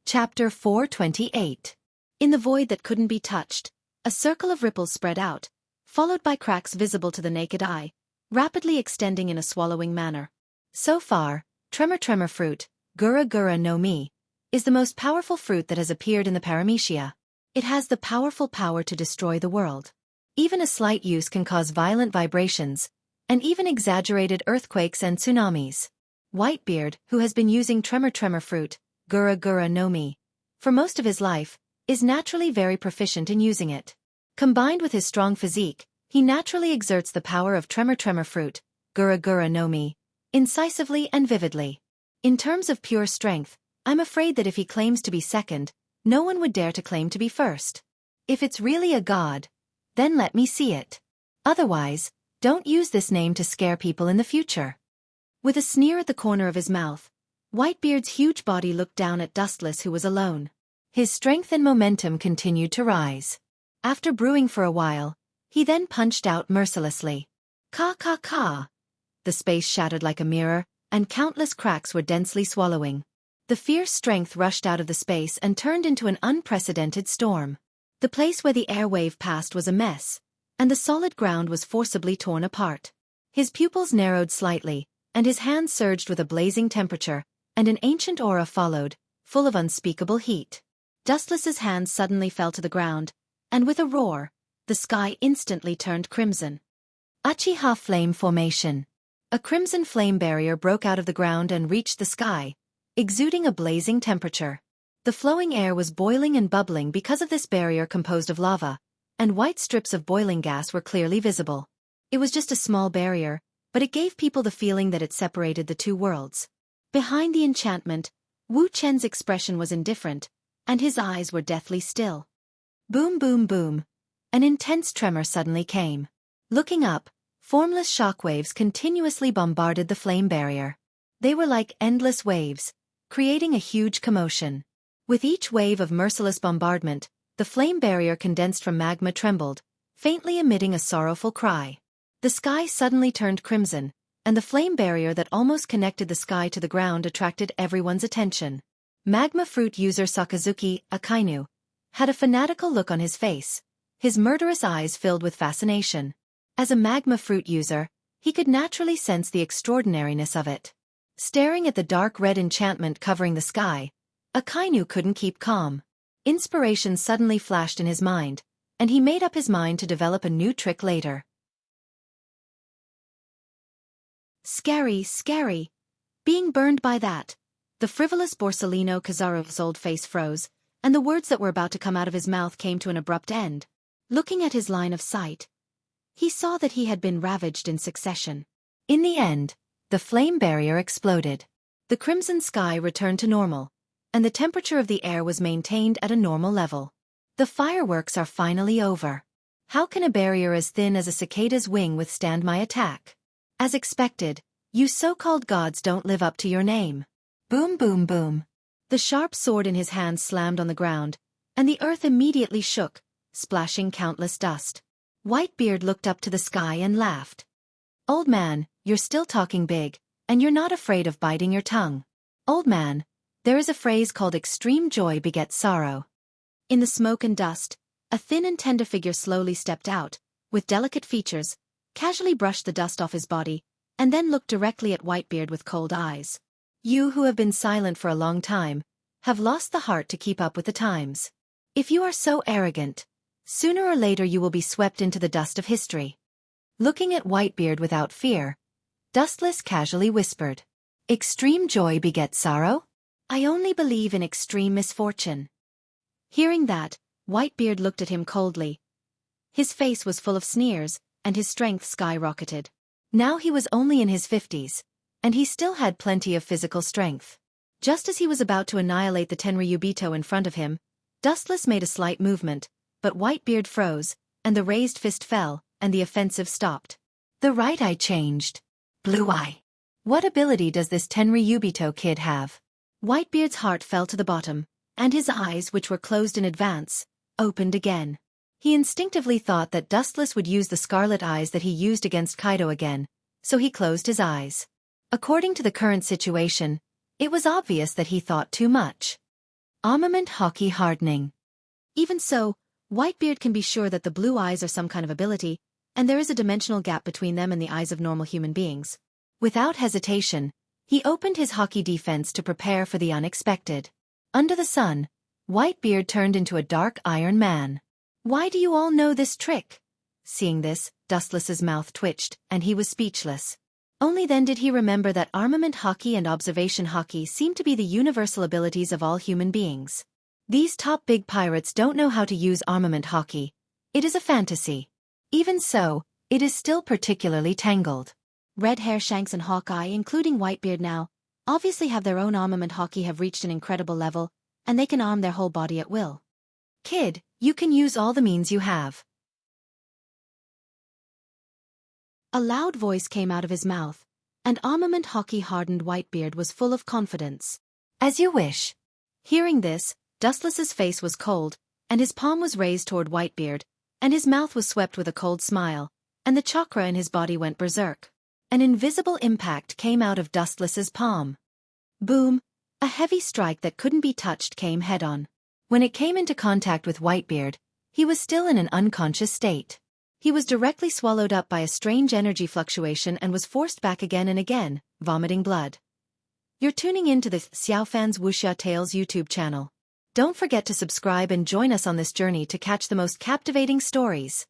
Speaker 1: Chapter 428. In the void that couldn't be touched, a circle of ripples spread out, followed by cracks visible to the naked eye, rapidly extending in a swallowing manner. So far, Tremor fruit, Gura no Mi, is the most powerful fruit that has appeared in the Paramecia. It has the powerful power to destroy the world. Even a slight use can cause violent vibrations, and even exaggerated earthquakes and tsunamis. Whitebeard, who has been using Tremor fruit, Gura no Mi, for most of his life, is naturally very proficient in using it. Combined with his strong physique, He naturally exerts the power of Tremor Fruit, Gura Gura no Mi, incisively and vividly. In terms of pure strength, I'm afraid that if he claims to be second, no one would dare to claim to be first. If it's really a god, then let me see it. Otherwise, don't use this name to scare people in the future. With a sneer at the corner of his mouth, Whitebeard's huge body looked down at Dustless, who was alone. His strength and momentum continued to rise. After brewing for a while, he then punched out mercilessly. Ka ka ka! The space shattered like a mirror, and countless cracks were densely swallowing. The fierce strength rushed out of the space and turned into an unprecedented storm. The place where the airwave passed was a mess, and the solid ground was forcibly torn apart. His pupils narrowed slightly, and his hands surged with a blazing temperature, and an ancient aura followed, full of unspeakable heat. Dustless's hands suddenly fell to the ground, and with a roar, the sky instantly turned crimson. Uchiha Flame Formation. A crimson flame barrier broke out of the ground and reached the sky, exuding a blazing temperature. The flowing air was boiling and bubbling because of this barrier composed of lava, and white strips of boiling gas were clearly visible. It was just a small barrier, but it gave people the feeling that it separated the two worlds. Behind the enchantment, Wu Chen's expression was indifferent, and his eyes were deathly still. Boom boom boom. An intense tremor suddenly came. Looking up, formless shockwaves continuously bombarded the flame barrier. They were like endless waves, creating a huge commotion. With each wave of merciless bombardment, the flame barrier condensed from magma trembled, faintly emitting a sorrowful cry. The sky suddenly turned crimson, and the flame barrier that almost connected the sky to the ground attracted everyone's attention. Magma Fruit user Sakazuki Akainu had a fanatical look on his face, his murderous eyes filled with fascination. As a Magma Fruit user, he could naturally sense the extraordinariness of it. Staring at the dark red enchantment covering the sky, Akainu couldn't keep calm. Inspiration suddenly flashed in his mind, and he made up his mind to develop a new trick later. Scary, scary. Being burned by that. The frivolous Borsellino Kazarov's old face froze, and the words that were about to come out of his mouth came to an abrupt end. Looking at his line of sight, he saw that he had been ravaged in succession. In the end, the flame barrier exploded. The crimson sky returned to normal, and the temperature of the air was maintained at a normal level. The fireworks are finally over. How can a barrier as thin as a cicada's wing withstand my attack? As expected, you so-called gods don't live up to your name. Boom boom boom. The sharp sword in his hand slammed on the ground, and the earth immediately shook, splashing countless dust. Whitebeard looked up to the sky and laughed. Old man, you're still talking big, and you're not afraid of biting your tongue. Old man, there is a phrase called extreme joy begets sorrow. In the smoke and dust, a thin and tender figure slowly stepped out, with delicate features, casually brushed the dust off his body, and then looked directly at Whitebeard with cold eyes. You who have been silent for a long time, have lost the heart to keep up with the times. If you are so arrogant, sooner or later you will be swept into the dust of history. Looking at Whitebeard without fear, Dustless casually whispered, Extreme joy begets sorrow? I only believe in extreme misfortune. Hearing that, Whitebeard looked at him coldly. His face was full of sneers, and his strength skyrocketed. Now he was only in his 50s, and he still had plenty of physical strength. Just as he was about to annihilate the Tenryubito in front of him, Dustless made a slight movement, but Whitebeard froze, and the raised fist fell, and the offensive stopped. The right eye changed. Blue eye. What ability does this Tenryubito kid have? Whitebeard's heart fell to the bottom, and his eyes, which were closed in advance, opened again. He instinctively thought that Dustless would use the scarlet eyes that he used against Kaido again, so he closed his eyes. According to the current situation, it was obvious that he thought too much. Armament hockey hardening. Even so, Whitebeard can be sure that the blue eyes are some kind of ability, and there is a dimensional gap between them and the eyes of normal human beings. Without hesitation, he opened his hockey defense to prepare for the unexpected. Under the sun, Whitebeard turned into a dark iron man. Why do you all know this trick? Seeing this, Dustless's mouth twitched, and he was speechless. Only then did he remember that armament hockey and observation hockey seem to be the universal abilities of all human beings. These top big pirates don't know how to use armament hockey. It is a fantasy. Even so, it is still particularly tangled. Red Hair, Shanks and Hawkeye, including Whitebeard now, obviously have their own armament. Hawkeye have reached an incredible level, and they can arm their whole body at will. Kid, you can use all the means you have. A loud voice came out of his mouth, and armament Hawkeye hardened Whitebeard was full of confidence. As you wish. Hearing this, Dustless's face was cold, and his palm was raised toward Whitebeard, and his mouth was swept with a cold smile, and the chakra in his body went berserk. An invisible impact came out of Dustless's palm. Boom! A heavy strike that couldn't be touched came head-on. When it came into contact with Whitebeard, he was still in an unconscious state. He was directly swallowed up by a strange energy fluctuation and was forced back again and again, vomiting blood. You're tuning in to the Xiaofan's Wuxia Tales YouTube channel. Don't forget to subscribe and join us on this journey to catch the most captivating stories.